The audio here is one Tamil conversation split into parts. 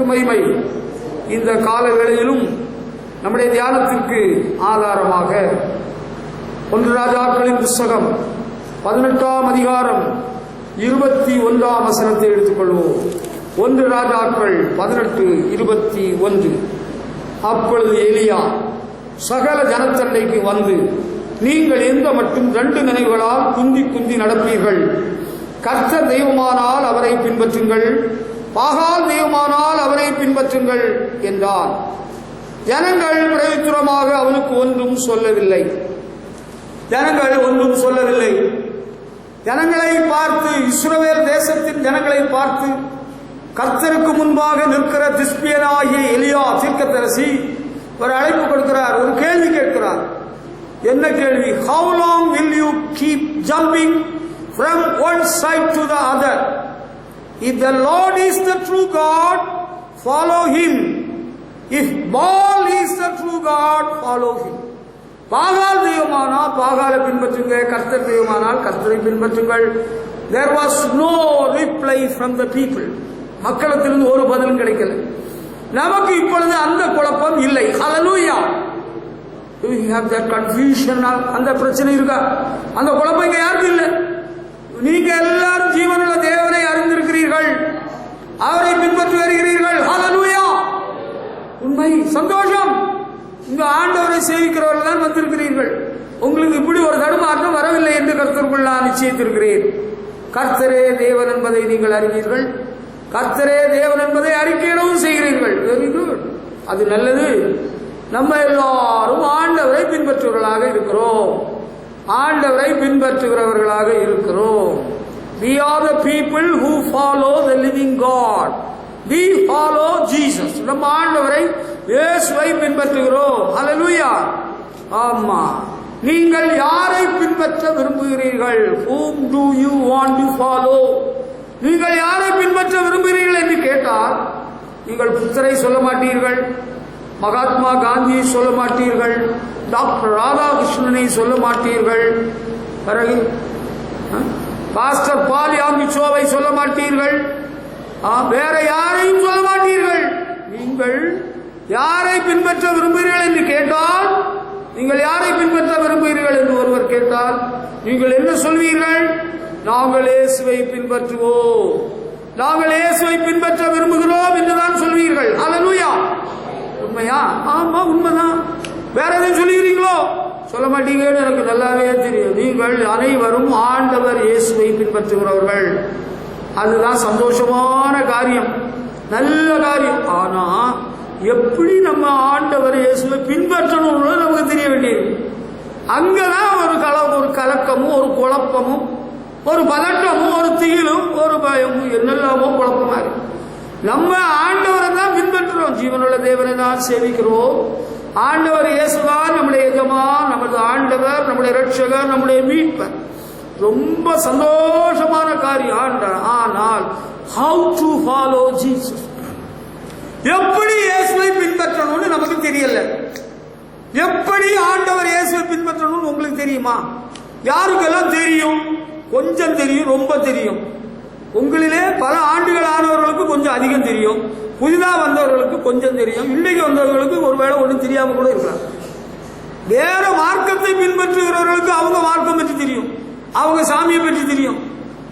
கர்த்தருக்கு மகிமை. இந்த கால வேளையிலும் நம்முடைய தியானத்திற்கு ஆதாரமாக 1 ராஜாக்களின் புஸ்தகம் 18ஆம் அதிகாரம் 21ஆம் வசனத்தை எடுத்துக்கொள்வோம். 1 ராஜாக்கள் 18:21. அப்பொழுது எலியா சகல ஜனத்தண்டைக்கு வந்து, நீங்கள் எந்த மட்டும் 2 நினைவுகளால் குந்தி குந்தி நடப்பீர்கள்? கர்த்தர் தெய்வமானால் அவரை பின்பற்றுங்கள், பாகால் தெய்வமானால் அவரை பின்பற்றுங்கள் என்றான். ஜனங்கள் பிரயோஜனமாக அவனுக்கு ஒன்றும் சொல்லவில்லை. ஜனங்களை பார்த்து, இஸ்ரவேல் தேசத்தின் ஜனங்களை பார்த்து கர்த்தருக்கு முன்பாக நிற்கிற திஸ்பியனாகிய எலியா தீர்க்கதரிசி ஒரு அழைப்பு கொடுக்கிறார், ஒரு கேள்வி கேட்கிறார். என்ன கேள்வி? How long will you keep jumping from one side to the other? If the Lord is the true God, follow him. If Baal is the true God, follow him. பாகால் தெய்வமானால் பாகாலை பின்பற்றுங்க, கர்த்தர் தெய்வமானால் கர்த்தரை பின்பற்றுங்கள். There was no reply from the people. மக்களிடத்திலிருந்து ஒரு பதிலும் கிடைக்கல. நமக்கு இப்பொழுது அந்த குழப்பம் இல்லை. ஹல்லேலூயா. Do you have that confusion? அந்த பிரச்சனை இருக்கா? அந்த குழப்பம் இங்க யாருக்கும் இல்லை. நீங்க எல்லாரும் ஜீவனுள்ள தேவனை அறிந்திருக்கிறீர்கள், அவரை பின்பற்றி வருகிறீர்கள். ஹல்லேலூயா. உண்மை, சந்தோஷம். இங்க ஆண்டவரை சேவிக்கிறவர்கள் தான் வந்திருக்கிறீர்கள். உங்களுக்கு இப்படி ஒரு தடுமாற்றம் வரவில்லை என்று கர்த்தருக்குள் நான் நிச்சயித்திருக்கிறேன். கர்த்தரே தேவன் என்பதை நீங்கள் அறிவீர்கள், கர்த்தரே தேவன் என்பதை அறிக்கையிடவும் செய்கிறீர்கள். வெரி குட், அது நல்லது. நம்ம எல்லாரும் ஆண்டவரை பின்பற்றுவர்களாக இருக்கிறோம். We are the people who follow the living God. We follow Jesus. நம்ம ஆண்டவரை இயேசுவை பின்பற்றுகிறோம். ஹல்லேலூயா. ஆமா. நீங்கள் யாரை பின்பற்ற விரும்புகிறீர்கள்? Whom do you want to follow? நீங்கள் யாரை பின்பற்ற விரும்புகிறீர்கள் என்று கேட்டால், நீங்கள் புத்தரை சொல்ல மாட்டீர்கள், மகாத்மா காந்தியை சொல்ல மாட்டீர்கள், டாக்டர் ராதாகிருஷ்ணனை சொல்ல மாட்டீர்கள், பிறகு பாஸ்டர் பால் யாங்கிச்சோவை சொல்ல மாட்டீர்கள், வேற யாரையும் சொல்ல மாட்டீர்கள். நீங்கள் யாரை பின்பற்ற விரும்புகிறீர்கள் என்று கேட்டால், நீங்கள் யாரை பின்பற்ற விரும்புகிறீர்கள் என்று ஒருவர் கேட்டால், நீங்கள் என்ன சொல்வீர்கள்? நாங்கள் இயேசுவை பின்பற்றுவோம், நாங்கள் இயேசுவை பின்பற்ற விரும்புகிறோம் என்றுதான் சொல்வீர்கள். ஹல்லேலூயா. உண்மையா? ஆமா, உண்மைதான். வேற எதுவும் சொல்லுகிறீங்களோ? சொல்ல மாட்டீங்கன்னு எனக்கு நல்லாவே தெரியும். நீங்கள் அனைவரும் ஆண்டவர் இயேசுவை பின்பற்றுகிறவர்கள். அதுதான் சந்தோஷமான காரியம், நல்ல காரியம். ஆனா எப்படி நம்ம ஆண்டவர் இயேசுவை பின்பற்றணும்னு நமக்கு தெரிய வேண்டியது. அங்கதான் ஒரு கலக்கமும், ஒரு குழப்பமும், ஒரு பதட்டமும், ஒரு திகிலும், ஒரு பயமும், என்னெல்லாமோ குழப்பமா இருக்கு. நம்ம ஆண்டவரை தான் பின்பற்றுறோம், ஜீவனுள்ள தேவனை தான் சேவிக்கிறோம். ஆண்டவர் இயேசுதான் நம்முடைய எஜமான், நமது ஆண்டவர், நம்முடைய ரட்சகர், நம்முடைய மீட்பர். ரொம்ப சந்தோஷமான காரியம். ஆனால் how to follow Jesus, எப்படி இயேசுவை பின்பற்றணும்னு நமக்கு தெரியல. எப்படி ஆண்டவர் இயேசுவை பின்பற்றணும்னு உங்களுக்கு தெரியுமா? யாருக்கெல்லாம் தெரியும்? கொஞ்சம் தெரியும், ரொம்ப தெரியும். உங்களிலே பல ஆண்டுகள் ஆனவர்களுக்கு கொஞ்சம் அதிகம் தெரியும், புதிதாக வந்தவர்களுக்கு கொஞ்சம் தெரியும், இன்னைக்கு வந்தவர்களுக்கு ஒருவேளை ஒன்றும் தெரியாம கூட இருக்கலாம். வேற மார்க்கத்தை பின்பற்றுகிறவர்களுக்கு அவங்க மார்க்கம் பற்றி தெரியும், அவங்க சாமியை பற்றி தெரியும்.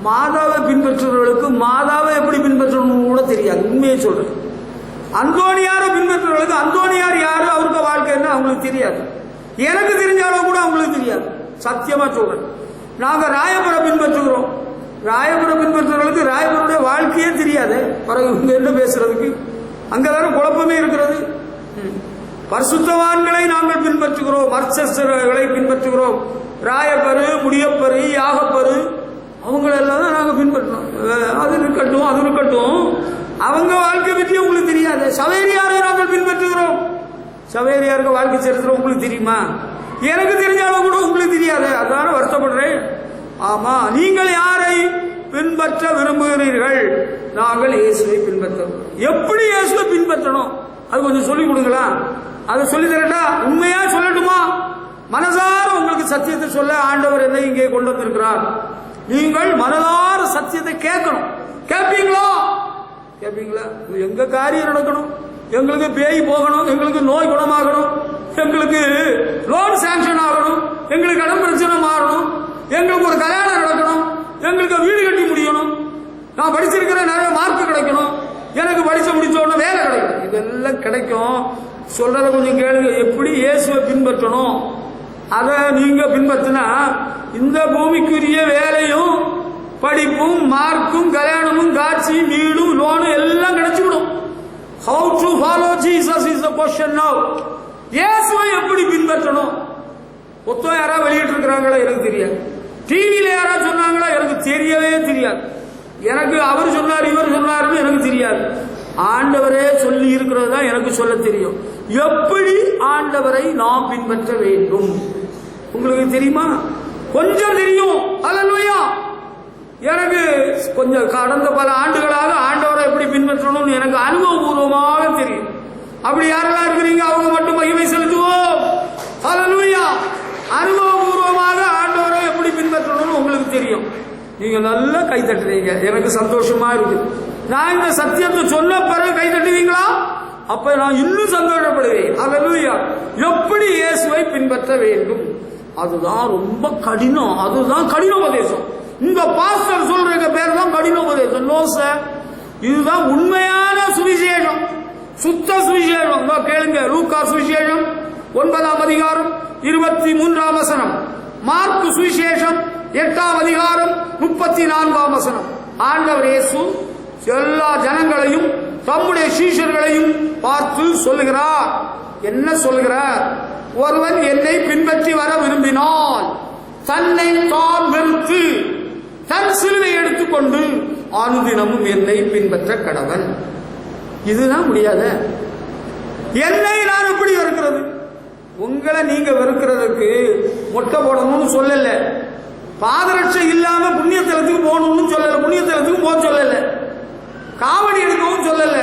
மாதாவை பின்பற்றுறவர்களுக்கு மாதாவை எப்படி பின்பற்றணும் கூட தெரியாது. உண்மையை சொல்றேன். அந்தோணியாரை பின்பற்றுறவர்களுக்கு அந்தோணியார் யாரு, அவருக்கு வாழ்க்கை என்ன அவங்களுக்கு தெரியாது. எனக்கு தெரிஞ்சாலும் கூட அவங்களுக்கு தெரியாது. சத்தியமா சொல்றேன். நாங்க ராயபுரம் பின்பற்றுகிறோம், ராயபுரம் பின்பற்றுறவர்களுக்கு ராயபுரனுடைய வாழ்க்கையே தெரியாது. பிறகு இவங்க என்ன பேசுறதுக்கு? அங்கதான குழப்பமே இருக்கிறது. பரிசுத்தவான்களை நாங்கள் பின்பற்றுகிறோம், மர்ச்சஸ்தர்களை பின்பற்றுகிறோம், ராயப்பரு, முடியப்பரு, யாகப்பரு, அவங்களெல்லாம் தான் நாங்கள் பின்பற்றோம். அது இருக்கட்டும், அவங்க வாழ்க்கை பற்றி உங்களுக்கு தெரியாது. சவேரியாரை நாங்கள் பின்பற்றுகிறோம். சவேரியாருக்கு வாழ்க்கை சரித்திரம் உங்களுக்கு தெரியுமா? எனக்கு தெரிஞ்சாலும் கூட உங்களுக்கு தெரியாது. அதனால வருத்தப்படுறேன். ஆமா, நீங்கள் யாரை பின்பற்ற விரும்புகிறீர்கள்? நாங்கள் இயேசுவை பின்பற்றோம். எப்படி இயேசுவை பின்பற்றணும் அது கொஞ்சம் சொல்லிக் கொடுங்களா? அதை சொல்லி தரட்டா? உண்மையா சொல்லட்டுமா? மனதார உங்களுக்கு சத்தியத்தை சொல்ல ஆண்டவர் என்னை இங்கே கொண்டு வந்திருக்கிறார். நீங்கள் மனதார சத்தியத்தை கேட்கணும். கேட்பீங்களோ? கேட்பீங்களா? எங்க காரியம் நடக்கணும், எங்களுக்கு பேய் போகணும், எங்களுக்கு நோய் குணமாகணும், எங்களுக்கு லோன் சாங்ஷன் ஆகணும், எங்களுக்கு கடன் பிரச்சனை மாறணும், எங்களுக்கு ஒரு கல்யாணம் நடக்கணும், எங்களுக்கு வீடு கட்டி முடியணும், நான் படிச்சிருக்கிற நிறைய மார்க் கிடைக்கணும், எனக்கு படிச்சு முடிச்சோட வேலை கிடைக்கும். இதெல்லாம் கிடைக்கும். சொல்றத கொஞ்சம் கேளுங்க. எப்படி இயேசுவை பின்பற்றணும் அதை நீங்க பின்பற்றினா இந்த பூமிக்குரிய வேலையும் படிப்பும் மார்க்கும் கல்யாணமும் காட்சியும் வீடும் லோனும் எல்லாம் கிடைச்சுவிடும். How to follow Jesus is the question now. இயேசுவை எப்படி பின்பற்றணும்? மொத்தம் யாராவது வெளியிட்டு இருக்கிறாங்களா எனக்கு தெரியாது. டிவியில யாராவது சொன்னாங்களா எனக்கு தெரியவே தெரியாது. எனக்கு அவர் சொன்னார் இவர் சொன்னாருன்னு எனக்கு தெரியாது. ஆண்டவரே சொல்லி இருக்கிறது தான் எனக்கு சொல்ல தெரியும். எப்படி ஆண்டவரை நாம் பின்பற்ற வேண்டும் உங்களுக்கு தெரியுமா? கொஞ்சம் தெரியும். அல்லேலூயா. எனக்கு கொஞ்சம் கடந்த பல ஆண்டுகளாக ஆண்டவரை எப்படி பின்பற்றணும்னு எனக்கு அனுபவபூர்வமாக தெரியும். அப்படி யாரெல்லாம் இருக்கிறீங்க அவங்க மட்டும் மகிமை செலுத்துவோம். அல்லேலூயா. அனுபவபூர்வமாக ஆண்டவரை எப்படி பின்பற்றணும்னு உங்களுக்கு தெரியும். நீங்க நல்லா கை தட்டுறீங்க, எனக்கு சந்தோஷமா இருக்கு. நான் இந்த சத்தியத்தை சொன்ன பிறகு கை தட்டுவீங்களா? அப்ப நான் இன்னும் சந்தோஷப்படுவேன். அல்லேலூயா. எப்படி இயேசுவை பின்பற்ற வேண்டும் அதுதான் ரொம்ப கடினம். அதுதான் கடினோபதேசம். இந்த பாஸ்டர் சொல்ற பேர் தான் கடினோபதேசம். நோ சார், இதுதான் உண்மையான சுவிசேஷம், சுத்த சுவிசேஷம். கேளுங்க. லூக்கா சுவிசேஷம் 9ஆம் அதிகாரம் 23ஆம் வசனம், மார்க்கு சுவிசேஷம் 8ஆம் அதிகாரம் 34ஆம் வசனம். ஆண்டவர் இயேசு எல்லா ஜனங்களையும் தம்முடைய சீஷர்களையும் பார்த்து சொல்லுகிறார். என்ன சொல்லுகிறார்? ஒருவன் என்னை பின்பற்றி வர விரும்பினால் தன்னை தான் வெறுத்து தன் சிலுவை எடுத்துக்கொண்டு அனுதினமும் என்னை பின்பற்ற கடவன். இதுதான் முடியாத. என்னை நான் எப்படி வெறுக்கிறது? உங்களை நீங்க வெறுக்கிறதுக்கு மொட்டை போடணும்னு சொல்லல, பாதரட்சை இல்லாம புண்ணியத்தலத்துக்கு போகணும்னு சொல்லல, புண்ணியத்தலத்துக்கு போக சொல்லல, காவடி எடுக்கவும் சொல்லல,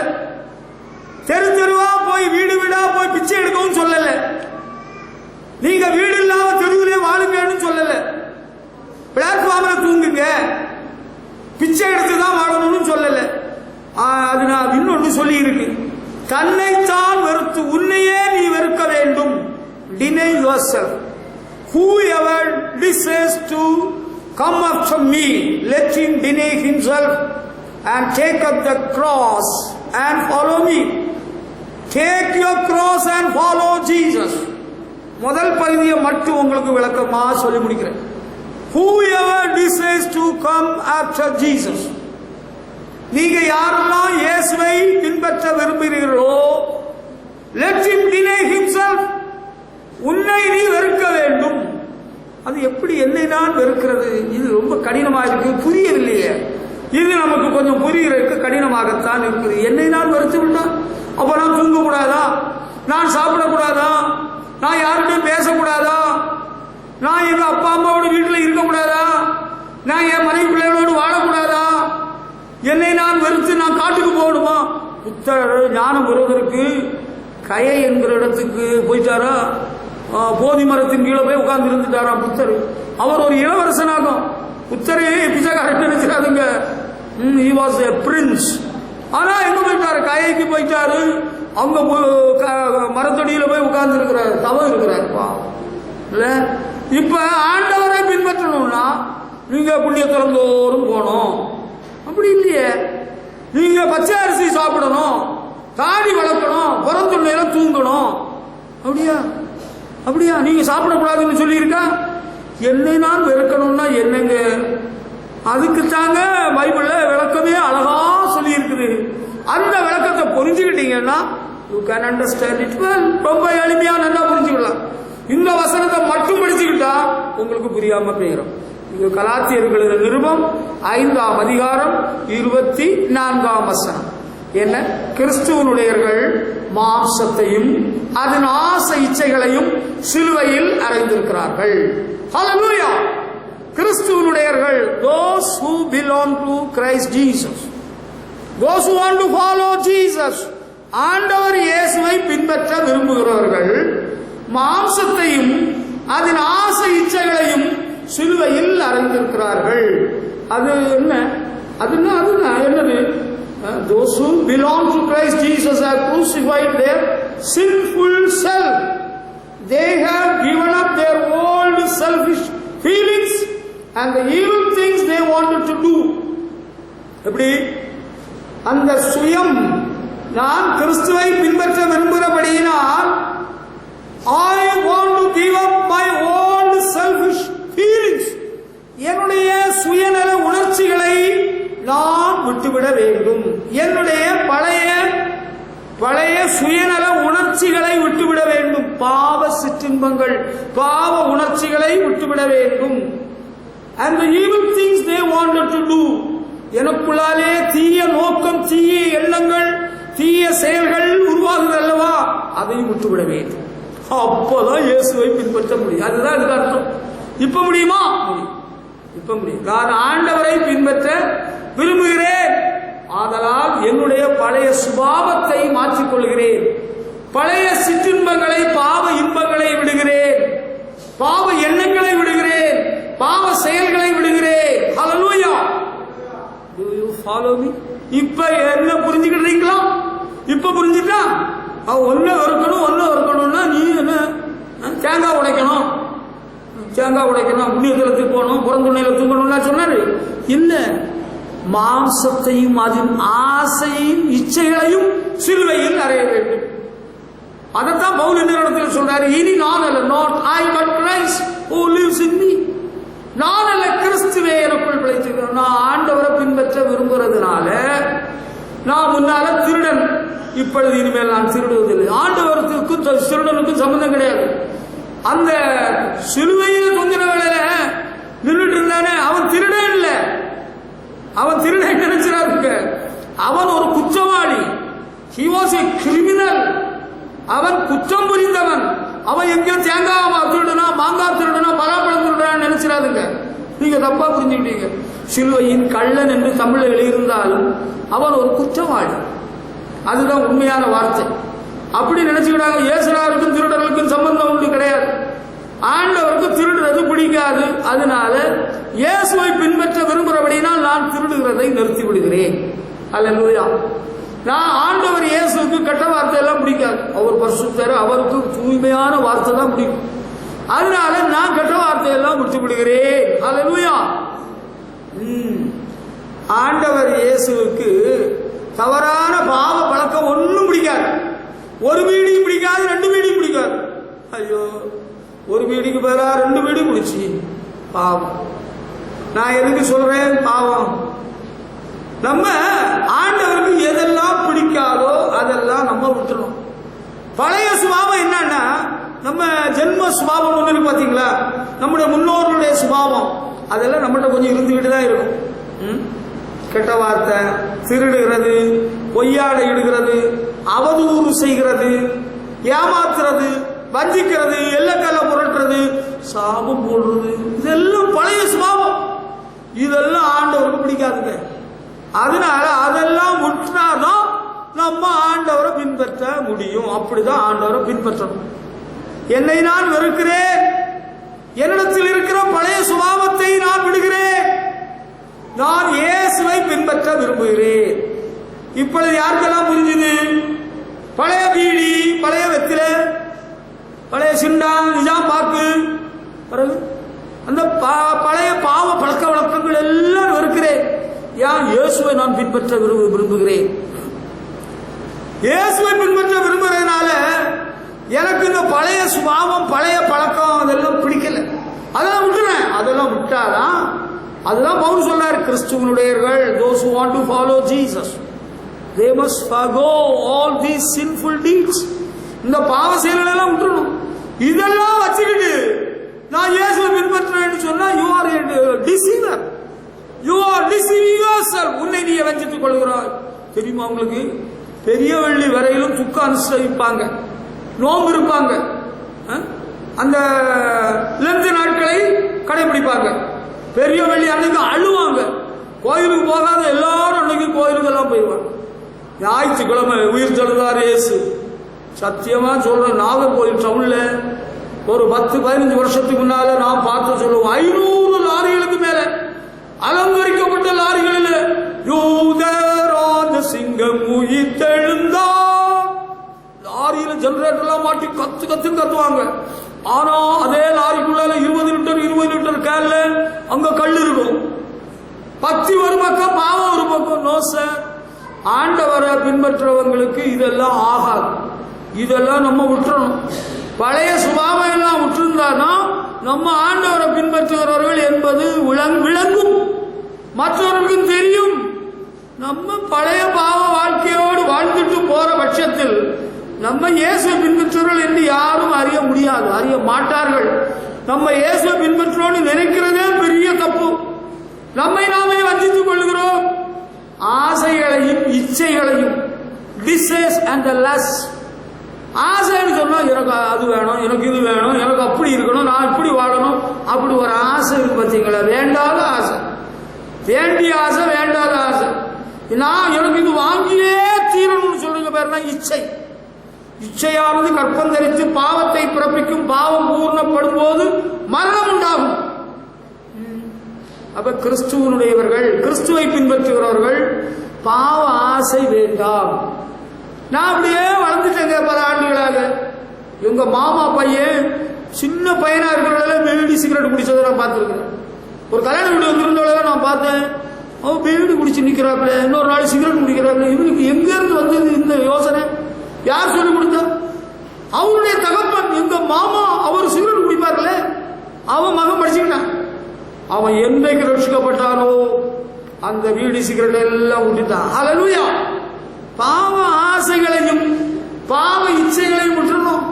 தெரு தெருவா போய் வீடு வீடா போய் பிச்சை எடுக்கவும் சொல்லல, நீங்க வீடு இல்லாம தெருவிலே வாழுங்கன்னு சொல்லல, பிளாட்ஃபார்ம்ல தூங்குங்க, பிச்சை எடுத்துதான் வாழணும்னு சொல்லல. அது நான் இன்னொன்று சொல்லி இருக்கு. தன்னைத்தான் வெறுத்து உன்னையே நீ வெறுக்க வேண்டும். Deny yourself. Whoever desires to come after me, let him deny himself and take up the cross and follow me. Take your cross and follow Jesus. முதல் பகுதியை மட்டும் உங்களுக்கு விளக்கமா சொல்லி முடிக்கிறேன். Whoever desires to come after Jesus. நீங்க யாரெல்லாம் இயேசுவை பின்பற்ற விரும்புகிறீர்களோ, let him deny himself. உன்னை நீ வெறுக்க வேண்டும். அது எப்படி என்னை நான் வெறுக்கிறது? இது ரொம்ப கடினமா இருக்கு, புரியவில்லையே. இது நமக்கு கொஞ்சம் புரிகிறதுக்கு கடினமாகத்தான் இருக்குது. என்னை நான் வெறுத்து விட்டான், அப்ப நான் தூங்கக்கூடாதா? நான் சாப்பிடக்கூடாதா? நான் யாருடையும் பேசக்கூடாதா? நான் எங்க அப்பா அம்மாவோட வீட்டில் இருக்கக்கூடாதா? நான் என் மனைவி பிள்ளைகளோடு வாழக்கூடாதா? என்னை நான் வெறுத்து நான் காட்டுக்கு போகணுமா? புத்தர் ஞானம் பெறுவதற்கு கயை என்கிற இடத்துக்கு போயிட்டாரா? போதி மரத்தின் கீழே போய் உட்கார்ந்து இருந்துட்டாரா புத்தர்? அவர் ஒரு இளவரசனாகும். புத்தரே பிச்சைக்காரன் நினைச்சிடாதுங்க. he was a prince. ஆனா எங்க போயிட்டாரு? கயைக்கு போயிட்டாரு. அவங்க மரத்தடியில போய் உட்கார்ந்து இருக்கிறாரு, தவம் இருக்கிறாருப்பா. இல்ல, இப்ப ஆண்டவரை பின்பற்றணும்னா நீங்க புண்ணியத்தலந்தோறும் போகணும். அப்படி இல்லையே. நீங்க பச்சை அரிசி சாப்பிடணும், தாடி வளர்க்கணும், புறத்துள்ளையில தூங்கணும். அப்படியா? அப்படியா? நீங்க சாப்பிடக்கூடாதுன்னு சொல்லி இருக்கா? என்னை நான் வெறுக்கணும்னா என்னங்க? அதுக்கு தாங்க பைபிள்ல விளக்கமே அழகா சொல்லி இருக்குது. அந்த விளக்கத்தை புரிஞ்சுக்கிட்டீங்கன்னா you can understand it well. ரொம்ப எளிமையா நல்லா புரிஞ்சுக்கலாம். இந்த வசனத்தை மட்டும் படிச்சுக்கிட்டா உங்களுக்கு புரியாம போயிடும். இது கலாத்தியர்கள் நிருபம் 5ஆம் அதிகாரம் 24ஆம் வசனம். என்ன? கிறிஸ்துவனுடையர்கள் மாம்சத்தையும் அதன் ஆசை இச்சைகளையும் சிலுவையில் அறைந்திருக்கிறார்கள். ஹல்லேலூயா. கிறிஸ்துவனுடையர்கள், those who belong to Christ Jesus, those who want to follow Jesus, ஆண்டவர் இயேசுவை பின்பற்ற விரும்புகிறவர்கள் மாம்சத்தையும் அதன் ஆசை இச்சைகளையும் சிலுவையில் அறைந்திருக்கிறார்கள். அது என்ன? அதுன்னா என்னது? those who belong to Christ Jesus have crucified their sinful self. They have given up their old selfish feelings and the evil things they wanted to do. எப்படி அந்த சுயம், நான் கிறிஸ்துவை பின்பற்ற விரும்புகிறபடியினால் I want to give up my old selfish feelings. என்னுடைய சுயநல உணர்ச்சிகளை நான் விட்டுவிட வேண்டும். என்னுடைய பழைய சுயநல உணர்ச்சிகளை விட்டுவிட வேண்டும். பாவ சிற்றின்பங்கள், பாவ உணர்ச்சிகளை விட்டுவிட வேண்டும். And the evil things they wanted to do. எனக்குள்ளாலே தீய நோக்கம், தீய எண்ணங்கள், தீய செயல்கள் உருவாகுது அல்லவா, அதையும் விட்டுவிட வேண்டும். அப்போதான் இயேசுவை பின்பற்ற முடியும். அதுதான் அதுக்கு அர்த்தம். இப்ப முடியுமா? இப்ப முடியும். நான் ஆண்டவரை பின்பற்ற விரும்புகிறேன், ஆதலால் என்னுடைய பழைய சுபாவத்தை மாற்றிக்கொள்கிறேன். பழைய சிற்றின்பங்களை, பாவ இன்பங்களை விடுகிறேன், பாவ எண்ணங்களை விடுகிறேன், பாவ செயல்களை விடுகிறேன். ஹல்லேலூயா. Do you follow me? இப்ப என்ன புரிஞ்சுக்கிறீங்களா? இப்ப புரிஞ்சுட்டா ஒன்னு இருக்கணும்னா நீ என்ன தேங்காய் உடைக்கணும், புண்ணியத்திலத்துக்கு போகணும், புறந்துணையில தூங்கணும்னா சொன்னாரு இல்ல. மாம்சத்தையும் அதன் ஆசையும் இச்சைகளையும் சிலுவையில் அறைய வேண்டும். அதைத்தான் பவுல் என்ன இடத்துல சொல்றாரு, இனி நான் அல்ல, not I but Christ who lives in me. நான் அல்ல, கிறிஸ்துவே எனக்குள் பிழைத்திருக்கிறேன். நான் ஆண்டவரை பின்பற்ற விரும்புறதுனால நான் முன்னால திருடன், இப்பொழுது இனிமேல் நான் திருடுவதில்லை. ஆண்டவருக்கும் திருடனுக்கும் சம்பந்தம் கிடையாது. அந்த சிலுவையில் தொங்கின வேளையில நின்றுட்டு இருந்தானே, அவன் திருடன் இல்லை, அவன் திருடன் நினைச்சிடாருங்க. அவன் ஒரு குற்றவாளி. He was a criminal. அவன் குற்றம் புரிந்தவன். அவன் எங்க தேங்காய் திருடனா, மாங்காய் திருடனா, பலாப்பழம் திருடனா நினைச்சிடாதுங்க. நீங்க தப்பா புரிஞ்சுக்கிட்டீங்க. சிலுவையின் கள்ளன் என்று தமிழில் எழுதியிருந்தாலும் அவன் ஒரு குற்றவாளி. அதுதான் உண்மையான வார்த்தை. அப்படி நினைச்சுக்கிட்டாங்க. இயேசுனாருக்கும் திருடர்களுக்கும் சம்பந்தம் ஒன்று கிடையாது. ஆண்டவருக்கு திருடுறது பிடிக்காது. அதனால இயேசுவை பின்பற்ற விரும்புகிறபடினால் நான் திருடுகிறதை நிறுத்தி விடுகிறேன். அல்லேலூயா. நான் ஆண்டவர் இயேசுக்கு கெட்ட வார்த்தை எல்லாம் பிடிக்காது. அவர் பரிசுத்தர், அவருக்கு தூய்மையான வார்த்தை தான் பிடிக்கும். அதனால நான் கெட்ட வார்த்தையெல்லாம் விட்டு விடுகிறேன். அல்லேலூயா. ஆண்டவர் இயேசுவுக்கு தவறான பாவ பழக்கம் ஒன்றும் பிடிக்காது. ஒரு பீடியும் பிடிக்காது, 2 பீடியும் பிடிக்காது. ஐயோ, ஒரு பீடிக்கு பதிலா 2 பீடி பிடிச்சி பாவம். நான் எதுக்கு சொல்றேன் பாவம்? நம்ம ஆண்டவருக்கு எதெல்லாம் பிடிக்காதோ அதெல்லாம் நம்ம விட்டுறோம். பழைய சுபாவம் என்னன்னா, நம்ம ஜென்ம சுபாவம் ஒன்று இருக்கு பாத்தீங்களா, நம்முடைய முன்னோர்களுடைய சுபாவம், அதெல்லாம் நம்மகிட்ட கொஞ்சம் இருந்துகிட்டு தான் இருக்கும். கெட்ட வார்த்தை, திருடுகிறது, பொய்யாடை இடுகிறது, அவதூறு செய்கிறது, ஏமாத்துறது, வஞ்சிக்கிறது, எல்லக்கல்ல புரட்டுறது, சாபம் போடுறது, இதெல்லாம் பழைய சுபாவம். இதெல்லாம் ஆண்டவருக்கு பிடிக்காதுங்க. அதனால அதெல்லாம் விட்டாதான் நம்ம ஆண்டவரை பின்பற்ற முடியும். அப்படிதான் ஆண்டவரை பின்பற்றணும். என்னை நான் வெறுக்கிறேன், என்னிடத்தில் இருக்கிற பழைய சுபாவத்தை நான் விடுகிறேன், நான் இயேசுவை பின்பற்ற விரும்புகிறேன். இப்பொழுது யாருக்கெல்லாம் புரிஞ்சுது? பழைய பீடி, பழைய வெத்திலை, பழைய சிண்டா, நிஜாம் பாக்கு, பிறகு அந்த பழைய பாவ பழக்க வழக்கங்கள் எல்லாம் வெறுக்கிறேன். ஏன்? இயேசுவை நான் பின்பற்ற விரும்புகிறேன். இயேசுவை பின்பற்ற விரும்புறதுனால எனக்கு இந்த பழைய சுபாவம், பழைய பழக்கம் அதெல்லாம் பிடிக்கல. அதெல்லாம் விட்டுறேன். அதெல்லாம் விட்டாதான், அதுதான் பவுல் சொல்றாரு, கிறிஸ்துவனுடையர்கள், those who want to follow Jesus, they must forgo all these sinful deeds. இந்த பாவ செயல்களை எல்லாம் விட்டுறணும். இதெல்லாம் வச்சுக்கிட்டு நான் இயேசுவை பின்பற்றுறேன்னு சொன்னா you are a deceiver. You are deceiving yourself. உன்னை நீ வஞ்சித்துக் கொள்கிறாய். தெரியுமா உங்களுக்கு? பெரிய வெள்ளி வரையிலும் துக்க அனுஷ்டிப்பாங்க, நோம்பு இருப்பாங்க, அந்த லெந்து நாட்களை கடைபிடிப்பாங்க. பெரிய வெள்ளி அன்னைக்கு அழுவாங்க. கோயிலுக்கு போகாத எல்லாரும் அன்னைக்கு கோயிலுக்கெல்லாம் போயிடுவாங்க. ஞாயிற்றுக்கிழமை உயிர் தெழுந்தார் இயேசு. சத்தியமா சொல்றேன், நாகர்கோவில் டவுன்ல ஒரு 10-15 வருஷத்துக்கு முன்னால நான் பார்த்து சொல்லுவோம், 500 லாரிகளுக்கு மேல அலங்கரிக்கப்பட்ட லாரிகளில் you there on the சிங்கம் உயிர்த்தெழுந்தார். லாரியில ஜெனரேட்டர்லாம் மாட்டி கத்துவாங்க. ஆனா அதே லாரிக்குள்ள 20 லிட்டர் கேன்ல அங்க கல் இருக்கும். பக்தி ஒரு பக்கம், பாவம் ஒரு பக்கம். நோ சார், ஆண்டவரை பின்பற்றவங்களுக்கு இதெல்லாம் ஆகாது. இதெல்லாம் நம்ம விட்டுறணும். பழைய சுபாவம் எல்லாம் விட்டுருந்தானா நம்ம ஆண்டவரை பின்பற்றுகிறவர்கள் என்பது விளங்கும், மற்றவர்களுக்கும் தெரியும். நம்ம பழைய பாவ வாழ்க்கையோடு வாழ்ந்துட்டு போற பட்சத்தில் நம்ம இயேசுவை பின்பற்றுவர்கள் என்று யாரும் அறிய முடியாது, அறிய மாட்டார்கள். நம்ம இயேசுவை பின்பற்றோன்னு நினைக்கிறதே பெரிய தப்பு. நம்மை நாமே வஞ்சித்துக் கொள்கிறோம். ஆசைகளையும் இச்சைகளையும், டிசைர்ஸ் அண்ட் லஸ். ஆசைன்னு சொன்னா எனக்கு அது வேணும், எனக்கு இது வேணும், எனக்கு அப்படி இருக்கணும், நான் இப்படி வாழணும், அப்படி ஒரு ஆசை இருக்கு பார்த்தீங்களா? வேண்டாத ஆசை, வேண்டிய ஆசை, வேண்டாத ஆசை. நான் எனக்கு இது வாங்கியே தீரணும்னு சொல்லுங்க பேர் தான் இச்சை. இச்சையானது கற்பம் தரித்து பாவத்தை பிறப்பிக்கும். பாவம் பூர்ணப்படும் போது மரணம் உண்டாகும். அப்ப கிறிஸ்துவனுடையவர்கள், கிறிஸ்துவை பின்பற்றுகிறவர்கள் பாவ ஆசை வேண்டாம். நான் அப்படியே வளர்ந்துட்டேங்க பல ஆண்டுகளாக. எங்க மாமா பையன் சின்ன பையனா இருக்கிறதால பீடி சிகரெட் குடிச்சதை நான் பார்த்துருக்கிறேன். ஒரு கல்யாண வீடு வந்திருந்தவள நான் பார்த்தேன். அவன் பீடி குடிச்சு நிக்கிறாப்புல, இன்னொரு நாள் சிகரெட் குடிக்கிறாப்புல. இவனுக்கு எங்க இருந்து வந்தது இந்த யோசனை? யார் சொல்லி கொடுத்தா? அவருடைய தகப்பன், எங்க மாமா. அவர் சிகரெட் குடிப்பார்களே, அவன் மகன் படிச்சுக்கிட்டான். அவன் என்றைக்கு ரட்சிக்கப்பட்டானோ அந்த பீடி சிகரெட் எல்லாம் விட்டுட்டான். ஹல்லேலூயா. பாவ ஆசைகளையும் பாவ இச்சைகளையும் விட்டுறணும்.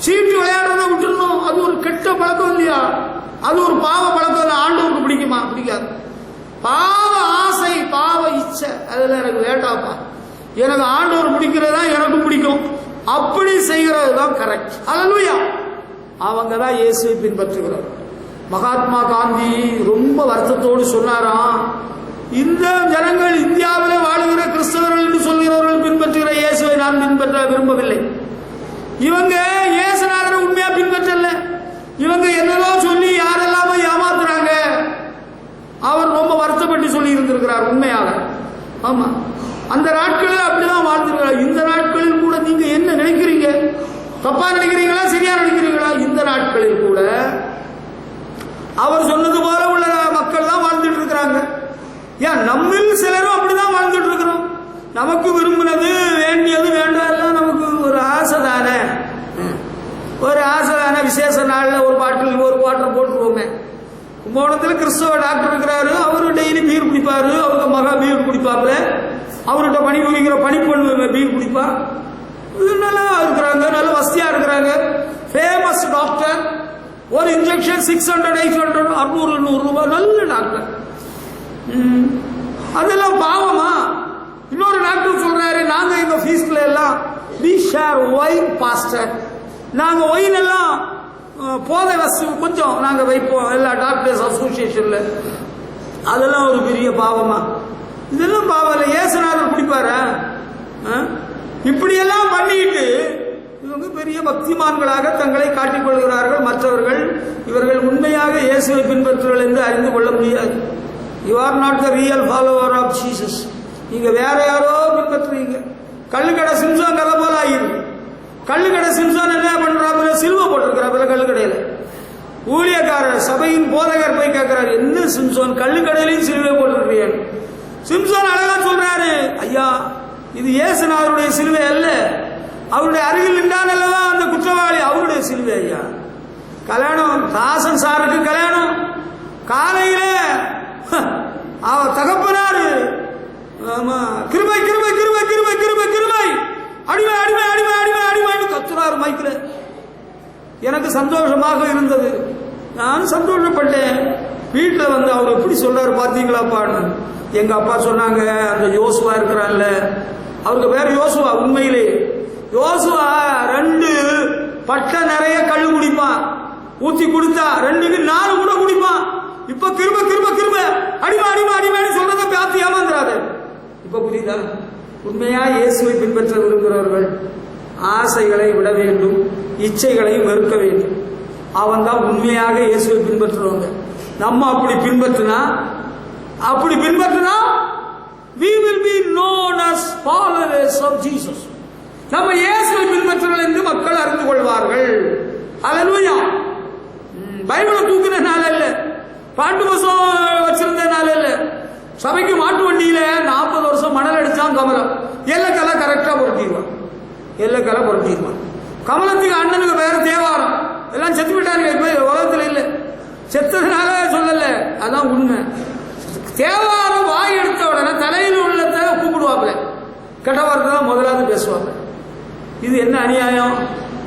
சீட்டு விளையாடுறத விட்டுறணும். அது ஒரு கெட்ட பழக்கம் இல்லையா? அது ஒரு பாவ பழக்கம். ஆண்டவருக்கு பிடிக்குமா? பிடிக்காது. பாவ ஆசை, பாவ இச்சை, அதுல எனக்கு வேண்டாப்பா, எனக்கு ஆண்டவர் பிடிக்கிறதா எனக்கு பிடிக்கும், அப்படி செய்கிறது தான் கரெக்ட். ஹல்லேலூயா. அவங்க தான் இயேசுவை பின்பற்றுகிறார். மகாத்மா காந்தி ரொம்ப வருத்தத்தோடு சொன்னாராம், இந்த ஜனங்கள் இந்தியாவில் வாழுகிற கிறிஸ்தவர்கள் என்று சொல்கிறவர்கள் பின்பற்றுகிற இயேசுவை நான் பின்பற்ற விரும்பவில்லை. இவங்க இயேசுநாதரை உண்மையா பின்பற்றல. இவங்க என்னதோ சொல்லி யாரெல்லாமோ ஏமாத்துறாங்க. அவர் ரொம்ப வருத்தப்பட்டு சொல்லி இருந்திருக்கிறார் உண்மையாக. ஆமா, அந்த நாட்களில் அப்படிதான் வாழ்ந்திருக்கிறார். இந்த நாட்களில் கூட நீங்க என்ன நினைக்கிறீங்க? தப்பா நினைக்கிறீங்களா, சரியா நினைக்கிறீங்களா? இந்த நாட்களில் கூட அவர் சொன்னது போல உள்ள மக்கள் தான் வாழ்ந்துட்டு இருக்கிறாங்க. ஏன் நம்மில் சிலரும் அப்படிதான் வாழ்ந்துட்டு இருக்கிறோம். நமக்கு விரும்பினது, வேண்டியது, வேண்டாம் நமக்கு ஒரு ஆசை தானே, ஒரு ஆசை தானே. விசேஷ நாளில் ஒரு பாட்டில் ஒரு குவார்டர் போட்டுருவோமே. கும்பகோணத்தில் கிறிஸ்தவ டாக்டர் இருக்கிறாரு. அவரு டெய்லி பீர் குடிப்பாரு. அவங்க மகா பீர் குடிப்பாப்புல. அவர்கிட்ட பணிபுரிகிற பணிப்பொண்ணு பீர் குடிப்பா. நல்லா இருக்கிறாங்க, நல்ல வசதியா இருக்கிறாங்க. Famous doctor. ஒரு இன்ஜெக்ஷன் 600, 800, 600, 100 ரூபாய். நல்ல டாக்டர். அதெல்லாம் பாவமா? இன்னொரு டாக்டர் சொல்றாரு, நாங்க எங்க ஃபீஸ்ல எல்லாம் we share wine pastor, நாங்க ஒயின் எல்லாம் போதை வசதி கொஞ்சம் நாங்க வைப்போம் எல்லா டாக்டர்ஸ் அசோசியேஷன்ல. அதெல்லாம் ஒரு பெரிய பாவமா? இதெல்லாம் பாவம் இல்லை. இயேசுநாதர் குடிப்பாரா? இப்படியெல்லாம் பண்ணிட்டு இவங்க பெரிய பக்திமான்களாக தங்களை காட்டிக் கொள்கிறார்கள். மற்றவர்கள் இவர்கள் உண்மையாக இயேசுவை பின்பற்றுவர்கள் என்று அறிந்து கொள்ள முடியாது. You are not the real follower of Jesus. நீங்க வேற யாரோ பின்பற்றுறீங்க. கள்ளுக்கடை சிம்சான் கதை போல ஆயிருக்கு. கள்ளுக்கடை சிம்சான் என்ன பண்றாப்புல? சிலுவை போட்டிருக்கிறாப்புல கள்ளுக்கடையில. ஊழியக்காரர் சபையின் போதகர் போய் கேட்கிறாரு, என்ன சிம்சான் கள்ளுக்கடையிலையும் சிலுவை போட்டிருக்கிறீர்கள்? சிம்சான் அழகா சொல்றாரு, ஐயா இது இயேசுநாதருடைய சிலுவை அல்ல, அவருடைய அருகில் நின்றானல்லவா அந்த குற்றவாளி, அவருடைய சிலுவை ஐயா. கல்யாணம், தாசன் சாருக்கு கல்யாணம். காலையில அவர் தகப்பனாரு கிருபை கிருபை கிருபை கிருபை கிருபை கிருபை அடிமை அடிமை அடிமை அடிமை அடிமைன்னு கத்துறாரு மைக்கில். எனக்கு சந்தோஷமாக இருந்தது. நான் சந்தோஷப்பட்டேன். வீட்டில் வந்து அவர் எப்படி சொல்றாரு பார்த்தீங்களாப்பான்னு. எங்க அப்பா சொன்னாங்க, அந்த யோசுவா இருக்கிறான்ல, அவருக்கு பேர் யோசுவா. உண்மையிலே யோசுவா 2 பட்டை நிறைய கள்ளு குடிப்பான். ஊத்தி கொடுத்தா 2க்கு 4 கூட குடிப்பான். இப்ப கிருப கிருப கிருப அடிமை அடிமை அடிமைன்னு சொல்றதை பார்த்து ஏமாந்துறாரு. இப்ப புரியுதா? உண்மையா இயேசுவை பின்பற்ற விரும்புகிறவர்கள் ஆசைகளை விட வேண்டும், இச்சைகளை வெறுக்க வேண்டும். அவன் தான் உண்மையாக இயேசுவை பின்பற்றுறவங்க. நம்ம அப்படி பின்பற்றினா we will be known as followers of Jesus. நம்ம இயேசுவை பின்பற்றுகள் என்று மக்கள் அறிந்து கொள்வார்கள். ஹல்லேலூயா. பைபிளை தூக்குறதுனால இல்ல, பாட்டு புஸ்தகம் வச்சிருந்ததுனால இல்ல, சபைக்கு மாட்டு வண்டியில 40 வருஷம் மணல் அடிச்சான் கமலம், எல்லக்கெல்லாம் கரெக்டா புரட்டிடுவான், எல்லக்கெல்லாம் புரட்டிடுவான். கமலத்துக்கு அண்ணனுக்கு வேற தேவாரம், எல்லாம் செத்து விட்டாங்க, இப்ப உலகத்துல இல்ல, செத்ததுனால சொல்லல, அதான் உண்மை. தேவாரம் வாய் எடுத்த உடனே தலையில் உள்ளத கூப்பிடுவாப்ல, கெட்ட வார்த்தை தான் முதலாவது பேசுவாங்க. இது என்ன அநியாயம்?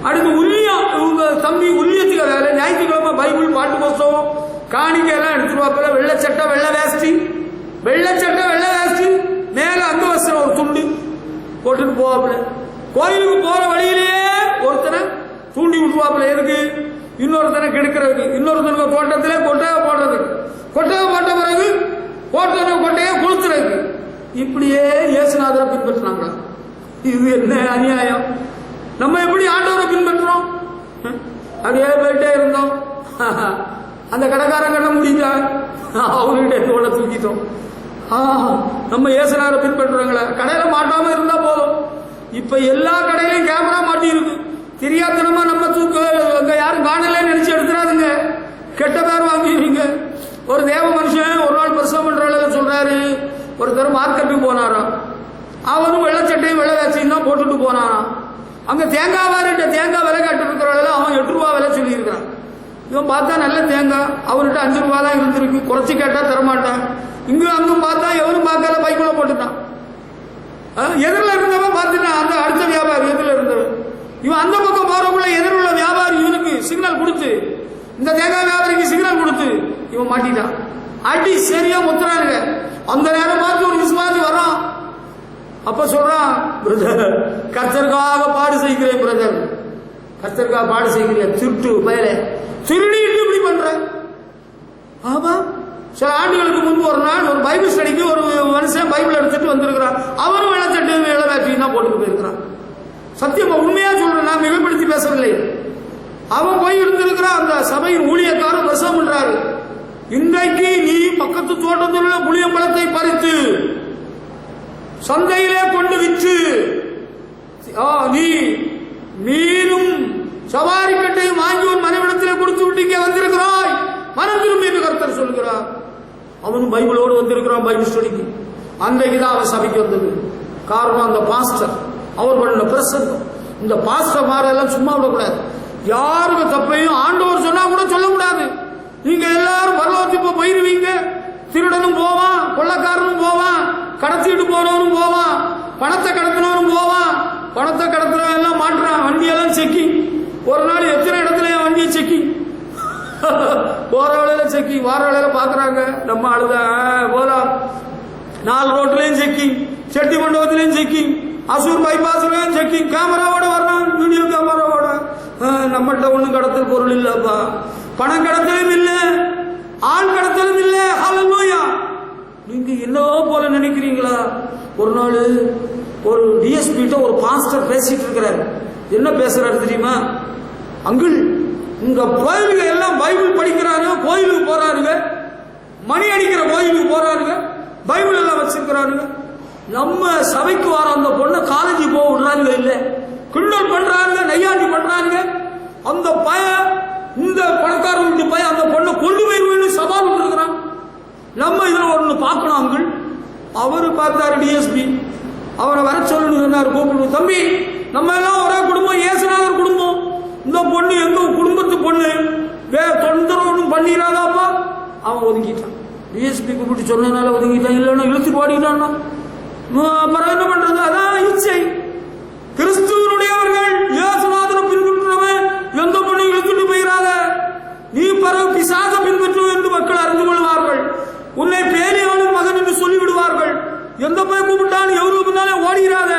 அடுத்து உள்ளியம், இவங்க தம்பி உள்ளியத்துக்கு வேலை, ஞாயிற்றுக்கிழமை பைபிள் பாட்டு புஸ்தகம் காணிக்கை எல்லாம் எடுத்துருவாப்புல, வெள்ளச்சட்டை வெள்ளை வேஷ்டி, வெள்ளச்சட்டை வெள்ளை வேஷ்டி, மேல அங்க வஸ்திரம் ஒரு துண்டு போட்டுட்டு போவாப்புல. கோயிலுக்கு போற வழியிலேயே ஒருத்தனை தூண்டி விட்டுருவாப்புல, எதுக்கு? இன்னொருத்தனை கெடுக்கிறதுக்கு, இன்னொருத்தனுக்கு தோட்டத்திலே கொட்டையை போடுறதுக்கு, கொட்டையை போட்ட பிறகு போட்ட கொட்டையை கொளுத்துறதுக்கு. இப்படியே இயேசுநாதரை பின்பற்றினாங்களா? இது என்ன அநியாயம்? நம்ம எப்படி ஆண்டவரை பின்பற்றோம்? அப்படியே போயிட்டே இருந்தோம், அந்த கடைக்காரன் கட்ட முடியல, அவர்கிட்ட தோலை தூக்கிட்டோம். நம்ம இயேசுநாதரை பின்பற்றுறோங்களா? கடையில மாட்டாம இருந்தா போதும். இப்ப எல்லா கடையிலையும் கேமரா மாட்டி இருக்கு, தெரியாதனமா நம்ம தூக்கு அங்க யாரும் காணல நினைச்சு எடுத்துறாதுங்க, கெட்ட பேர் வாங்கிடுவீங்க. ஒரு தேவ மனுஷன் ஒரு நாள் பிரசவம் பண்ற சொல்றாரு, ஒருத்தர் மார்க்கெட்டுக்கு போனாராம், அவரும் வெள்ளச்சட்டையும் வெள்ளை வேச்சையும் தான் போட்டுட்டு போனாராம். அங்க தேங்காய் வாரிட்ட தேங்காய் விலை கட்டு இருக்கிறவங்க அவன் 8 ரூபா விலை சொல்லி இருக்கிறான். இவன் பார்த்தா நல்ல தேங்காய், அவர்கிட்ட 5 ரூபா தான் இருந்திருக்கு, குறைச்சி கேட்டா தரமாட்டான். இங்கும் அங்கும் பார்த்தா எவரும் பார்க்கல, பைக்குள்ள போட்டுட்டான். எதிரில் இருந்தவன் பார்த்துட்டான், அந்த அடுத்த வியாபாரி எதிரில் இருந்தவன். இவன் அந்த பக்கம் போறவங்கள எதிரில் உள்ள வியாபாரி இவனுக்கு சிக்னல் கொடுத்து, இந்த தேங்காய் வியாபாரிக்கு சிக்னல் கொடுத்து இவன் மாட்டிட்டான். அடி சரியா முத்துறானுங்க. அந்த நேரம் பார்த்து ஒரு விசுவாசி வர்றான். அப்ப சொல்றான், பிரதர் கர்த்தருக்காக பாடு செய்கிறேன், பிரதர் கர்த்தருக்காக பாடு செய்கிறேன், திருட்டு பயல திருடிட்டு இப்படி பண்ற. ஆமா, சில ஆண்டுகளுக்கு முன்பு ஒரு நாள் ஒரு பைபிள் ஸ்டடிக்கு ஒரு மனுஷன் பைபிள் எடுத்துட்டு வந்திருக்கிறான். அவரும் வெள்ளச்சட்டு வெள்ளை வேட்டியும் தான் போட்டுட்டு போயிருக்கிறான். சத்தியமா உண்மையா சொல்றேன், நான் மிகப்படுத்தி பேசவில்லை. அவன் போய் இருந்திருக்கிறான். அந்த சபையின் ஊழியக்காரர் பிரசவம் பண்றாரு, இன்றைக்கு நீ பக்கத்து தோட்டத்தில் உள்ள புளியம்பழத்தை பறித்து சந்தையிலே கொண்டு விற்று நீ மீனும் சவாரி கட்டையும் வாங்கி ஒரு மனைவிடத்திலே கொடுத்து விட்டு இங்கே வந்திருக்கிறாய், மனம் திரும்பி என்று கர்த்தர் சொல்கிறார். அவனும் பைபிளோடு வந்திருக்கிறான் பைபிள் ஸ்டடிக்கு. அன்றைக்குதான் அவன் சபைக்கு வந்தது. காரணம் அந்த பாஸ்டர் அவர் பண்ண பிரசங்கம். இந்த பாஸ்டர் மாரெல்லாம் சும்மா விடக்கூடாது, யாருக்கு தப்பையும் ஆண்டவர் சொன்னா கூட சொல்லக்கூடாது. நீங்க எல்லாரும் பரலோகத்துக்கு போயிருவீங்க. திருடனும் போவான், கொள்ளக்காரனும் போவான், கடத்திட்டு போனவனும் போவான், பணத்தை கடத்தினவனும் போவான். பணத்தை கடத்தினவன் எல்லாம் மாட்டுறான், வண்டியெல்லாம் செக்கி. ஒரு நாள் எத்தனை இடத்துல என் வண்டியை செக்கி, போற வேலையில செக்கி, வார வேலையில பாக்குறாங்க. நம்ம அழுத போலாம், 4 ரோட்லயும் செக்கி, செட்டி மண்டபத்திலையும் செக்கி, அசூர் பைபாஸ்லயும் செக்கி, கேமராவோட வர்றான், வீடியோ கேமராவோட. நம்மகிட்ட ஒண்ணும் கடத்தல் பொருள் இல்லப்பா, பணம் கடத்தலும் இல்ல, ஆள் கடத்தலும் இல்ல. ஹல்லேலூயா. நீங்க என்னவோ போல நினைக்கிறீங்களா? ஒரு நாள் ஒரு டிஎஸ்பி கிட்ட ஒரு பாஸ்டர் பேசிட்டு இருக்கிறாரு. என்ன பேசுறாரு தெரியுமா? அங்கிள், உங்க கோயிலுங்க எல்லாம் பைபிள் படிக்கிறாங்க, கோயிலுக்கு போறாருங்க, மணி அடிக்கிற கோயிலுக்கு போறாருங்க, பைபிள் எல்லாம் வச்சிருக்கிறாருங்க. நம்ம சபைக்கு வர அந்த பொண்ணை காலேஜ் போக விடுறாங்க இல்ல, கிண்டல் பண்றாங்க, நையாண்டி பண்றாங்க. அந்த பையன், இந்த பணக்கார வீட்டு பையன் அந்த பொண்ணை கொண்டு போயிருவேன்னு சவால் விட்டுருக்கிறான். நம்ம இதுல ஒண்ணு பார்க்கணும் அங்கிள். அவரு பார்த்தாரு டிஎஸ்பி, அவரை வர சொல்லணும், கூப்பிடுவோம். தம்பி, நம்ம எல்லாம் ஒரே குடும்பம், இயேசுநாதர் குடும்பம். இந்த பொண்ணு எங்க குடும்பத்து பொண்ணு, வேற தொந்தரவு பண்ணிடாதாப்பா. அவன் ஒதுக்கிட்டான். டிஎஸ்பி கூப்பிட்டு சொன்னதுனால ஒதுக்கிட்டான், இல்லைன்னா இழுத்துட்டு ஓடிக்கிட்டான்னா அப்புறம் என்ன பண்றது? அதான் இச்சை. கிறிஸ்துவனுடையவர்கள் இயேசுநாதரை பின்பற்றுறவன் எந்த பொண்ணு இழுத்துட்டு போயிடாத, நீ பிறகு பிசாச பின்பற்றுவோம் என்று மக்கள் அறிந்து கொள்வார்கள். உன்னை பேலியானின் மகன் என்று சொல்லிவிடுவார்கள். எந்த போய் கூப்பிட்டாலும் எவருக்கு பின்னாலே ஓடிடாத,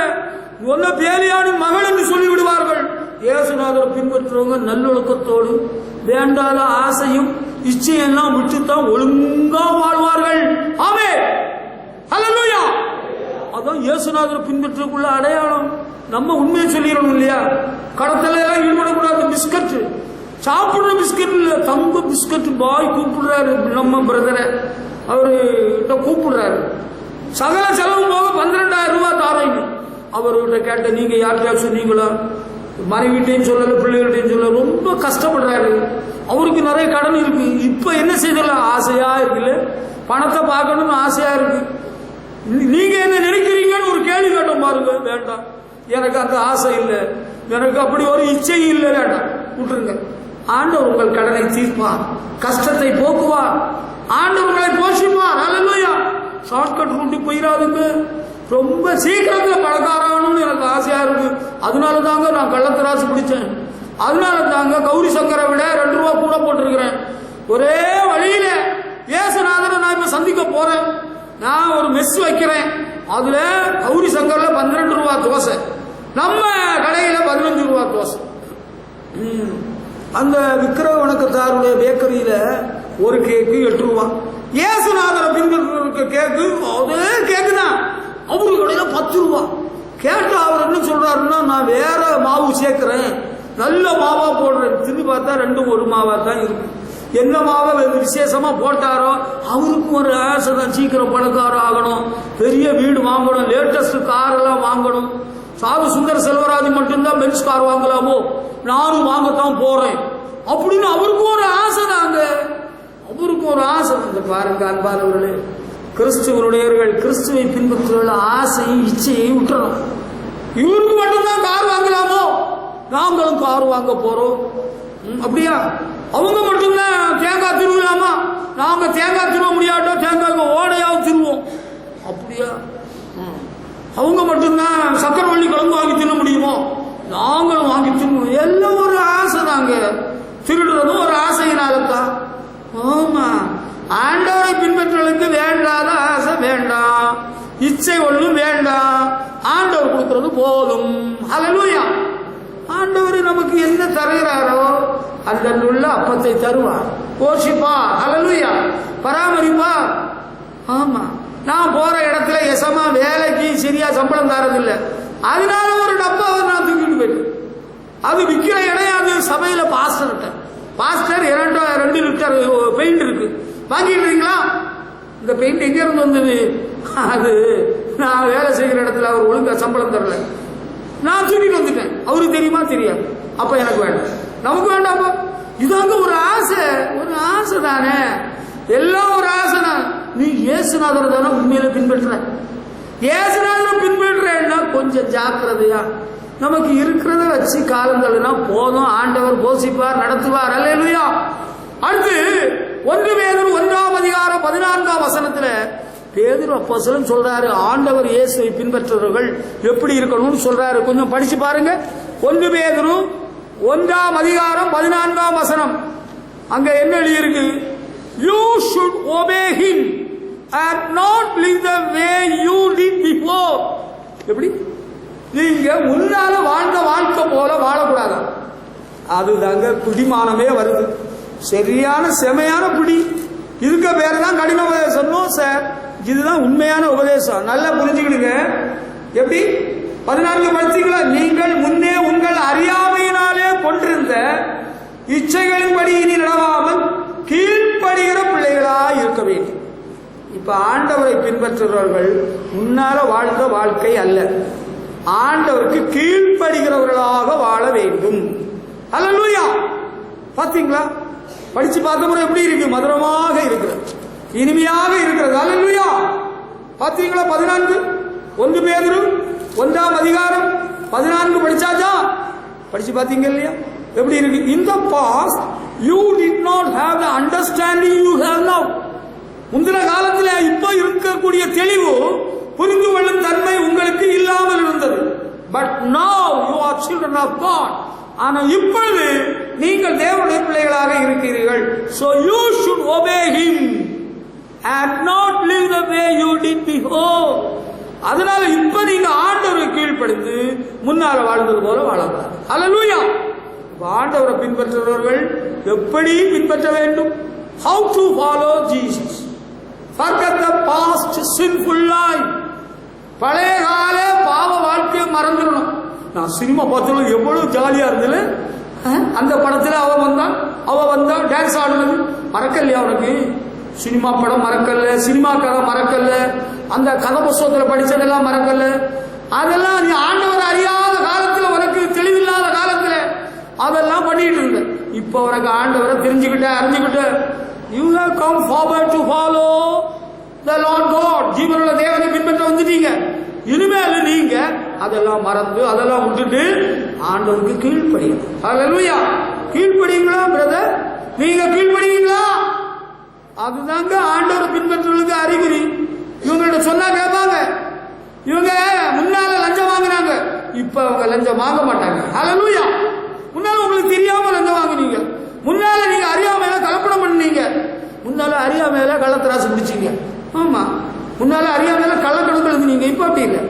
உன்னை பேலியானின் மகள் என்று சொல்லிவிடுவார்கள். இயேசுநாதரை பின்பற்றுறவங்க நல்லொழுக்கத்தோடு வேண்டாத ஆசையும் இச்சையெல்லாம் விட்டுத்தான் ஒழுங்கா வாழ்வார்கள். ஆமென், ஹல்லேலூயா. அதான் இயேசுநாதரை பின்பற்றக்குள்ள அடையாளம். நம்ம உண்மையை சொல்லிடணும் இல்லையா? கடத்தல எல்லாம் ஈடுபடக்கூடாது. பிஸ்கட் சாப்பிடுற பிஸ்கட் இல்ல, தங்க பிஸ்கட் பாய் கூப்பிடுறாரு நம்ம பிரதரை, அவரு கூப்பிடுறாரு. சகல செலவு போக 12,000 ரூபாய் தாரீங்க. அவர்கிட்ட கேட்ட, நீங்க யார்கிட்ட சொன்னீங்களா? மனைவிட்டையும் சொல்லல, பிள்ளைகள்டையும் சொல்ல, ரொம்ப கஷ்டப்படுறாரு. அவருக்கு நிறைய கடன் இருக்கு. இப்ப என்ன செய்யலாம்? ஆசையா இருக்குல்ல, பணத்தை பார்க்கணும்னு ஆசையா இருக்கு. நீங்க என்ன நினைக்கிறீங்கன்னு ஒரு கேள்வி கேட்டோம் பாருங்க. வேண்டாம், எனக்கு அந்த ஆசை இல்லை, எனக்கு அப்படி ஒரு இச்சை இல்லை, வேண்டாம், விட்டுருங்க. ஆண்டவர் உங்கள் கடனை தீர்ப்பார், கஷ்டத்தை போக்குவார், ஆண்டவர் உங்களை போஷிப்பார். அல்லேலூயா. Shortcut route போயிடாதுங்க. ரொம்ப சீக்கிரத்துல பணக்காரனும் எனக்கு ஆசையா இருக்கு. அதனால தாங்க நான் கள்ளத்தராசு பிடிச்சேன். அதனால தாங்க கௌரி சங்கரை விட 2 ரூபா கூட போட்டிருக்கிறேன். ஒரே வழியில இயேசுநாதரை நான் இப்ப சந்திக்க போறேன். நான் ஒரு மெஸ் வைக்கிறேன். அதுல கௌரி சங்கர்ல 12 ரூபா தோசை, நம்ம கடையில 15 ரூபா தோசை. அந்த விக்கிரக வணக்கத்தாருடைய பேக்கரியில ஒரு கேக்கு 8 ரூபா. இயேசுநாதரை பின்பற்ற கேக்கு அதே கேக்கு தான், அவரு கடையில 10 ரூபா. கேட்டா அவர் என்ன சொல்றாருன்னா, நான் வேற மாவு சேர்க்கிறேன், நல்ல மாவா போடுறேன். திரும்பி பார்த்தா 2 ஒரு மாவா தான் இருக்கு. என்ன மாவை விசேஷமா போட்டாரோ அவருக்கும் ஒரு ஆசை தான், சீக்கிரம் பணக்காரர் ஆகணும், பெரிய வீடு வாங்கணும், லேட்டஸ்ட் கார் எல்லாம் வாங்கணும். சாது சுந்தர செல்வராஜ் மட்டும்தான் பென்ஸ் கார் வாங்கலாமோ, நானும் வாங்கத்தான் போறேன் அப்படின்னு அவருக்கும் ஒரு ஆசை தாங்க. அவருக்கும் ஒரு ஆசை. பாருங்க அன்பானவர்களே, கிறிஸ்துவனுடையவர்கள், கிறிஸ்துவை பின்பற்றுவர்கள் ஆசையும் இச்சையை விட்டுறோம். இவருக்கு மட்டும்தான் கார் வாங்கலாமோ, நாங்களும் கார் வாங்க போறோம். அப்படியா? அவங்க மட்டும்தான் தேங்காய் திருவலாமா, நாங்க தேங்காய் திருவ முடியாட்டோம், தேங்காய் ஓடையாவது திருவோம். அப்படியா? அவங்க மட்டும்தான் சக்கரவள்ளி கிழங்கு வாங்கி தின்ன முடியுமோ, நாங்களும் வாங்கி தின்னுவோம். எல்லாம் ஒரு ஆசை தாங்க. திருடுறதும் ஒரு ஆசையினால்தான். ஆமா, ஆண்டவரை பின்பற்றுவதற்கு வேண்டாத ஆசை வேண்டாம், இச்சை ஒன்றும் வேண்டாம். ஆண்டவர் கொடுக்கிறது போதும். அல்லேலூயா. ஆண்டவர் நமக்கு என்ன தருகிறாரோ அந்த உள்ள அப்பத்தை தருவார், போஷிப்பார். அல்லேலூயா. பராமரிப்பார். ஆமா, நான் போற இடத்துல எசமா வேலைக்கு சரியா சம்பளம் தரதில்லை, அதனால ஒரு டப்பாவை நான் தூக்கிட்டு போயிட்டேன். அது விற்கிற இடம், அது சபையில பாஸ்டர் 2 லிட்டர் பெயிண்ட் இருக்கு, வாங்கிடுறீங்களா? இந்த பெயிண்ட் எங்க இருந்து வந்தது? அது நான் வேலை செய்கிற இடத்துல அவர் ஒழுங்கா சம்பளம் தரல, நான் தூக்கிட்டு வந்துட்டேன். அவருக்கு தெரியுமா? தெரியாது. அப்ப எனக்கு வேண்டாம், நமக்கு வேண்டாம். இதாங்க ஒரு ஆசை, ஒரு ஆசை தானே, எல்லாம் ஒரு ஆசை தான். நீ இயேசுநாதர் தானே உண்மையில பின்பற்ற, இயேசுநாதர் பின்பற்றேன்னா கொஞ்சம் ஜாக்கிரதையா, நமக்கு இருக்கிறத வச்சு காலங்கள்னா போதும். ஆண்டவர் போஷிப்பார், நடத்துவார். அல்லேலூயா. அடுத்து 1 பேதுரு 1ஆம் அதிகாரம் 14ஆம் வசனத்துல பேதுரு அப்போஸ்தலன் சொல்றாரு, ஆண்டவர் இயேசுவை பின்பற்றுறவர்கள் எப்படி இருக்கணும்னு சொல்றாரு. கொஞ்சம் படிச்சு பாருங்க. 1 பேதுரு 1ஆம் அதிகாரம் 14ஆம் வசனம். அங்க என்ன எழுதியிருக்கு? You should obey him and not live the way you did before. எப்படி? நீங்க முன்னால வாழ்ந்த வாழ்க்கை போல வாழக்கூடாது. அதுதாங்க பிடிமானமே வருது. சரியான செமையான பிடி. இதுக்கு பேர் தான் கடின உபதேசம். சார், இதுதான் உண்மையான உபதேசம். நல்லா புரிஞ்சுக்கிடுங்க. எப்படி? 14 படிச்சீங்களா? நீங்கள் முன்னே உங்கள் அறியாமையினாலே கொண்டிருந்த இச்சைகளின்படி இனி நடவாமல் கீழ்ப்படுகிற பிள்ளைகளா இருக்க வேண்டும். இப்ப ஆண்டவரை பின்பற்றுகிறவர்கள் முன்னால வாழ்ந்த வாழ்க்கை அல்ல, ஆண்டவருக்கு கீழ்ப்படுகிறவர்களாக வாழ வேண்டும். அல்லேலூயா. பாத்தீங்களா? படிச்சு பார்த்த முறை எப்படி இருக்கு? மதுரமாக இருக்கிறது, இனிமையாக இருக்கிறது. அல்லேலூயா. பாத்தீங்களா? 14 1 பேதுரு 1ஆம் அதிகாரம் 14 படிச்சாச்சா? படிச்சு பாத்தீங்க இல்லையா? எப்படி இருக்கு? In the past you did not have the understanding you have now. முந்தின காலத்துல இப்ப இருக்கக்கூடிய தெளிவு, புரிந்து கொள்ளும் தன்மை உங்களுக்கு இல்லாமல் இருந்தது. But now you are children of God. ஆனா இப்பொழுது நீங்கள் தேவனுடைய பிள்ளைகளாக இருக்கிறீர்கள். So you should obey him and not live the way you did before. அதனால இப்ப நீங்க ஆண்டவரை கீழ்ப்படுத்து முன்னால வாழ்ந்தது போல வாழக்கூடாது. அல்லேலூயா. ஆண்டவரை பின்பற்றுபவர்கள் எப்படி பின்பற்ற வேண்டும்? How to follow Jesus. Forget the past sinful life. பழைய கால பாவ வாழ்க்கையை மறந்துடணும். நான் சினிமா பார்த்தது எவ்வளவு ஜாலியா இருந்தது. அந்த படத்துல அவ வந்தா டான்ஸ் ஆடுனது மறக்கலையா உனக்கு? சினிமா படம் மறக்கல்ல, சினிமா கதை மறக்கல்ல, அந்த கதை புஸ்தகத்தில் படிச்சதெல்லாம் மறக்கல்ல. அதெல்லாம் நீ ஆண்டவர் அறியாத காலத்தில், உனக்கு தெளிவில்லாத காலத்தில் அதெல்லாம் பண்ணிட்டு இருந்த. இப்போ உனக்கு ஆண்டவரை தெரிஞ்சுக்கிட்ட, அறிஞ்சுக்கிட்ட. You have come forward to follow the Lord God. ஜீவனுள்ள தேவனை பின்பற்ற வந்துட்டீங்க. இனிமேல் நீங்க அதெல்லாம் மறந்து, அதெல்லாம் விட்டுட்டு ஆண்டவருக்கு கீழ்ப்படியும். ஹல்லேலூயா. கீழ்ப்படிங்களா பிரதர்? நீங்க கீழ்ப்படிவீங்களா? அதுதாங்க ஆண்டவரை பின்பற்றுவதற்கு அறிகுறி. இவங்கள்ட்ட சொன்னா கேட்பாங்க. இவங்க முன்னால லஞ்சம் வாங்கினாங்க, இப்ப அவங்க லஞ்சம் வாங்க மாட்டாங்க. ஹல்லேலூயா. முன்னால உங்களுக்கு தெரியாம லஞ்சம் வாங்கினீங்க, முன்னால நீங்க அறியாமையில கலப்படம் பண்ணீங்க, முன்னால அறியாமையில கள்ளத்தராசு பிடிச்சீங்க. ஆமா, முன்னால அறியாமையில கள்ளக்கணக்கு எழுதுனீங்க. இப்ப அப்படி இல்லை.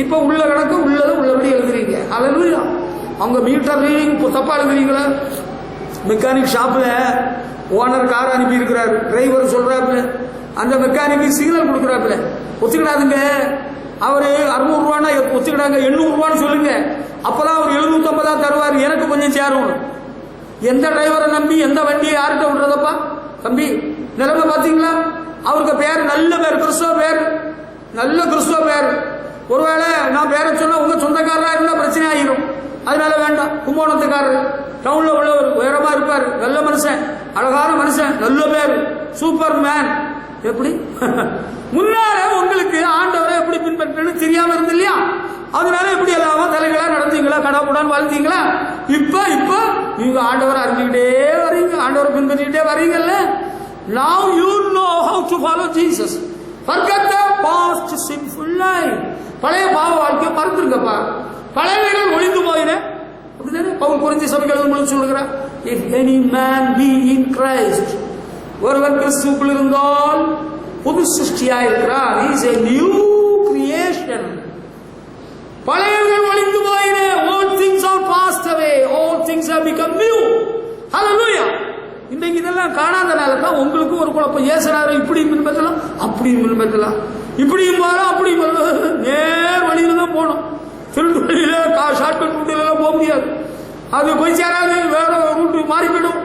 இப்ப உள்ள கணக்கு உள்ளது உள்ளபடி எழுதுறீங்க. ஹல்லேலூயா. அவங்க மீட்டர் ரீடிங் தப்பா எழுதுறீங்களா? மெக்கானிக் ஷாப்ல ஓனர் கார் அனுப்பி இருக்கிறாரு, டிரைவர் சொல்றாப்புல, அந்த மெக்கானிக்கு சிக்னல் கொடுக்குறாப்புல, ஒத்துக்கிடாதுங்க, அவரு 600 ரூபான்னா ஒத்துக்கிடாங்க, 800 ரூபான்னு சொல்லுங்க, அப்பதான் அவர் 750 தருவார், எனக்கு கொஞ்சம் சேரும். எந்த டிரைவரை நம்பி எந்த வண்டியை யார்கிட்ட விடுறதப்பா? தம்பி, நிலைமை பாத்தீங்களா? அவருக்கு பேர் நல்ல பேர், கிறிஸ்துவ பேர், நல்ல கிறிஸ்துவ பேர். ஒருவேளை நான் பேரை சொன்னா உங்க சொந்தக்காரரா இருந்தா பிரச்சனை ஆகிரும். அதனால வேண்டாம். கும்போணத்துக்காரர், டவுன்ல உள்ளவர், உயரமா இருப்பார், நல்ல மனுஷன், அழகான மனுஷன், நல்ல பேர், சூப்பர் மேன். எப்படி முன்னால உங்களுக்கு ஆண்டவரை எப்படி பின்பற்றன்னு தெரியாம இருந்து இல்லையா? அதனால எப்படி எல்லாம தலைகளா நடந்தீங்களா, கடாப்புடான்னு வாழ்ந்தீங்களா? இப்ப நீங்க ஆண்டவரை அறிஞ்சுக்கிட்டே வரீங்க, ஆண்டவரை பின்பற்றிக்கிட்டே வரீங்கல்ல. Now you know how to follow Jesus. Forget the past sinful life. பழைய பாவ வாழ்க்கையை மறந்துருங்கப்பா. பழையவைகள் ஒழிந்து போயின. அப்படிதானே பவுல் கொரிந்தி சபைக்கு எழுதும்போது சொல்லுகிறார், if any man be in Christ, ஒருவன் கிறிஸ்துவுக்குள் இருந்தால் புது சிருஷ்டியாய் இருக்கிறார். He is a new creation. பழையவைகள் ஒழிந்து போயின. All things are passed away, all things have become new. Hallelujah. இன்றைக்கு இதெல்லாம் காணாதனால தான் உங்களுக்கு ஒரு குழப்பம். ஏசுறாரு இப்படி பின்பற்றலாம், அப்படி பின்பற்றலாம், இப்படியும் போகலாம், அப்படி நேர் வழியில தான் போகணும். திருட்டு வழியில ஷார்ட்கட் ரூட்டில போக முடியாது. அது போய் சேராது, வேற ரூட்டு மாறி போயிடும்.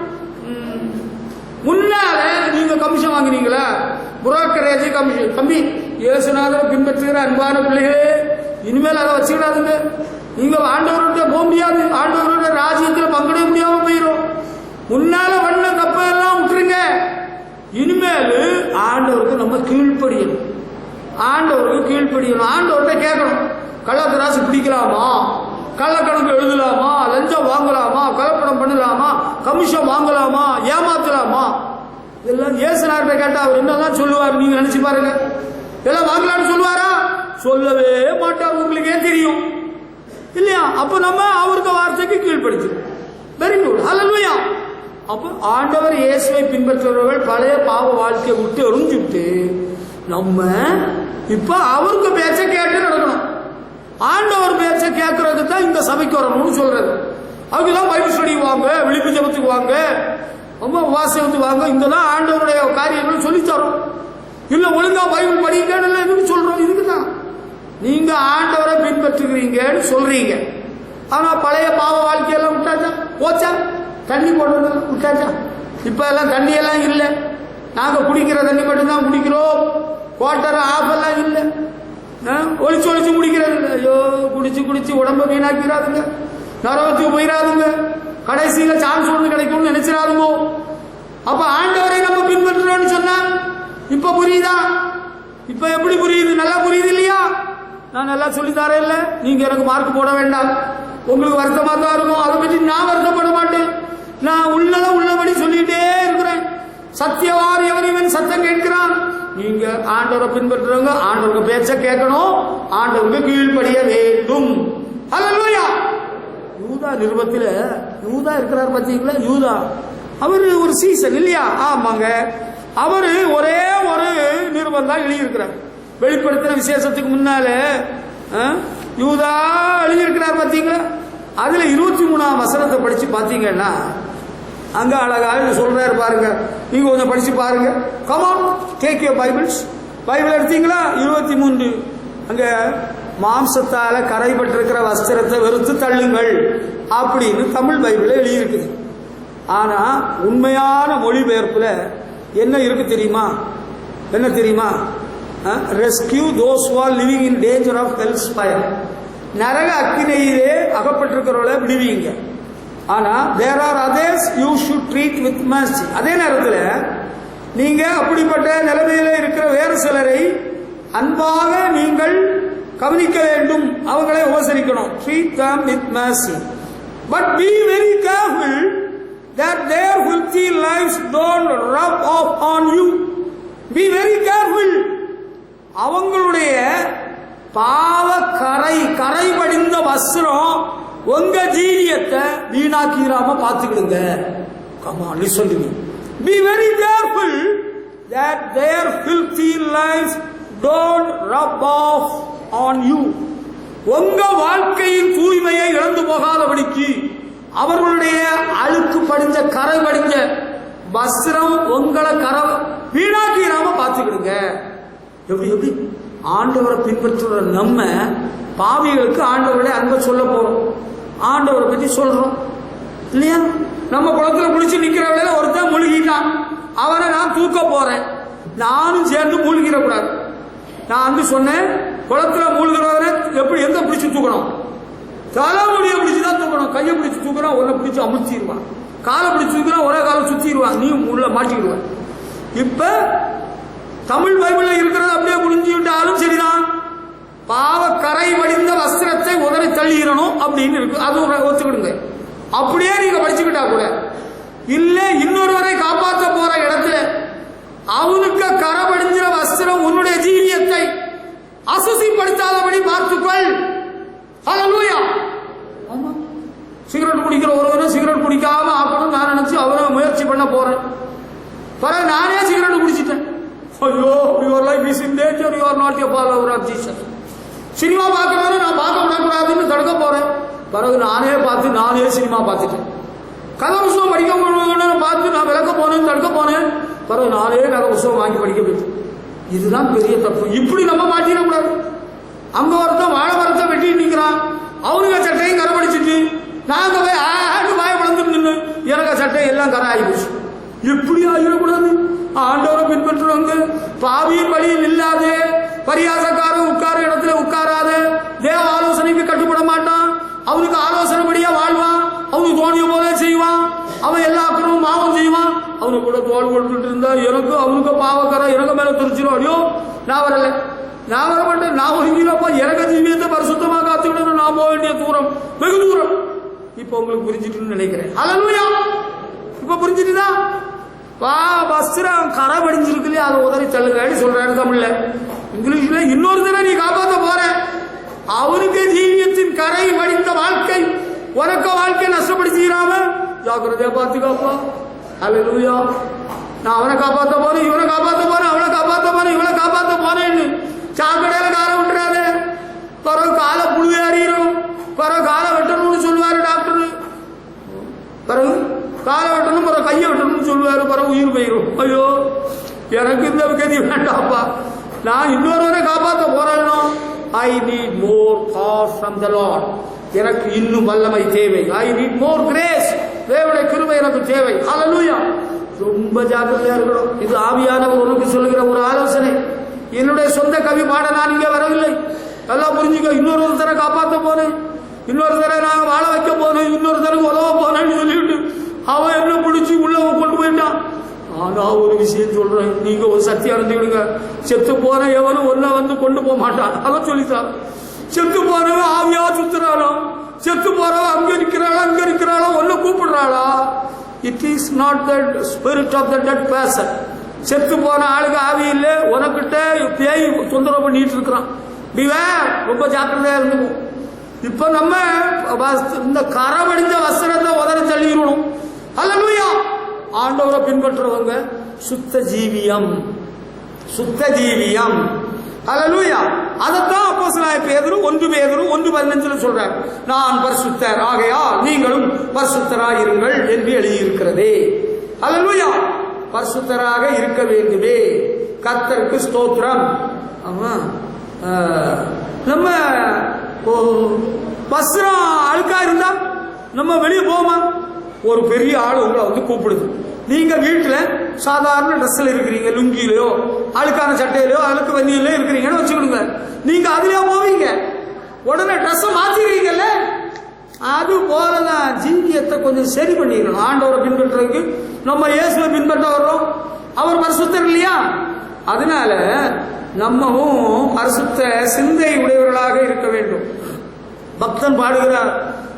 முன்னால நீங்க கமிஷன் வாங்கினீங்களா? Brokerage commission. தம்பி, இயேசுநாதரை பின்பற்றுகிற அன்பான பிள்ளைகளே, இனிமேல் அதை வச்சுக்கிடாதுங்க. நீங்க ஆண்டவர்கிட்ட போக முடியாது, ஆண்டவரோட ராஜ்யத்தில் பங்கிட முடியாம போயிடும். முன்னால வண்ண தப்பெல்லாம் விட்டுருங்க. இனிமேல் ஆண்டவருக்கு நம்ம கீழ்ப்படியணும். ஆண்டவருக்கு கீழ்ப்படியணும். ஆண்டவர்கிட்ட கேட்கணும், கள்ளத்தராசு பிடிக்கலாமா, கள்ளக்கணக்கு எழுதலாமா, லஞ்சம் வாங்கலாமா, கலப்படம் பண்ணலாமா, கமிஷன் வாங்கலாமா, ஏமாத்தலாமா? இதெல்லாம் இயேசுநாதர்கிட்ட கேட்டா அவர் என்னதான் சொல்லுவார் நீங்க நினைச்சு பாருங்க. இதெல்லாம் வாங்கலாம்னு சொல்லுவாரா? சொல்லவே மாட்டார். உங்களுக்கே தெரியும் இல்லையா? அப்ப நம்ம அவருக்கு வார்த்தைக்கு கீழ்ப்படுத்தணும். Very good. ஹல்லேலூயா. அப்ப ஆண்டவர் இயேசுவை பின்பற்றுபவர்கள் பழைய பாவ வாழ்க்கையை விட்டு எறிஞ்சுட்டு நம்ம இப்ப அவருக்கு பேச்ச கேட்டு நடக்கணும். ஆண்டவர் பேச்ச கேட்கறது தான் இந்த சபைக்கு வரணும்னு சொல்றது. அதுக்குதான் பைபிள் ஸ்டடி வாங்க, விழிப்பு ஜபத்துக்கு வாங்க, ரொம்ப வாசத்துக்கு வாங்க. இங்கதான் ஆண்டவருடைய காரியங்கள் சொல்லி தரோம். இல்ல ஒழுங்கா பைபிள் படிக்கணும் எதுக்கு சொல்றோம்? இதுக்குதான் நீங்க ஆண்டவரை பின்பற்றுகிறீங்கன்னு சொல்றீங்க. ஆனா பழைய பாவ வாழ்க்கையெல்லாம் விட்டாச்சா, போச்சா? தண்ணி போடுறது விட்டாச்சா? இப்ப எல்லாம் தண்ணி எல்லாம் இல்லை. நாங்க குடிக்கிற தண்ணி மட்டும்தான் குடிக்கிறோம். குவார்டர் ஆஃப் எல்லாம் இல்லை. ஒழிச்சு ஒழிச்சு குடிக்கிறது. ஐயோ, குடிச்சு குடிச்சு உடம்ப வீணாக்கிறாதுங்க, நரவத்துக்கு போயிடாதுங்க, கடைசியில சான்ஸ் ஒன்று கிடைக்கும்னு நினைச்சிடாதுங்க. அப்ப ஆண்டவரை நம்ம பின்பற்றுறோம்னு சொன்னா இப்ப புரியுதா? இப்ப எப்படி புரியுது? நல்லா புரியுது இல்லையா? நான் நல்லா சொல்லித்தாரேன் இல்ல? நீங்க எனக்கு மார்க் போட வேண்டாம். உங்களுக்கு வருத்தமா தான் இருக்கும். அதை பற்றி நான் வருத்தப்பட மாட்டேன். நான் உள்ளத உள்ளபடி சொல்லிட்டே இருக்கிறேன். சத்தியவார் எவரிவன் சத்தம் கேட்கிறான். நீங்க ஆண்டவரை பின்பற்றுறவங்க ஆண்டவருக்கு பேச்ச கேட்கணும், ஆண்டவருக்கு கீழ்ப்படிய வேண்டும். ஹல்லேலூயா. யூதா நிருபத்தில் யூதா இருக்கிறார் பார்த்தீங்களா? யூதா அவரு ஒரு சீசன் இல்லையா? ஆமாங்க. அவரு ஒரே ஒரு நிருபம் தான் எழுதியிருக்கிறார். வெளிப்படுத்தின விசேஷத்துக்கு முன்னால யூதா எழுதியிருக்கிறார் பார்த்தீங்களா? அதுல 23ஆம் வசனத்தை படிச்சு பார்த்தீங்கன்னா அங்க அழகாக சொல்றாரு பாருங்க. நீங்க கொஞ்சம் படிச்சு பாருங்க. Come on, take your Bibles. Bible எடுத்தீங்களா? 23 அங்க மாம்சத்தால கரைபட்டிருக்கிற வஸ்திரத்தை வெறுத்து தள்ளுங்கள் அப்படின்னு தமிழ் பைபிள் எழுதியிருக்குது. ஆனா உண்மையான மொழிபெயர்ப்புல என்ன இருக்கு தெரியுமா? என்ன தெரியுமா? Rescue those who are living in danger of hell's fire. நரக அக்கினியிலே அகப்பட்டிருக்கிறவளை விடுவீங்க. ஆனா there are others you should treat with mercy. அதே நேரத்தில் நீங்க அப்படிப்பட்ட நிலைமையில இருக்கிற வேறு சிலரை அன்பாக நீங்கள் கவனிக்க வேண்டும், அவங்களை உபசரிக்கணும். Treat them with mercy. But be very careful that their filthy lives don't rub off on you. Be very careful. அவங்களுடைய பாவ கரை படிந்த வஸ்திரம் உங்க ஜீவியத்தை வீணாக்கிராம பார்த்துக்கிடுங்க. Come on, listen to me. Be very careful that their filthy lives don't rub off on you. உங்க வாழ்க்கையின் தூய்மையை இழந்து போகாதபடிக்கு அவர்களுடைய அழுக்கு படிஞ்ச கரை படிஞ்ச வஸ்திரம் உங்களை வீணாக்கிராம பார்த்துக்கிடுங்க. எப்படி ஆண்டவரை பின்பற்றுற நம்ம பாவிகளுக்கு ஆண்டவருடைய அன்பை சொல்ல போறோம், ஆண்டவரை பத்தி சொல்றோம் இல்லையா? நம்ம குளத்துல குளிச்சு நிக்கிற வேளையில ஒருத்தன் மூழ்கிட்டான், அவனை நான் தூக்க போறேன், நானும் சேர்ந்து மூழ்கிட கூடாது. நான் வந்து சொன்னேன், குளத்துல மூழ்கிறவரை எப்படி எங்க பிடிச்சு தூக்கணும்? தலைமுடிய பிடிச்சுதான் தூக்கணும். கையை பிடிச்சு தூக்குறா உன்னை பிடிச்சு அமுத்திடுவான், காலை பிடிச்சு தூக்குறா ஒரே காலை சுத்திடுவான், நீ உள்ள மாட்டிடுவான். இப்ப தமிழ் பைபிள்ல இருக்கிறது அப்படியே புரிஞ்சுட்டாலும் சரிதான், பாவ கரை வடிந்த வஸ்திரத்தை உதறி தள்ளிடணும் அப்படின்னு இருக்கு. அது ஒத்துக்கிடுங்க. அப்படியே நீங்க படிச்சுக்கிட்டா கூட இல்ல, இன்னொருவரை காப்பாற்ற போற இடத்துல அவனுக்கு கரை படிஞ்ச வஸ்திரம் உன்னுடைய ஜீவியத்தை அசுசிப்படுத்தாதபடி பார்த்துக்கொள். ஹல்லேலூயா. ஆமா, சிகரெட் குடிக்கிற ஒருவரை சிகரெட் குடிக்காம ஆக்கணும் நான் நினைச்சு அவரை முயற்சி பண்ண போறேன். பிறகு நானே சிகரெட் குடிச்சிட்டேன். ஐயோ, your life is in danger, you are not a follower of Jesus. Cinema பார்க்கறத நான் பார்க்க விடக்கூடாதுன்னு தடுக்க போறேன். பிறகு நானே பார்த்து நானே சினிமா பார்த்துட்டேன். கதை புத்தகம் படிக்க பார்த்து நான் விளக்க போனேன், தடுக்க போனேன். பிறகு நானே கதை புத்தகம் வாங்கி படிக்க போயிட்டு. இதுதான் பெரிய தப்பு. இப்படி நம்ம மாட்டிடக்கூடாது. அங்க ஒருத்தன் வாழை மரத்தை வெட்டிட்டு நிற்கிறான், அவனுங்க சட்டையும் கரை படிச்சுட்டு நாங்க போய் ஆண்டு வாய வளர்ந்துட்டு நின்று எனக்கு சட்டை எல்லாம் கரை ஆகிடுச்சு. எப்படி ஆகிடக்கூடாது? ஆண்டவரை பின்பற்றுவாங்க, பாவியின் வழியில் இல்லாது, பரியாசக்காரன் உட்கார இடத்துல உட்காராத, தேவ ஆலோசனைக்கு கட்டுப்பட மாட்டான், அவனுக்கு ஆலோசனைப்படியா வாழ்வான், அவனுக்கு தோணிய போல செய்வான், அவன் எல்லா அக்கறமும் பாவம் செய்வான். அவனு கூட தோல் கொடுத்துட்டு இருந்தா எனக்கு அவனுக்கு பாவக்காரன் எனக்கு மேல தெரிச்சிடும். ஐயோ, நான் வரல, நான் வர மாட்டேன், நான் ஒதுங்கினப்பா எனக்கு ஜீவியத்தை பரிசுத்தமாக காத்துக்கணும், நான் போக வேண்டிய தூரம் வெகு தூரம். இப்ப உங்களுக்கு புரிஞ்சிட்டுன்னு நினைக்கிறேன். ஹல்லேலூயா. இப்ப புரிஞ்சுட்டுதா? வஸ்திரம் கரை படிஞ்சிருக்கு இல்லையா, அதை உதறி தள்ளுங்க சொல்றாரு தமிழ்ல. இங்கிலீஷ்ல இன்னொரு தடவை நீ காப்பாற்ற போற, அவனுக்கு ஜீவியத்தின் கரை வடிந்த வாழ்க்கை உனக்க வாழ்க்கை நஷ்டப்படுத்திக்கிறாம ஜாக்கிரதையா பார்த்துக்காப்பா. ஹல்லேலூயா. நான் அவனை காப்பாற்ற போறேன், இவனை காப்பாற்ற போறேன், அவனை காப்பாற்ற போறேன், இவனை காப்பாற்ற போறேன்னு சாக்கடையில காலை விட்டுறாரு. பிறகு காலை புழுதி அறியிடும், பிறகு காலை வெட்டணும்னு சொல்லுவாரு டாக்டர், பிறகு காலை வெட்டணும், பிறகு கையை வெட்டணும்னு சொல்லுவாரு, பிறகு உயிர் போயிடும். ஐயோ, எனக்கு இந்த கதி வேண்டாப்பா, நான் இன்னொருவரை காப்பாற்ற போறேன்னா I need more power from the Lord. எனக்கு இன்னும் வல்லமை தேவை. I need more grace. தேவனுடைய கிருபை எனக்கு தேவை. ஹல்லேலூயா. ரொம்ப ஜாக்கிரதையா இருக்கணும். இது ஆவியானவர் உனக்கு சொல்லுகிற ஒரு ஆலோசனை. என்னுடைய சொந்த கவி பாட நான் இங்கே வரவில்லை. நல்லா புரிஞ்சுக்க. இன்னொரு தர காப்பாற்ற போனேன், இன்னொரு தர நான் வாழ வைக்க போனேன், இன்னொரு தரக்கு உதவ போனேன்னு சொல்லிவிட்டு அவன் என்ன பிடிச்சி உள்ள கொண்டு போயிட்டான். ஆனா ஒரு விஷயம் சொல்றேன், நீங்க ஒரு சக்தி அறிஞ்சுக்கிடுங்க. செத்து போன எவனும் ஒன்ன வந்து கொண்டு போக மாட்டான். அதான் சொல்லித்தான். செத்து போனவன் ஆவியா சுத்துறாளோ, செத்து போறவன் அங்க இருக்கிறாளா அங்க இருக்கிறாளோ ஒன்னு கூப்பிடுறாளா? It is not the spirit of the dead person. செத்து போன ஆளுக்கு ஆவி இல்லை, உனக்கிட்ட பேய் தொந்தரவு பண்ணிட்டு இருக்கிறான். ரொம்ப ஜாக்கிரதையா இருந்துக்கும். இப்ப நம்ம இந்த கரவடிஞ்ச வஸ்திரத்தை உதறி தள்ளிடணும். ஹல்லேலூயா. ஆண்டவரை பின்பற்றுறவங்க சுத்த ஜீவியம், சுத்த ஜீவியம். ஹல்லேலூயா. அதத்தான் அப்போஸ்தலனாகிய பேதுரு 1 பேதுரு 1:15 சொல்றார். நான் பரிசுத்தர் ஆகையால் நீங்களும் பரிசுத்தராயிருங்கள் என்று எழுதியிருக்கிறதே. ஹல்லேலூயா. பரிசுத்தராக இருக்க வேண்டுமே. கர்த்தருக்கு ஸ்தோத்திரம். நம்ம வஸ்திரம் அழுக்கா இருந்தா நம்ம வெளியே போவோமா? ஒரு பெரிய ஆள் உங்களை வந்து கூப்பிடுது, நீங்க வீட்டுல சாதாரண ட்ரெஸ்ல இருக்கிறீங்க, லுங்கிலையோ அழுக்கான சட்டையிலோ அழுக்கு வண்டியிலோ இருக்கிறீங்கன்னு வச்சுக்கிடுங்க. நீங்க அதுலயோ போவீங்க, உடனே ட்ரெஸ் மாத்திடுவீங்கல்ல. அது போலதான் ஜீவியத்தை கொஞ்சம் சரி பண்ணிக்கணும். ஆண்டவரை பின்பற்றுறதுக்கு நம்ம இயேசுவை பின்பற்ற வர்றோம், அவர் பரிசுத்தர் இல்லையா? அதனால நம்மவும் பரிசுத்த சிந்தை உடையவர்களாக இருக்க வேண்டும். பக்தன் பாடுகிறார்,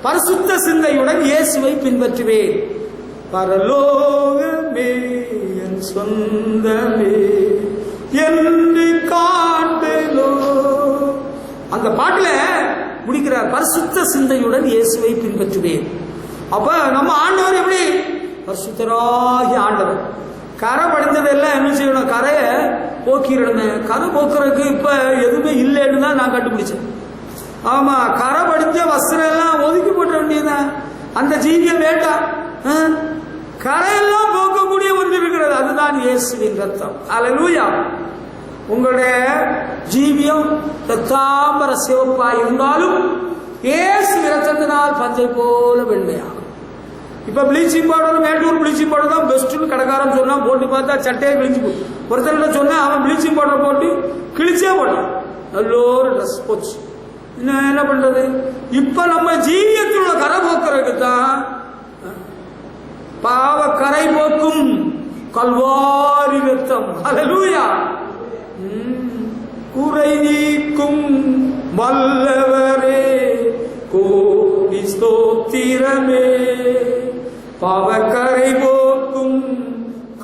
பரிசுத்த சிந்தையுடன் இயேசுவை பின்பற்றுவேன். பரலோகமே என் சொந்தமே என்று காண்டலோ. அந்த பாட்டுல முடிக்கிறார், பரிசுத்த சிந்தையுடன் இயேசுவை பின்பற்றுவேன். அப்ப நம்ம ஆண்டவர் எப்படி? பரிசுத்தராகி ஆண்டவர். கரை படித்ததெல்லாம் என்ன செய்யணும்? கரையை போக்கிடணும். கரை போக்குறதுக்கு இப்ப எதுவுமே இல்லைன்னு தான் நான் கண்டுபிடிச்சேன். ஆமா, கரை படித்த வஸ்திரம் எல்லாம் ஒதுக்கி போட்ட வேண்டியதான். அந்த ஜீவியம் வேண்டாம். கரையெல்லாம் போக்கக்கூடிய ஒன்று இருக்கிறது, அதுதான் இயேசுவின் ரத்தம். அல்லேலூயா. உங்களுடைய ஜீவியம் ரத்தாம்பர சிவப்பா இருந்தாலும் இயேசு ரத்தத்தினால் பஞ்சை போல வெண்மையாகும். இப்ப bleaching powder, Mettur bleaching powder தான் பெஸ்ட்னு கடைக்காரன் சொன்னா, போட்டு பார்த்தா சட்டையை கிழிச்சு போட்டு ஒருத்தர் சொன்னா அவன் ப்ளீச்சிங் பவுடர் போட்டு கிழிச்சே போட்டான், நல்லோரு ட்ரெஸ் போச்சு. என்ன பண்றது? இப்ப நம்ம ஜீவியத்தில் உள்ள கரை போக்குறதுக்கு தான் பாவ கரை போக்கும் கல்வாரி ரத்தம். அல்லேலூயா. குறை நீக்கும் வல்லவரே கோடி ஸ்தோத்திரமே, பாவக்கரை போக்கும்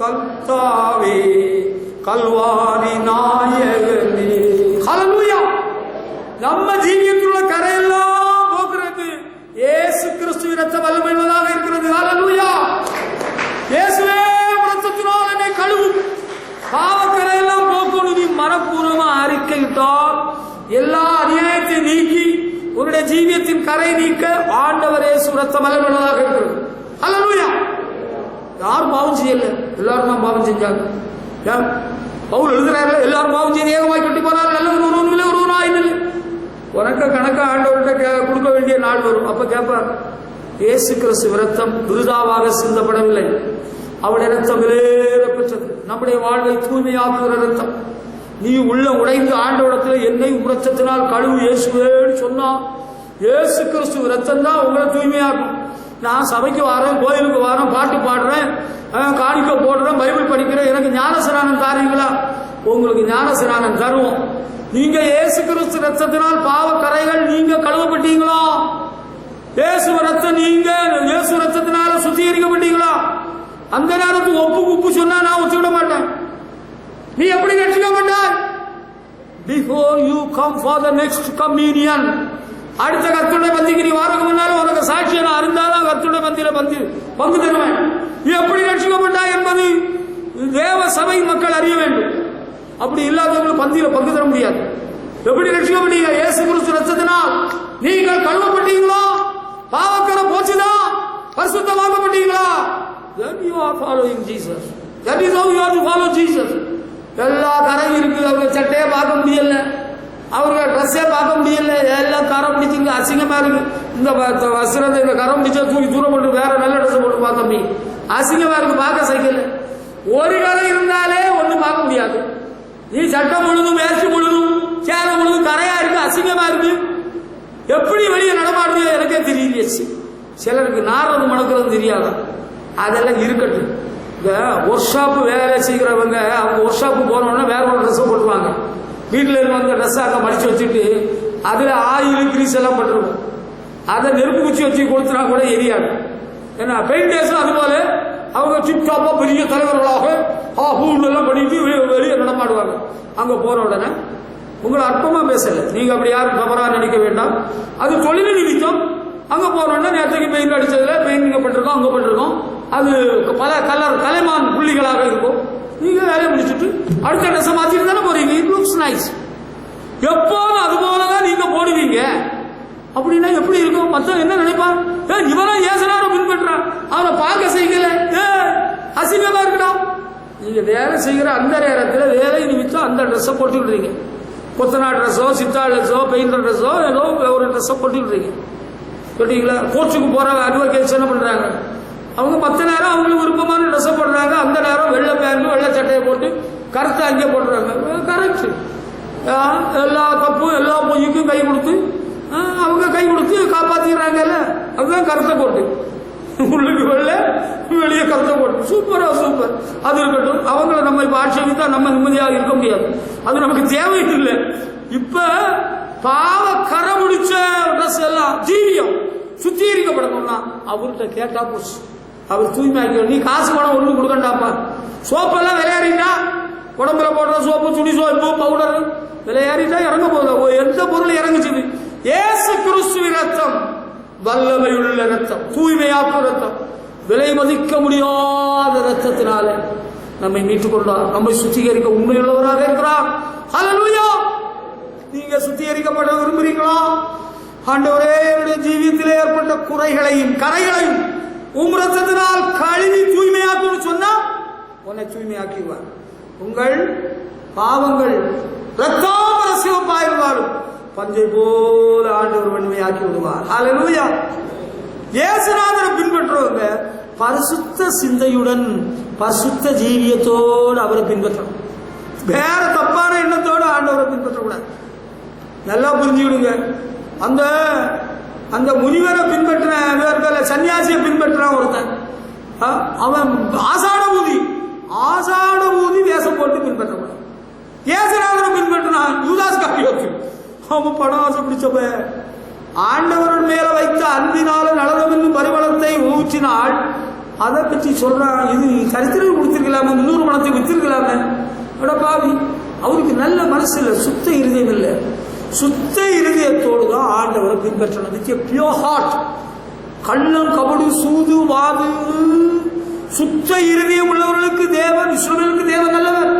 கர்த்தாவே கல்வாரி நாயகனே. அல்லேலூயா. நம்ம ஜீவியத்தில் உள்ள கரையெல்லாம் போக்குறது இயேசு கிறிஸ்துவின் ரத்த வல்லமையாக இருக்கிறது. அல்லேலூயா. இயேசுவே ரத்தத்தினால் என்னை கழுவும், பாவக்கரையெல்லாம் போக்கணும். நீ மனப்பூர்வமா அறிக்கையிட்டால் எல்லா அநியாயத்தையும் நீக்கி உன்னுடைய ஜீவியத்தின் கரை நீக்க ஆண்டவர் இயேசு ரத்த வல்லமையாக இருக்கிறது. அல்லேலூயா. யாரும் பாவம் செய்யல, எல்லாரும் தான் பாவம் செஞ்சாங்க. பவுல் எழுதுறாரு, எல்லாரும் பாவம் செய்து ஏகமாய் கட்டி போனாரு, நல்ல ஒருவனும் ஒருவனா இல்லை. உனக்கு கணக்கா ஆண்டவர்கிட்ட கொடுக்க வேண்டிய நாள் வரும். அப்ப கேட்பார், இயேசு கிறிஸ்து ரத்தம் விருதாவாக சிந்தப்படவில்லை, அவருடைய ரத்தம் விலையேறப்பெற்றது, நம்முடைய வாழ்வை தூய்மையாக்குகிற ரத்தம். நீ உள்ள உடைந்து ஆண்டவரிடத்தில் என்னை உரச்சத்தினால் கழுவு இயேசுவேன்னு சொன்னா, இயேசு கிறிஸ்து ரத்தம் தான் உங்களை தூய்மையாக்கும். நான் சபைக்கு வரேன், கோயிலுக்கு வரேன், பாட்டு பாடுறேன், காணிக்க போடுறேன், பைபிள் படிக்கிறேன், எனக்கு ஞானஸ்நானம் தாரீங்களா? உங்களுக்கு ஞானஸ்நானம் தருவோம். நீங்க இயேசு கிறிஸ்து ரத்தத்தினால் பாவ கரைகள் நீங்க கழுவப்பட்டீங்களா? இயேசு ரத்தம் நீங்க இயேசு ரத்தத்தினால சுத்திகரிக்கப்பட்டீங்களா? அந்த நேரத்துக்கு உப்பு சொன்னா நான் ஒத்துவிட மாட்டேன். நீ எப்படி ரட்சிக்கப்பட்டாய்? Before you come for the next communion, அடுத்த கர்த்தருடைய பந்திக்கு நீ வாரக்கு முன்னாலும் உனக்கு சாட்சியை நான் அறிந்தாலும் கர்த்தருடைய பந்தியில பங்கு தருவேன். நீ எப்படி ரட்சிக்கப்பட்டாய் என்பது தேவ சபை மக்கள் அறிய வேண்டும். அப்படி இல்லாதவங்களுக்கு பந்தியில பங்கு தர முடியாது. எப்படி ரட்சிக்கப்பட்டீங்க? இயேசு கிறிஸ்து ரத்தத்தினால் நீங்கள் கழுவப்பட்டீங்களா? பாவக்கரை போச்சுதா? பரிசுத்தமாக்கப்பட்டீங்களா? Then you are following Jesus. That is how you have to follow Jesus. எல்லா கரையும் இருக்கு. அவங்க சட்டையை பார்க்க முடியல, அவங்க ட்ரெஸ்ஸே பார்க்க முடியல, எல்லாம் கரம் பிடிச்சிருக்கு, அசிங்கமா இருக்கு. இந்த வஸ்திரத்தை இந்த கரம் பிடிச்சா தூக்கி தூரம் போட்டு வேற நல்ல ட்ரெஸ் போட்டு பார்த்தோம், அசிங்கமா இருக்கு, பார்க்க சைக்கிள். ஒரு கரை இருந்தாலே ஒண்ணு பார்க்க முடியாது. நீ சட்டம் முழுதும் வேஷ்டி முழுதும் சேலை முழுதும் கரையா இருக்கு, அசிங்கமா இருக்கு, எப்படி வெளியே நடமாடுறது எனக்கே தெரியல. சிலருக்கு நாடுறது மணக்கிறது தெரியாத. அதெல்லாம் இருக்கட்டும். இந்த ஒர்க் ஷாப் வேலை செய்கிறவங்க அவங்க ஒர்க் ஷாப்பு போனோம்னா வேற ஒரு ட்ரெஸ் போட்டுருவாங்க. வீட்டில் இருக்க வந்த ட்ரெஸ் அங்கே மடிச்சு வச்சுட்டு அதுல ஆயில் கிரீஸ் எல்லாம் பட்டிருக்கும். அதை நெருப்பு குச்சி வச்சு கொடுத்துனா கூட எரியாது. ஏன்னா பெயிண்டர்ஸ் அதுபோல அவங்க டிப்டாப்பா பெரிய தலைவர்களாக எல்லாம் பண்ணிட்டு வெளியே நடமாடுவாங்க. அங்க போற உடனே உங்களை அற்பமா பேசல, நீங்க அப்படி யாரும் தவறா நினைக்க வேண்டாம். அது தொழில் நிமித்தம் அங்க போனோம்னா நேரத்துக்கு பெயிண்ட் அடிச்சதுல பெயிண்டிங் பண்ணிருக்கோம், அங்க பண்ணிருக்கோம். அது பல கலர் கலைமான் புள்ளிகளாக இருக்கும். நீங்க வேலையை முடிச்சுட்டு அடுத்த ட்ரெஸ் மாத்திட்டு தானே போறீங்க. It looks nice. எப்போதும் அது போலதான் நீங்க போடுவீங்க. அப்படின்னா எப்படி இருக்கும்? மத்தவங்க என்ன நினைப்பான்? இவரா ஏசனார பின்பற்றான், அவனை பார்க்க செய்யல, அசிங்கமா இருக்கட்டும். நீங்க வேலை செய்கிற அந்த நேரத்தில் வேலை நிமித்தம் அந்த ட்ரெஸ்ஸை போட்டுக்கிடுறீங்க. கொத்தனா ட்ரெஸ்ஸோ சித்தா ட்ரெஸ்ஸோ பெயிண்டர் ட்ரெஸ்ஸோ ஏதோ ஒரு ட்ரெஸ்ஸை போட்டுக்கிடுறீங்க. கேட்டீங்களா? கோர்ட்டுக்கு போற அட்வொகேட்ஸ் என்ன பண்றாங்க? அவங்க 10 நேரம் அவங்களுக்கு விருப்பமான ட்ரெஸ்ஸை பண்றாங்க? அந்த நேரம் வெள்ளை பேண்ட் வெள்ளை சட்டையை போட்டு கருத்தை அங்கே போடுறாங்க. கரெக்ட். எல்லா தப்பும் எல்லா பொய்க்கும் கை கொடுத்து அவங்க கை கொடுத்து காப்பாத்திடுறாங்கல்ல. அதுதான் கருத்தை போட்டு, உள்ளுக்கு வெள்ளை வெளியே கருத்தை போட்டு. சூப்பரா சூப்பர். அது இருக்கட்டும். அவங்கள நம்ம இப்ப ஆட்சேபித்தா நம்ம நிம்மதியாக இருக்க முடியாது. அது நமக்கு தேவையில்லை. இப்ப பாவ கரை முடிச்ச ட்ரெஸ் எல்லாம் ஜீவியம் சுத்திகரிக்கப்படணும்னா அவர்கிட்ட கேட்டா போச்சு. அவர் தூய்மையாக்கி. நீ காசு பணம் ஒண்ணு கொடுக்கண்டாப்பா. சோப்பெல்லாம் விளையாடிட்டா, உடம்புல போடுற சோப்பு, துணி சோப்பு, பவுடர் விளையாடிட்டா இறங்க போகுது. எந்த பொருள் இறங்குச்சு? இயேசு கிறிஸ்துவின் ரத்தம், வல்லமையுள்ள ரத்தம், தூய்மையாக்கும் ரத்தம், விலை மதிக்க முடியாத ரத்தத்தினால நம்மை மீட்டுக் கொண்டார். நம்மை சுத்திகரிக்க உண்மையுள்ளவராக இருக்கிறார். ஹல்லேலூயா. நீங்க சுத்திகரிக்கப்பட விரும்புறீங்களா? ஆண்டவரே, என்னுடைய ஜீவியத்திலே ஏற்பட்ட குறைகளையும் கரைகளையும் உம் ரத்தத்தினால் கழுவி தூய்மையாக்குன்னு சொன்னா உன்னை தூய்மையாக்கிடுவார். உங்கள் பாவங்கள் ரத்தாமர சிவப்பாயிருந்தாலும் பஞ்சை போல ஆண்டவர் வன்மையாக்கி விடுவார். ஹல்லேலூயா. இயேசுநாதரை பின்பற்றுவங்க பரிசுத்த சிந்தையுடன் பரிசுத்த ஜீவியத்தோடு அவரை பின்பற்றணும். வேற தப்பான எண்ணத்தோடு ஆண்டவரை பின்பற்றக்கூடாது. நல்லா புரிஞ்சுக்கிடுங்க. அந்த அந்த முனிவரை பின்பற்ற சன்னியாசியை பின்பற்றான் ஒருத்தன். அவன் ஆசாட ஊதி வேஷம் போட்டு பின்பற்றக்கூடாது. இயேசுநாதரை பின்பற்றினான் யூதாஸ் காரியத்து. அவன் பணம் ஆசை பிடிச்சப்ப ஆண்டவரின் மேல வைத்த அன்பினால நலதமென்னும் பரிமளத்தை ஊற்றினால் அதை பற்றி சொல்றான். இது சரித்திரம் கொடுத்திருக்கலாமே, 300 பணத்தை வித்திருக்கலாமே. பாவி, அவருக்கு நல்ல மனசு இல்லை, சுத்த இருதயம் இல்லை. சுத்த இருதயத்தோடு தான் ஆண்டவரை பின்பற்றணும். With pure heart. கள்ளம் கபடு சூது வாது சுத்த இருதயம் உள்ளவர்களுக்கு தேவன், இஸ்ரவேலுக்கு தேவன் நல்லவர்.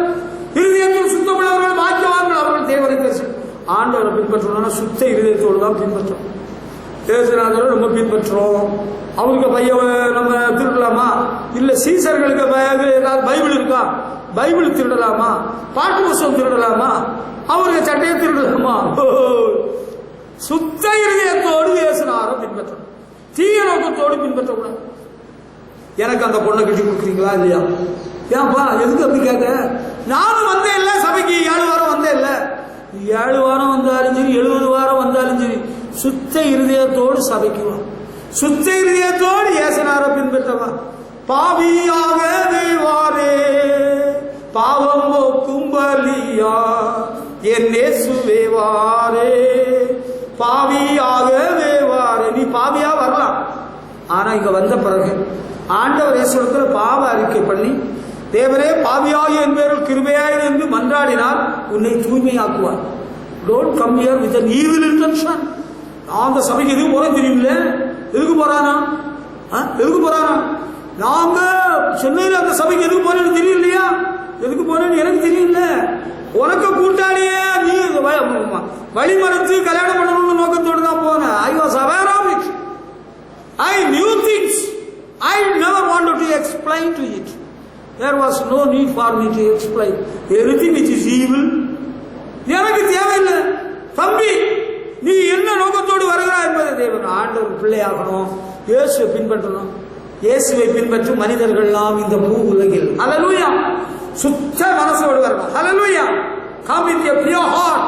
இருதயத்தில் சுத்தம் உள்ளவர்கள் பாக்கியவான்கள், அவர்கள் தேவனை தரிசனம். ஆண்டவரை பின்பற்றணும்னா சுத்த இருதயத்தோடு தான் பின்பற்றணும். இயேசுநாதரை நம்ம பின்பற்றுறோம். அவருக்கு பையன் நம்ம திருடலாமா? இல்ல சீசர்களுக்கு ஏதாவது பைபிள் இருக்கா? பைபிள் திருடலாமா? பாட்டு புஸ்தகம் திருடலாமா? அவருக்கு சட்டையை திருடலாமா? சுத்த இருதயத்தோடு இயேசுநாதரை பின்பற்றணும். தீய நோக்கத்தோடு பின்பற்றக்கூடாது. எனக்கு அந்த பொண்ணை கட்டி கொடுக்குறீங்களா இல்லையா? ஏன்பா எதுக்கு அப்படி கேட்க? நானும் வந்தேன் இல்ல சபைக்கு, 7 வாரம் வந்தேன் இல்ல. 7 வாரம் வந்தாலும் சரி, 70 வாரம் வந்தாலும் சரி, சுத்த இருதயத்தோடு சபைக்கு வா. சுத்த இருதயத்தோடு இயேசுநாதரை பின்பற்றவா. பாவியாகவே வாரே, பாவம் போக்கும் பலியா என் இயேசுவே வாரே, பாவியாகவே வாரே. நீ பாவியா வரலாம். ஆனா இங்க வந்த பிறகு ஆண்டவர் இயேசுவிடத்துல பாவ அறிக்கை பண்ணி, தேவரே பாவியாகி என் பேரில் கிருபையாயிரு என்று மன்றாடினால் உன்னை தூய்மையாக்குவார். Don't come here with an evil intention. அந்த சபைக்கு எதுக்கு போறோம் தெரியுமில்ல? எதுக்கு போறானா? நாங்க சென்னையில் அந்த சபைக்கு எதுக்கு போறேன்னு தெரியும் இல்லையா? எதுக்கு போறேன்னு எனக்கு தெரியல. உனக்கு கூட்டாளியே நீ வழிமறைச்சு கல்யாணம் பண்ணணும்னு நோக்கத்தோடு தான் போனேன். I was aware of it. I knew things. I never wanted to explain to it. There was no need for me to explain. Everything which is evil எனக்கு தேவையில்லை. தம்பி, நீ என்ன நோக்கத்தோடு வருகிறாய் என்பதை தேவன் ஆண்டவர் பிள்ளையாகணும், இயேசுவை பின்பற்றணும். இயேசுவை பின்பற்றும் மனிதர்கள் எல்லாம் இந்த பூ உலகில் ஹல்லேலூயா சுத்த மனசோடு வரணும். ஹல்லேலூயா. Come with your pure heart.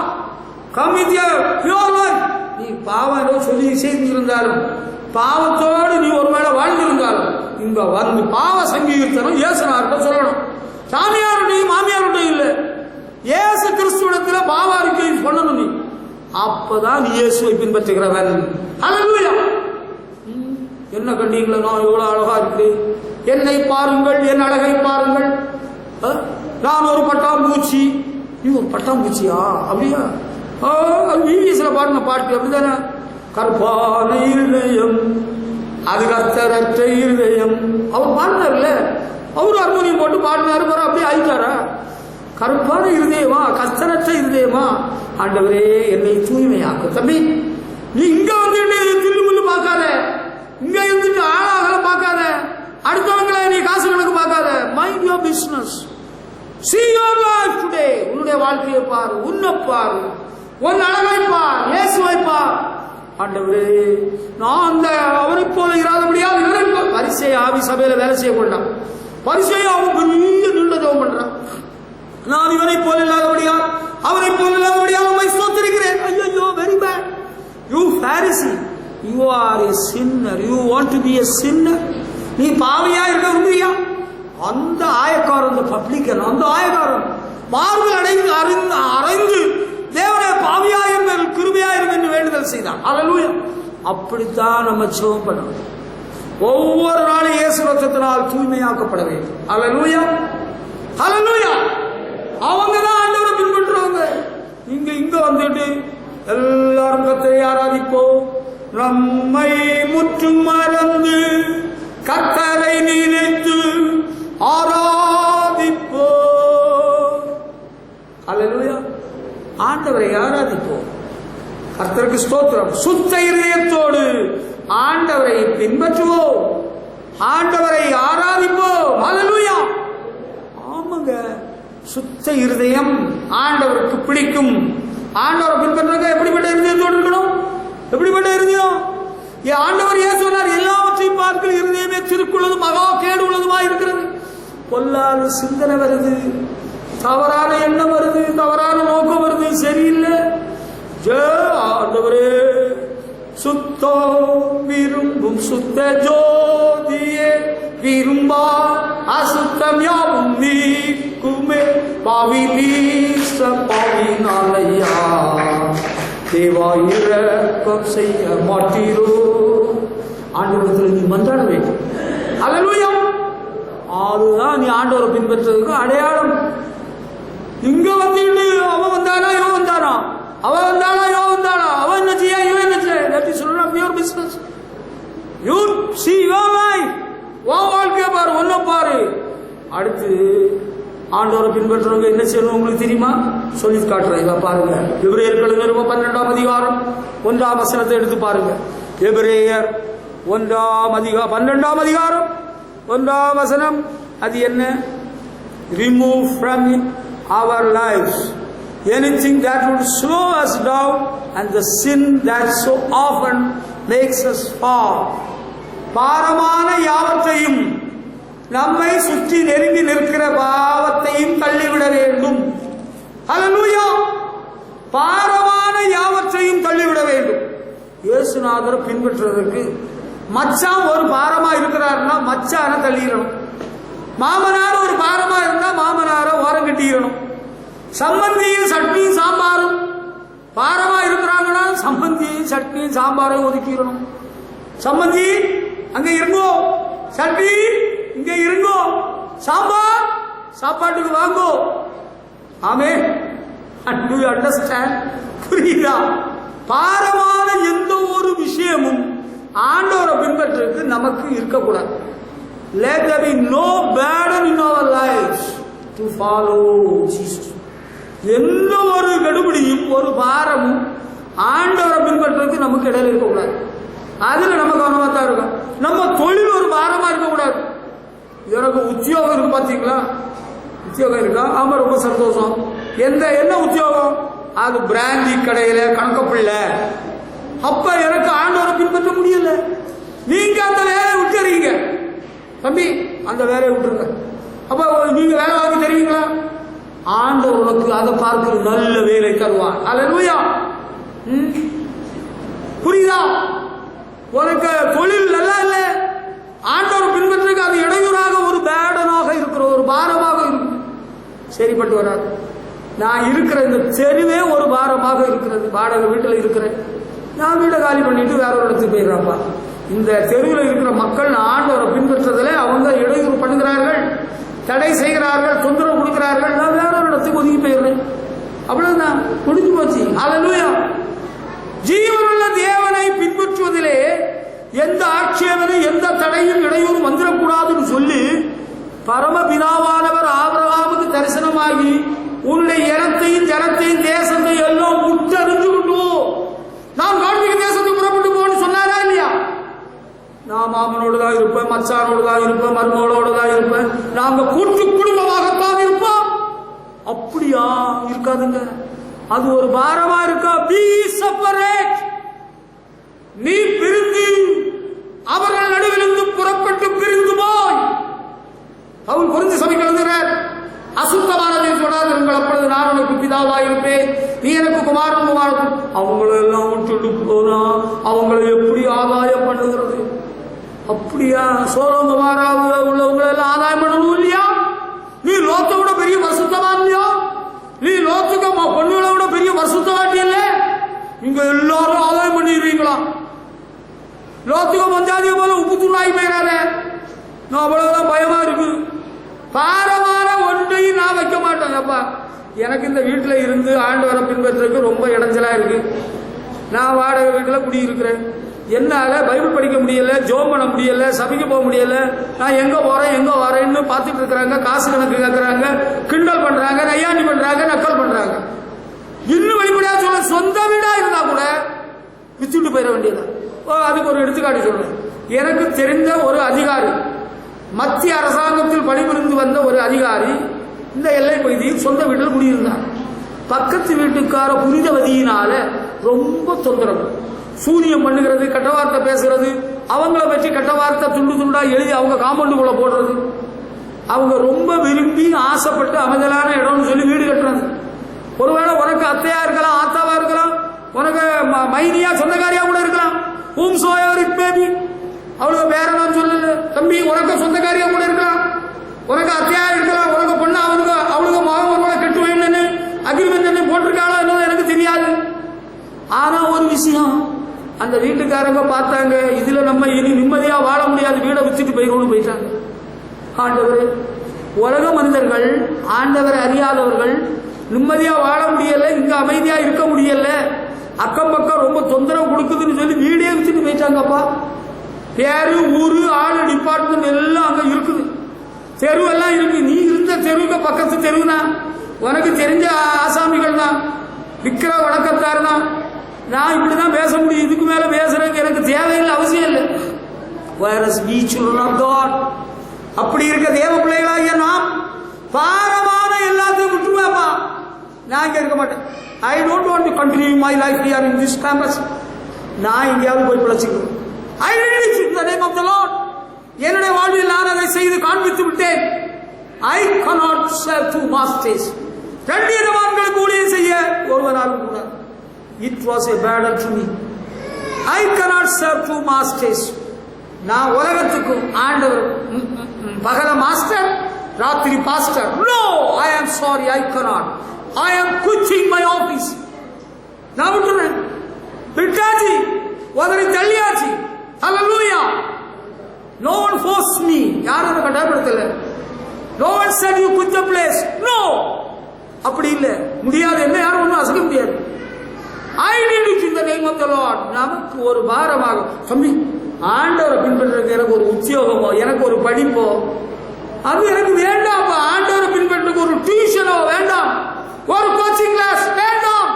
Come with your pure life. நீ பாவம் சொல்லி செய்திருந்தாலும், பாவத்தோடு நீ ஒருவேளை வாழ்ந்திருந்தாலும், இங்க வந்து பாவ சங்கீர்த்தனம் இயேசுநாதர்கிட்ட சொல்லணும். சாமியாருடையும் மாமியாருடையும் இல்லை, இயேசு கிறிஸ்துவிடத்துல பாவ அறிக்கை பண்ணணும். நீ அப்பதான் நீ இயேசுவை பின்பற்றுகிறவன். ஹல்லேலூயா. என்ன கண்டீங்களா? நான் எவ்வளவு அழகா இருக்கு, என்னை பாருங்கள், என் அழகை பாருங்கள். நான் ஒரு பட்டாம்பூச்சி. நீ ஒரு பட்டாம்பூச்சியா? அப்படியா? இங்கிலீஷ்ல பாருங்க பாட்டு, அப்படிதானே? கற்பான இருதயம் அது கர்த்தரற்ற இருதயம். அவர் பாடினார்ல, அவரு ஹார்மோனியம் போட்டு பாடினாரு, அப்படியே ஆயிட்டாரா? கருப்பான இருதயமா, கர்த்தரற்ற இருதயமா? ஆண்டவரே என்னை தூய்மையாக்கும். தம்பி, நீ இங்க வந்து தில்லுமுள்ளு பார்க்காத, இங்க இருந்துட்டு ஆளாகல பார்க்காத, அடுத்தவங்களை நீ காசு கணக்கு பார்க்காத. Mind your business. See your life today. உன்னுடைய வாழ்க்கையை பாரு, உன்னை பாரு, உன் அழகை பார், இயேசுவை பார். ஆண்டவரே, நான் அந்த அவரை போல இராதபடியால் பரிசேய ஆவி சபையில வேலை செய்ய கொண்டான். பரிசேயன் அவன் பெரிய நீண்ட ஜெபம் பண்றான். நான் இவனை போல இல்லாதபடியா அவனை போல இல்லாதபடியா உம்மை ஸ்தோத்திரிக்கிறேன். ஐயோ, very bad. You Pharisee, you are a sinner. You want to be a sinner. நீ பாவியா இருக்க விரும்புறியா? அந்த ஆயக்காரன், அந்த பப்ளிக்கன், அந்த ஆயக்காரன் மார்பில் அறைந்து தேவனே பாவியாயிருங்கள் கிருபையாயிருங்கள் என்று வேண்டுதல் செய்தான். அல்லேலூயா. அப்படித்தான் நம்ம ஜெபம் பண்ணணும். ஒவ்வொரு நாளும் இயேசு ரத்தத்தினால் தூய்மையாக்கப்பட வேண்டும். அல்லேலூயா, அல்லேலூயா. அவங்க தான் ஆண்டவரை பின்பற்றுவாங்க. இங்க வந்துட்டு எல்லாரும் கர்த்தரை ஆராதிப்போம், நம்மை முற்றும் மறந்து கர்த்தரை நினைத்து ஆராதிப்போம். அல்லேலூயா. ஆண்டவரை ஆராதிப்போம். கர்த்தருக்கு ஸ்தோத்திரம். சுத்த இருதயத்தோடு ஆண்டவரை பின்பற்றுவோம், ஆண்டவரை ஆராதிப்போம். அல்லேலூயா. ஆமாங்க, சுத்த இருதயம் ஆண்டவருக்கு பிடிக்கும். ஆண்டவரை பின்பற்ற எப்படிப்பட்ட இருதயத்தோடு இருக்கணும்? எப்படிப்பட்ட இருதயம்? ஆண்டவர் ஏன் சொன்னார்? எல்லாவற்றையும் பார்க்க இருதயமே திருக்குள்ளதும் மகா கேடு உள்ளதுமா இருக்கிறது. பொல்லாத சிந்தனை வருது, தவறான எண்ணம் வருது, தவறான நோக்கம் வருது, சரியில்லை. ஆண்டவரே சுத்தம் விரும்பும் சுத்த ஜோதியே விரும்பா அசுத்தம் யாவும் நீக்குமே பாவிலீச பாவினாலையா தேவா இரக்கம் செய்ய மாட்டீரோ. ஆண்டவரத்தில் நீ மன்றாட வேண்டும். அல்லேலூயா. அதுதான் நீ ஆண்டவரை பின்பற்றதுக்கு அடையாளம். இங்க வந்துட்டு அவன் வந்தானா இவன் வந்தானா, அவன் வந்தானா இவன் வந்தானா, அவன் என்ன செய்ய இவன் என்ன செய்ய, that is none of your business. You see your life, உன் வாழ்க்கைய பாரு, ஒன்ன பாரு. அடுத்து ஆண்டவரை பின்பற்றவங்க என்ன செய்யணும் உங்களுக்கு தெரியுமா? சொல்லி காட்டுறேன். இதை பாருங்க. எபிரேயர்கள் நிருபம் 12ஆம் அதிகாரம் 1ஆம் வசனத்தை எடுத்து பாருங்க. எபிரேயர் 12ஆம் அதிகாரம் 1ஆம் வசனம். அது என்ன? Remove from our lives anything that would slow us down and the sin that so often makes us fall. பாரமான யாவற்றையும், நம்மை சுற்றி நெருங்கி நிற்கிற பாவத்தையும் தள்ளிவிட வேண்டும். அல்லேலூயா. பாரமான யாவற்றையும் தள்ளிவிட வேண்டும். இயேசுநாதரை பின்பற்றுவதற்கு மச்சான் ஒரு பாரமா இருக்கிறாருன்னா மச்சான தள்ளிடணும். மாமனார் ஒரு பாரமா இருந்தா மாமனார ஓரம் கட்டிடணும். சம்பந்தியும் சட்னியும் சாம்பாரும் பாரமா இருக்கிறாங்கன்னா சம்பந்தியும் சட்னியும் சாம்பாரையும் ஒதுக்கிடணும். சம்பந்தி அங்க இருங்கோ, சட்னி இங்க இருங்கோ, சாம்பார் சாப்பாட்டுக்கு வாங்கோ. ஆமே. To you understand? புரியுதா? பாரமான எந்த ஒரு விஷயமும் ஆண்டவரை பின்பற்றுக்கு நமக்கு இருக்கக்கூடாது. Let there be no burden in our lives to follow Jesus. எந்த ஒரு கடுபிடியும் ஒரு பாரமும் ஆண்டவரை பின்பற்றுறதுக்கு நமக்கு இடையில இருக்கக்கூடாது. அதுல நம்ம கவனமா தான் இருக்கும். நம்ம தொழில் ஒரு பாரமா இருக்கக்கூடாது. எனக்கு உத்தியோகம் இருக்கு பாத்தீங்களா? உத்தியோகம் இருக்கா? ஆமா, ரொம்ப சந்தோஷம். என்ன உத்தியோகம்? அது பிராந்தி கடையில கணக்கப்பிள்ளை. அப்ப எனக்கு ஆண்டவரை பின்பற்ற முடியல. நீங்க அந்த வேலையை விட்டுறீங்க. தம்பி, அந்த வேலையை விட்டுருங்க. அப்ப நீங்க வேலை வாங்கி தருவீங்களா? ஆண்டவர் உனக்கு அதை பார்க்கிற நல்ல வேலை தருவான். அல்லேலூயா. புரியுதா? உனக்கு தொழில் நல்லா இல்லை, ஆண்டவர் பின்பற்றுக்கு அது இடையூறாக ஒரு பேடனாக இருக்கிற ஒரு பாரமாக இருக்கு. சரிப்பட்டு வராது. நான் இருக்கிற இந்த தெருவே ஒரு பாரமாக இருக்கிறது. வாடகை வீட்டில் இருக்கிறேன். நான் வீட்டை காலி பண்ணிட்டு வேற ஒரு இடத்துக்கு போயிடுறாப்பா. இந்த தெருவில் இருக்கிற மக்கள் ஆண்டவரை பின்பற்றதில் அவங்க இடையூறு பண்ணுகிறார்கள், தடை செய்கிறார்கள், தொந்தரவு கொடுக்கிறார்கள். நான் வேற ஒரு இடத்துக்கு ஒதுக்கி போயிடுறேன். அவ்வளவுதான், முடிஞ்சு போச்சு. அல்லேலூயா. ஜீவனுள்ள தேவனை பின்பற்றுவதிலே எந்த ஆட்சேபனை எந்த தடையும் இடையூறும் வந்துடக்கூடாதுன்னு சொல்லி பரமபிதாவானவர் ஆபிரகாமுக்கு தரிசனமாகி உன்னுடைய இனத்தையும் ஜனத்தையும் தேசத்தையும் எல்லாம் முற்றறிஞ்சு விட்டு நான் காண்பிக்க தேசத்துக்கு புறப்பட்டு போன்னு சொன்னாரா இல்லையா? நான் மாமனோடு தான் இருப்பேன், மச்சானோடு தான் இருப்பேன், மருமகளோடு தான் இருப்பேன், நாங்க கூட்டு குடும்பமாகத்தான் இருப்போம். அப்படியா? இருக்காதுங்க. அது ஒரு பாரமா இருக்கா? Be separate. நீ பிரிந்து அவர்கள் நடுவிலிருந்து புறப்பட்டு பிரிந்து போய். பவுல் அவங்களெல்லாம் விட்டுட்டு போனா அவங்களை எப்படி ஆதாயம் பண்ணுகிறது? அப்படியா? சோதோம் குமாராவுல உள்ளவங்களை எல்லாம் ஆதாயம் பண்ணணும் இல்லையா? நீ லோத்தை விட பெரிய பரிசுத்தவான் இல்லையா? நீ லோத்துக்கு பொண்ணுகளை விட பெரிய பரிசுத்தவாட்டி இல்ல? நீங்க எல்லாரும் ஆதாயம் பண்ணிடுவீங்களா? லோத்துக்கு பஞ்சாதிய போல உப்பு தூளாகி போயிடாரு. நான் அவ்வளவுதான் பயமா இருக்கு. பாரமான ஒன்றையும் நான் வைக்க மாட்டேன். அப்பா, எனக்கு இந்த வீட்டில் இருந்து ஆண்டவரை பின்பற்றுறதுக்கு ரொம்ப இடைஞ்சலா இருக்கு. நான் வாடகை வீட்டில் குடியிருக்கிறேன். என்னால பைபிள் படிக்க முடியல, ஜோம் பண்ண முடியல, சபைக்கு போக முடியல. நான் எங்க போறேன் எங்க வரேன்னு பார்த்துட்டு இருக்கிறாங்க. காசு கணக்கு கேட்கறாங்க, கிண்டல் பண்றாங்க, நையாண்டி பண்றாங்க, நக்கல் பண்றாங்க. இன்னும் வெளிப்படையா சொல்ல, சொந்த வீடா இருந்தா கூட வித்துட்டு போயிட வேண்டியதான். அதுக்கு ஒரு எடுத்துக்காட்டு சொல்றேன். எனக்கு தெரிந்த ஒரு அதிகாரி, மத்திய அரசாங்கத்தில் பணிபுரிந்து வந்த ஒரு அதிகாரி இந்த எல்லை பகுதியில் சொந்த வீட்டில் குடியிருந்தார். பக்கத்து வீட்டுக்கார புனிதவதியினால ரொம்ப தொந்தரவு. சூனியம் பண்ணுகிறது, கெட்ட வார்த்தை பேசுறது, அவங்கள பற்றி கெட்ட வார்த்தை துண்டு துண்டா எழுதி அவங்க காம்பவுண்டுக்குள்ள போடுறது. அவங்க ரொம்ப விரும்பி ஆசைப்பட்டு அமைதலான இடம்னு சொல்லி வீடு கட்டுறது. ஒருவேளை உனக்கு அத்தையா இருக்கலாம், ஆத்தாவா இருக்கலாம், உனக்கு மைனியா சொந்தக்காரியா கூட இருக்கலாம். ஹூம் சோயவர் இட் மே பி. அவளுக்கு வேற நான் சொல்லல தம்பி, உனக்கு சொந்தக்காரியா கூட இருக்கலாம், உனக்கு அத்தையா இருக்கலாம், உனக்கு பொண்ணு அவளுக்கு மகன் கெட்டு வேணும்னு அக்ரிமெண்ட் போட்டிருக்காளோ என்னவோ எனக்கு தெரியாது. ஆனா ஒரு விஷயம், அந்த வீட்டுக்காரங்க பார்த்தாங்க, இதுல நம்ம இனி நிம்மதியா வாழ முடியாது, வீடை வித்துட்டு போயிடும்னு போயிட்டாங்க. ஆண்டவர், உலக மனிதர்கள், ஆண்டவரை அறியாதவர்கள் நிம்மதியா வாழ முடியல, இங்க அமைதியா இருக்க முடியல, அக்கம் பக்கம் ரொம்ப தொந்தரவு கொடுக்குதுன்னு சொல்லி வீடே வித்துட்டு போயிட்டாங்கப்பா. பேரு, ஊரு, ஆளு, டிபார்ட்மெண்ட் எல்லாம் அங்க இருக்குது. தெருவெல்லாம் இருக்கு. நீ இருந்த தெருவுக்கு பக்கத்து தெருவுனா உனக்கு தெரிஞ்ச ஆசாமிகள் தான், விக்கிர வணக்கத்தார் தான். நான் இப்படிதான் பேச முடியும், இதுக்கு மேல பேசுறதுக்கு எனக்கு தேவையில்லை, அவசியம் இல்லை. Virus we children of God. அப்படி இருக்க தேவ பிள்ளைகளாகிய நாம் பாரமான எல்லாத்தையும் விட்டுருவேப்பா. நான் இங்க இருக்க மாட்டேன். I don't want to continue my life here in this campus. நான் எங்கேயாவது போய் பிழைச்சிக்கிறேன். I did it in the name of the Lord. என்னுடைய வாழ்வில் நான் அதை செய்து காண்பித்து விட்டேன். I cannot serve two masters. ரெண்டு எஜமான்களுக்கு ஊழியம் செய்ய ஒருவனாலும் கூட. It was a burden to me. I cannot serve two masters. நான் உலகத்துக்கும் ஆண்டவர் பகல மாஸ்டர், ராத்திரி pastor. No, I am sorry, I cannot. I am quitting my office. நான் விட்டுறேன், விட்டாச்சு, உதறி தள்ளியாச்சு. Hallelujah. No one forced me. யாரும் அதை கட்டாயப்படுத்தல. No one said you quit the place. No. அப்படி இல்லை, முடியாது, என்ன யாரும் ஒன்றும் அசைக்க முடியாது. I did it in the name of the Lord. நமக்கு ஒரு பாரமாக, தம்பி ஆண்டவரை பின்பற்றுறது எனக்கு ஒரு உத்தியோகமோ, எனக்கு ஒரு படிப்போ அது எனக்கு வேண்டாம். ஆண்டவரை பின்பற்றுறதுக்கு ஒரு டியூஷனோ வேண்டாம், ஒரு கோச்சிங் கிளாஸ் வேண்டாம்.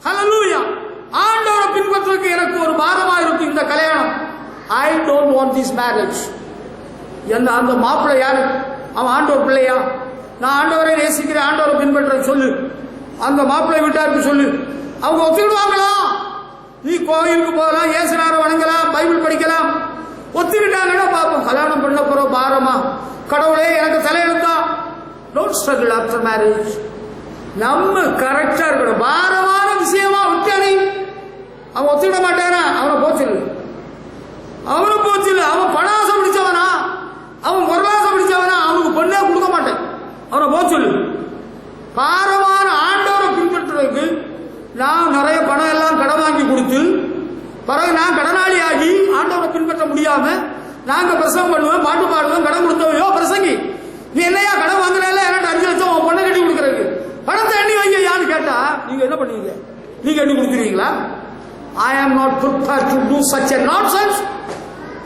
ஹல்லேலூயா. ஆண்டவரை பின்பற்றுறதுக்கு எனக்கு ஒரு பாரமா இருக்கும் இந்த கல்யாணம். I don't want this marriage. அந்த மாப்பிள்ளை யாரு? அவன் ஆண்டவர் பிள்ளையா? நான் ஆண்டவரை நேசிக்கிறேன், ஆண்டவரை பின்பற்ற சொல்லு. அந்த மாப்பிள்ளை வீட்டாருக்கு சொல்லு. அவங்க ஒத்துக்கிடுவாங்களா? நீ கோயிலுக்கு போகலாம், இயேசுநாதரை வணங்கலாம், பைபிள் படிக்கலாம், ஒத்துக்கிட்டாங்கன்னா பார்ப்போம். கல்யாணம் பண்ண போற பாரமா? கடவுளே எனக்கு தலையெழுத்தா? Don't struggle after marriage. நம்ம கரெக்டா இருக்கணும். பாரமான விஷயமா விட்டானே அவன் ஒத்துக்கிட மாட்டானா? அவனை போச்சு, அவனை போச்சு. அவன் பணாசம் பிடிச்சவனா, அவன் பொருளாசம் பிடிச்சவனா, அவனுக்கு பொண்ணே கொடுக்க மாட்டேன், அவனை போச்சு. பாரமான ஆண்டவரை பின்பற்றுறதுக்கு நான் நிறைய பணம் எல்லாம் கடன் வாங்கி கொடுத்து பிறகு நான் கடனாளி ஆகி ஆண்டவரை பின்பற்ற முடியாம நாங்க பிரசங்கம் பண்ணுவேன், பாட்டு பாடுவேன், கடன் கொடுத்தவையோ பிரசங்கி நீ என்னையா கடன் வாங்குறல, எனக்கு 5 லட்சம் உன் பொண்ணை கட்டி கொடுக்கறதுக்கு பணத்தை எண்ணி வைங்கயான்னு கேட்டா நீங்க என்ன பண்ணுவீங்க? நீங்க எண்ணி கொடுத்துருவீங்களா? I am not prepared to do such a nonsense.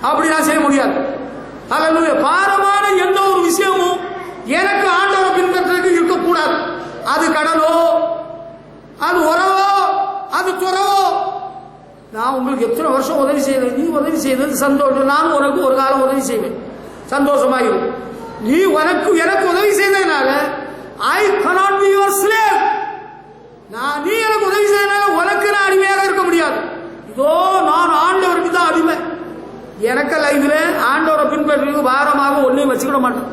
அப்படி நான் செய்ய முடியாது. ஹல்லேலூயா. பாரமான எந்த ஒரு விஷயமும் எனக்கு ஆண்டவரை பின்பற்றதுக்கு இருக்கக்கூடாது. அது கடனோ, அது உறவோ, அது துறவோ. நான் உங்களுக்கு எத்தனை வருஷம் உதவி செய்வேன், நீ உதவி செய்தது சந்தோஷம். நான் உனக்கு ஒரு காலம் உதவி செய்வேன், சந்தோஷமாயிரும். நீ உனக்கு எனக்கு உதவி செய்ததுனால I cannot be your slave. நீ எனக்கு உதவி செய்ததுனால உனக்கு நான் அடிமையாக இருக்க முடியாது. இதோ நான் ஆண்டவருக்கு தான் அடிமை. எனக்கு லைஃப்ல ஆண்டவரை பின்பற்றுறதுக்கு பாரமாக ஒன்னையும் வச்சுக்கிட மாட்டேன்,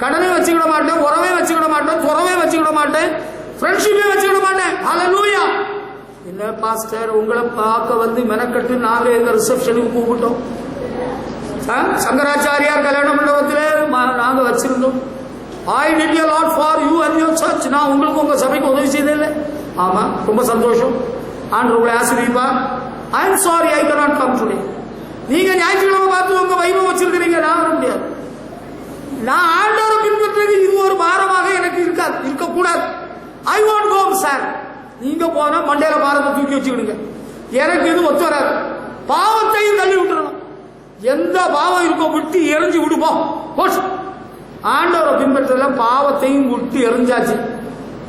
கடனை வச்சுக்கிட மாட்டேன், உறவே வச்சுக்கிட மாட்டேன், துறவே வச்சுக்கிட மாட்டேன், ஃப்ரெண்ட்ஷிப்பே வச்சுக்கிட மாட்டேன். ஹல்லேலூயா. என்ன பாஸ்டர் உங்களை பார்க்க வந்து மெனக்கட்டு நாங்க எங்க ரிசப்ஷனுக்கு கூப்பிட்டோம். சங்கராச்சாரியார் கல்யாண மண்டபத்தில் நாங்க வச்சிருந்தோம். I did a lot for you and your church. நான் உங்களுக்கு உங்க சபைக்கு உதவி செய்ததில்லை. ஆமா, ரொம்ப சந்தோஷம். ஆண்டவர் உங்களை ஆசீர்வதிப்பார். I am sorry I cannot come today. நீங்க ஞாயிற்றுக்கிழமை பார்த்து உங்க வைபவம் வச்சிருக்கிறீங்க, நான் வர முடியாது. நான் ஆண்டவரை பின்பற்றுறது இது ஒரு பாரமாக எனக்கு இருக்காது, இருக்கக்கூடாது. I won't go sir. நீங்க போனா மண்டையில பாரத்தை தூக்கி வச்சுக்கிடுங்க. எனக்கு இது ஒத்து வராது. பாவத்தையும் தள்ளி விட்டுறணும். எந்த பாவம் இருக்கோ விட்டு எரிஞ்சு விடுப்போம். ஆண்டவரை பின்பற்றல, பாவத்தையும் விட்டு எரிஞ்சாச்சு.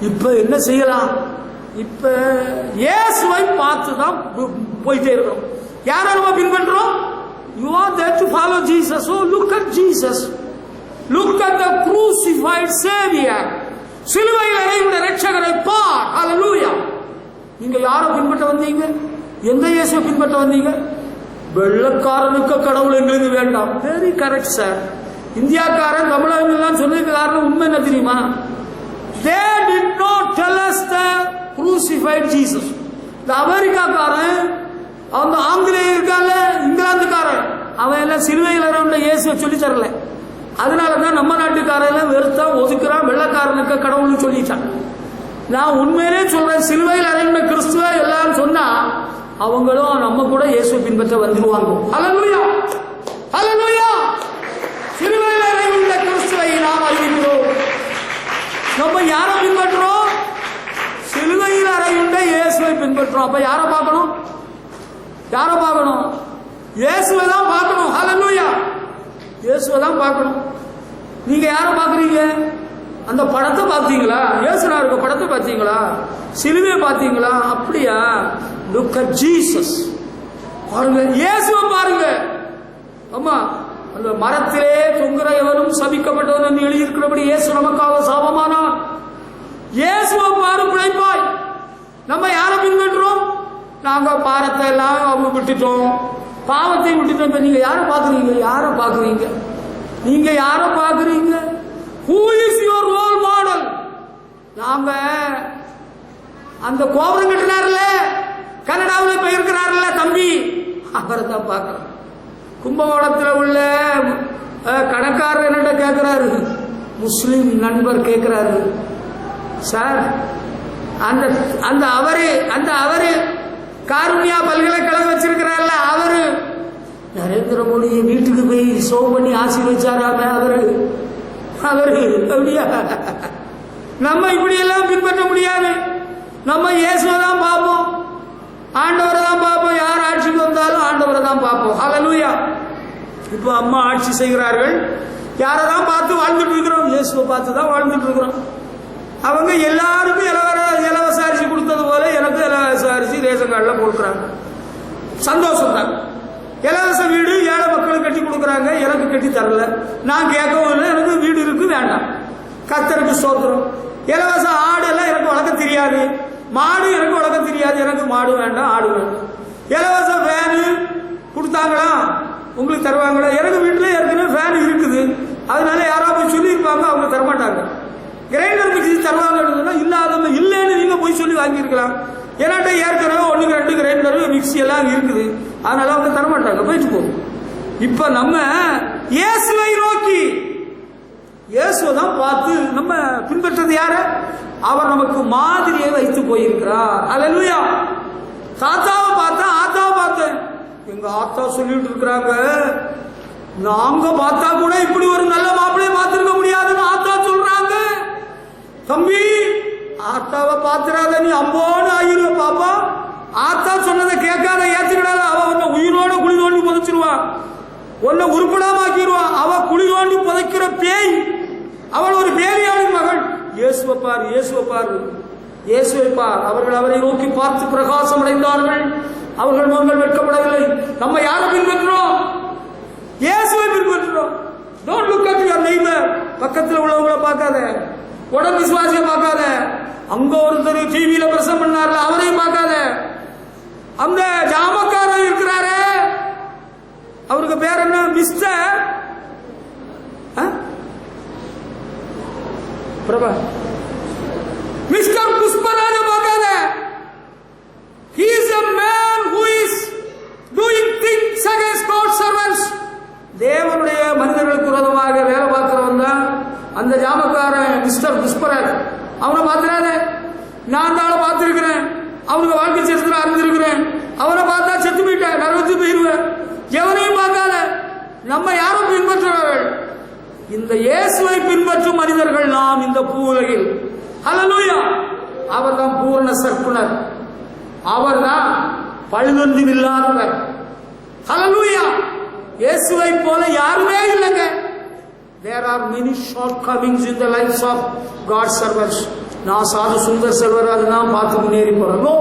இப்ப என்ன செய்யலாம்? இப்ப இயேசுவை பார்த்து தான் போயிட்டே இருக்கிறோம். யாரை நம்ம பின்பற்றோம்? You are there to follow Jesus. So look at Jesus. Look at the crucified Savior. சிலுவையில் அறையுள்ள ரட்சகரை பார். ஹல்லேலூயா. நீங்க யாரை பின்பற்ற வந்தீங்க? எந்த இயேசுவை பின்பற்ற வந்தீங்க? வெள்ளக்காரனுக்கு கடவுள் எங்களுக்கு வேண்டாம். Very correct sir. இந்தியாக்காரன் தமிழகம் சொன்னதுக்கு காரணம் உண்மை என்ன தெரியுமா? They did not tell us the crucified Jesus. இந்த அமெரிக்காக்காரன், அந்த ஆங்கிலேய இருக்கால, இங்கிலாந்துக்காரன், அவன் எல்லாம் சிலுவையில் அறையுள்ள இயேசுவை சொல்லி தரல. அதனாலதான் நம்ம நாட்டுக்காரன் வெறுத்தான், ஒதுக்குறான், வெள்ளக்காரனுக்கு கடவுள்னு சொல்லிட்டான். நான் உண்மையிலே சொல்றேன், சிலுவையில் அறையுள்ள கிறிஸ்துவ எல்லாரும் சொன்னா அவங்களும் நம்ம கூட இயேசு பின்பற்ற வந்துருவாங்க. ஹல்லேலூயா, ஹல்லேலூயா. சிலுவையில் அறையுள்ள கிறிஸ்துவை நாம் அறிவிக்கிறோம். நம்ம யாரை பின்பற்றோம்? சிலுவையில் அறையுள்ள இயேசுவை பின்பற்றோம். அப்ப யாரை பார்க்கணும்? யாரை பார்க்கணும்? இயேசுவை தான் பார்க்கணும். ஹல்லேலூயா, இயேசுவை தான் பார்க்கணும். நீங்க யாரை பார்க்கறீங்க? அந்த படத்தை பார்த்தீங்களா? இயேசுனா இருக்க படத்தை பார்த்தீங்களா? சிலுவையை பார்த்தீங்களா? அப்படியா? Look at Jesus. பாருங்க, இயேசுவை பாருங்க. ஆமா, அந்த மரத்திலே தொங்குற எவனும் சபிக்கப்பட்டவன் என்று எழுதியிருக்கிறபடி இயேசு நமக்காக சாபமானார். இயேசுவை பாரு, பிழைப்பாய். நம்ம யாரை பின்பற்றோம்? நாங்க பாரத்தை எல்லாம் விட்டுட்டோம், பாவத்தை விட்டுட்டோம். இப்ப நீங்க யாரை பாக்குறீங்க? யாரை பாக்குறீங்க? நீங்க யாரை பாக்குறீங்க? Who is your role model? நாங்க அந்த கோபுரம் கட்டினார்ல, கனடாவில் இப்ப இருக்கிறார்ல தம்பி, அவரை தான் பார்க்கிறோம். கும்பகோணத்தில் உள்ள கணக்காரர் என்னட்ட கேட்கிறாரு, முஸ்லிம் நண்பர் கேட்கிறாரு, சார் அந்த அவரு காருண்யா பல்கலைக்கழகம் வச்சிருக்கிறார்ல, அவரு நரேந்திர மோடி வீட்டுக்கு போய் ஷோ பண்ணி ஆசீர்வதிச்சாராம அவரு அப்படியா? நம்ம இப்படி எல்லாம் பின்பற்ற முடியாது. நம்ம இயேசுவை தான் பார்ப்போம், ஆண்டவரை தான் பார்ப்போம். யார் ஆட்சிக்கு வந்தாலும் ஆண்டவரை தான் பார்ப்போம். ஹல்லேலூயா. இப்போ அம்மா ஆட்சி செய்கிறார்கள். யாரை தான் பார்த்து வாழ்ந்துட்டு இருக்கிறோம்? இயேசுவை பார்த்து தான் வாழ்ந்துட்டு இருக்கிறோம். அவங்க எல்லாருக்கும் இலவச அரிசி கொடுத்தது போல எனக்கு இலவச அரிசி ரேஷன் கார்டில் கொடுக்குறாங்க. சந்தோஷம் தான். இலவச வீடு ஏழை மக்களுக்கு கட்டி கொடுக்குறாங்க, எனக்கு கட்டி தரல. நான் கேட்கவும் இல்லை, எனக்கு வீடு இருக்கு, வேண்டாம். கர்த்தருக்கு ஸ்தோத்திரம். இலவச ஆடு எல்லாம் எனக்கு வளர்க்க தெரியாது, மாடு எனக்கு வளர்க்க தெரியாது, எனக்கு மாடு வேண்டாம், ஆடு வேண்டாம். இலவச ஃபேனு கொடுத்தாங்களா? உங்களுக்கு தருவாங்களா? எனக்கு வீட்டுல ஏற்கனவே ஃபேன் இருக்குது, அதனால யாராவது சொல்லியிருப்பாங்க, அவங்க தரமாட்டாங்க. கிரைண்டர் மிக்சி தருவாங்க, இல்லாதவங்க இல்லைன்னு நீங்க போய் சொல்லி வாங்கியிருக்கலாம். ஏன்னாட்ட ஏற்கனவே 1-2 கிரைண்டர் மிக்சி எல்லாம் இருக்குது, அதனால அவங்க தரமாட்டாங்க, போயிட்டு போகும். இப்ப நம்ம இயேசுவை நோக்கி, இயேசுவை தான் பார்த்து நம்ம பின்பற்றது யாரு? அவர் நமக்கு மாதிரியை வைத்து போயிருக்கிறார். அல்லேலூயா. தாத்தாவை பார்த்தேன், ஆத்தாவை பார்த்தேன். எங்க ஆத்தா சொல்லிட்டு இருக்கிறாங்க, நாங்க பார்த்தா கூட இப்படி ஒரு நல்ல மாப்பிள்ளையை பார்த்திருக்க முடியாதுன்னு ஆத்தா சொல்றாங்க. தம்பி, ஆத்தாவை பார்த்துறாத, நீ அம்போன்னு ஆகிருவ பாப்பா. ஆத்தா சொன்னதை கேட்காத, ஏத்துக்கிடாத. அவ உன்னை உயிரோட குழி தோண்டி புதைச்சிருவான், உன்னை உருப்படாம ஆக்கிடுவான். அவ குழி தோண்டி புதைக்கிற பேய், அவள் ஒரு பேரியாளின் மகள். இயேசுவை பார், இயேசுவை பார், இயேசுவை பார். அவர்கள் அவரை நோக்கி பார்த்து பிரகாசம் அடைந்தார்கள், அவர்கள் முகங்கள் வெட்கப்படவில்லை. நம்ம யாரை பின்பற்றுறோம்? இயேசுவை பின்பற்றுறோம். Don't look at your neighbour. பக்கத்தில் உள்ளவங்களை பார்க்காத, உடல் விசுவாசியை பார்க்காத. அங்க ஒருத்தர் டிவியில பிரசங்கம் பண்ணார்ல, அவரையும் பார்க்காத. அந்த ஜாமக்காரர் இருக்கிறாரு, அவருக்கு பேர் என்ன? மிஸ்டர் பிரபா, மிஸ்டர் புஷ்பராஜ பார்க்காத. He அந்த ஜாமக்காரன் மிஸ்டர் புஷ்பராஜ், அவனை பார்த்துறாரு. நான் தாளை பார்த்துருக்கிறேன், அவனுக்கு வாழ்க்கை சரித்திரம் அறிஞ்சிருக்கிறேன். அவனை பார்த்தா செத்து போயிட்டேன், நரகத்து போயிருவேன். எவனையும் பார்க்காத. நம்ம யாரும் பின்பற்றுவார்கள்? இந்த இயேசுவை பின்பற்றும் மனிதர்கள் நாம் இந்த பூவுலகில். ஹல்லேலூயா! அவர் தான் பூரண சர்க்குணர், அவர் தான் பழுதொன்றும் இல்லாதவர். ஹல்லேலூயா! இயேசுவை போல யாருமே இல்லைங்க. There are many shortcomings in the lives of God's servants. நான் சாது சுந்தர் செல்வர் அதுதான் பார்த்து முன்னேறி போறேன். நோ,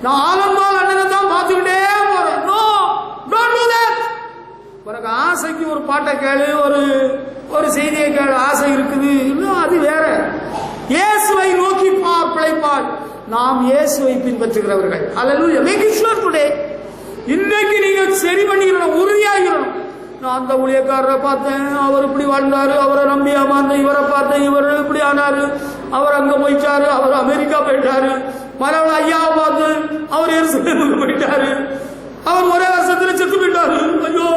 நான் ஆலம்பால் அண்ணனை தான் பார்த்துக்கிட்டே போறேன். No, don't do that. உனக்கு ஆசைக்கு ஒரு பாட்டை கேளு, ஒரு செய்தியை கேளு, ஆசை இருக்குது, இன்னும் அது வேற. இயேசுவை நோக்கி பார், பிழைப்பார். நாம் இயேசுவை பின்பற்றுகிறவர்கள். Hallelujah! Make it sure today. இன்னைக்கு நீங்க சரி பண்ணிக்கணும், உறுதியாகிறணும். நான் அந்த ஊழியக்காரரை பார்த்தேன், அவர் இப்படி வாழ்ந்தாரு, அவரை நம்பி அமர்ந்து, இவரை பார்த்தேன், இவர் இப்படி ஆனாரு, அவர் அங்க போயிட்டாரு, அவர் அமெரிக்கா போயிட்டாரு. மரவள ஐயாவை பார்த்து அவர் எருசலேமுக்கு போயிட்டாரு, அவர் ஒரே வருஷத்துல செத்து போயிட்டாரு. ஐயோ!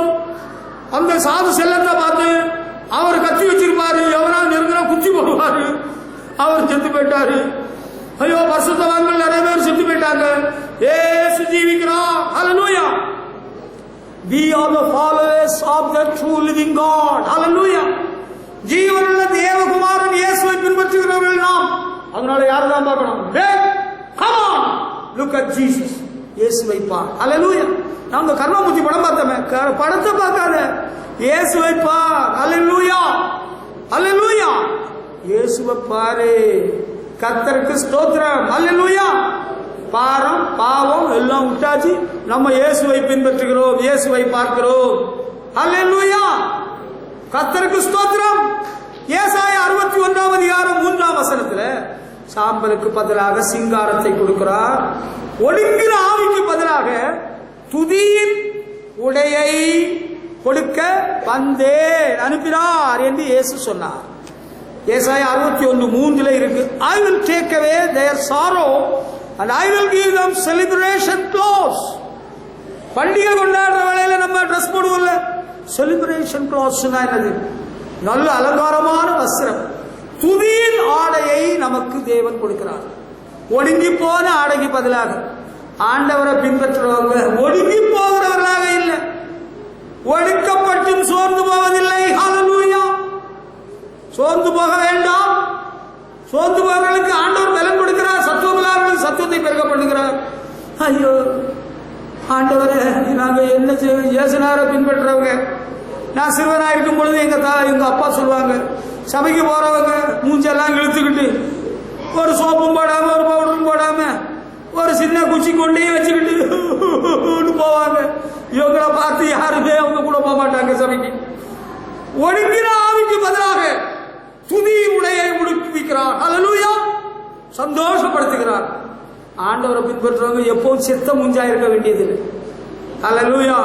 அந்த சாது செல்லத்தை பார்த்து அவர் கத்தி வச்சிருப்பாரு, எவனா நெருங்கினா குத்தி போடுவாரு, அவர் செத்து போயிட்டாரு. ஐயோ! பரிசுத்தவான்கள் நிறைய பேர் செத்து போயிட்டாங்க. இயேசு ஜீவிக்கிறார். ஹல்லேலூயா! We are the followers of the true living God. Hallelujah! ஜீவனுள்ள தேவகுமாரன் இயேசுவை பின்பற்றுகிறவர்கள் நாம். அதனால யாரை தான் பார்க்கணும்? Come on, look at Jesus. இயேசுவை பார். Hallelujah! நாங்க கர்மபுத்தி படம் பார்த்தோமே, படத்தை பார்க்காத, இயேசுவை பார். Hallelujah! Hallelujah! இயேசுவை பாரு. கர்த்தருக்கு ஸ்தோத்திரம். Hallelujah! பாரம் பாவம் எல்லாம் விட்டாச்சு, நம்ம இயேசுவை பின்பற்றுகிறோம், இயேசுவை பார்க்கிறோம். ஹல்லேலூயா! கர்த்தருக்கு ஸ்தோத்திரம். ஏசாயா 61ஆம் அதிகாரம் 3ஆம் வசனத்துல சாம்பலுக்கு பதிலாக சிங்காரத்தை கொடுக்கிறார், ஒடுங்கிற ஆவிக்கு பதிலாக துதியின் உடையை கொடுக்க வந்தே அனுப்பினார் என்று இயேசு சொன்னார். ஏசாயா 61:3 இருக்கு. I will take away their sorrow and I will give them celebration clothes. பண்டிகை கொண்டாடுற வேளையில நம்ம ட்ரெஸ் போடுவோம்ல, செலிப்ரேஷன் கிளாத்ஸ்னா என்னது? நல்ல அலங்காரமான வஸ்திரம், துதியின் ஆடையை நமக்கு தேவன் கொடுக்கிறார். ஒடுங்கி போன ஆடைக்கு பதிலாக ஆண்டவரை பின்பற்றுறவங்க ஒடுங்கி போகிறவர்களாக இல்லை, ஒடுக்கப்பட்டும் சோர்ந்து போவதில்லை. ஹல்லேலூயா! சோர்ந்து போக வேண்டாம். சோர்ந்து போகிறவர்களுக்கு ஆண்டவர் பலன் கொடுக்கிறார், சத்துவமில்லாதவர்களுக்கு சத்துவத்தை பெருக பண்ணுகிறார். ஐயோ ஆண்டவரே, நாங்க என்ன செய்வோம்? இயேசுநாதரை பின்பற்றுறவங்க. நான் சிறுவனா இருக்கும் பொழுது எங்க அப்பா சொல்லுவாங்க, சபைக்கு போறவங்க மூஞ்செல்லாம் இழுத்துக்கிட்டு ஒரு சோப்பும் போடாம, ஒரு பவுடரும் போடாம, ஒரு சின்ன குச்சி கொண்டே வச்சுக்கிட்டு போவாங்க. இவங்களை பார்த்து யாருமே அவங்க கூட போக மாட்டாங்க சபைக்கு. ஒடுங்கிற ஆவிக்கு பதிலாக துதி உடையை உடுப்பிக்கிறார். ஹல்லேலூயா! சந்தோஷப்படுத்துகிறார். ஆண்டவரை பின்பற்றுறவங்க எப்போதும் செத்த மூஞ்சா இருக்க வேண்டியதில்லை. ஹல்லேலூயா!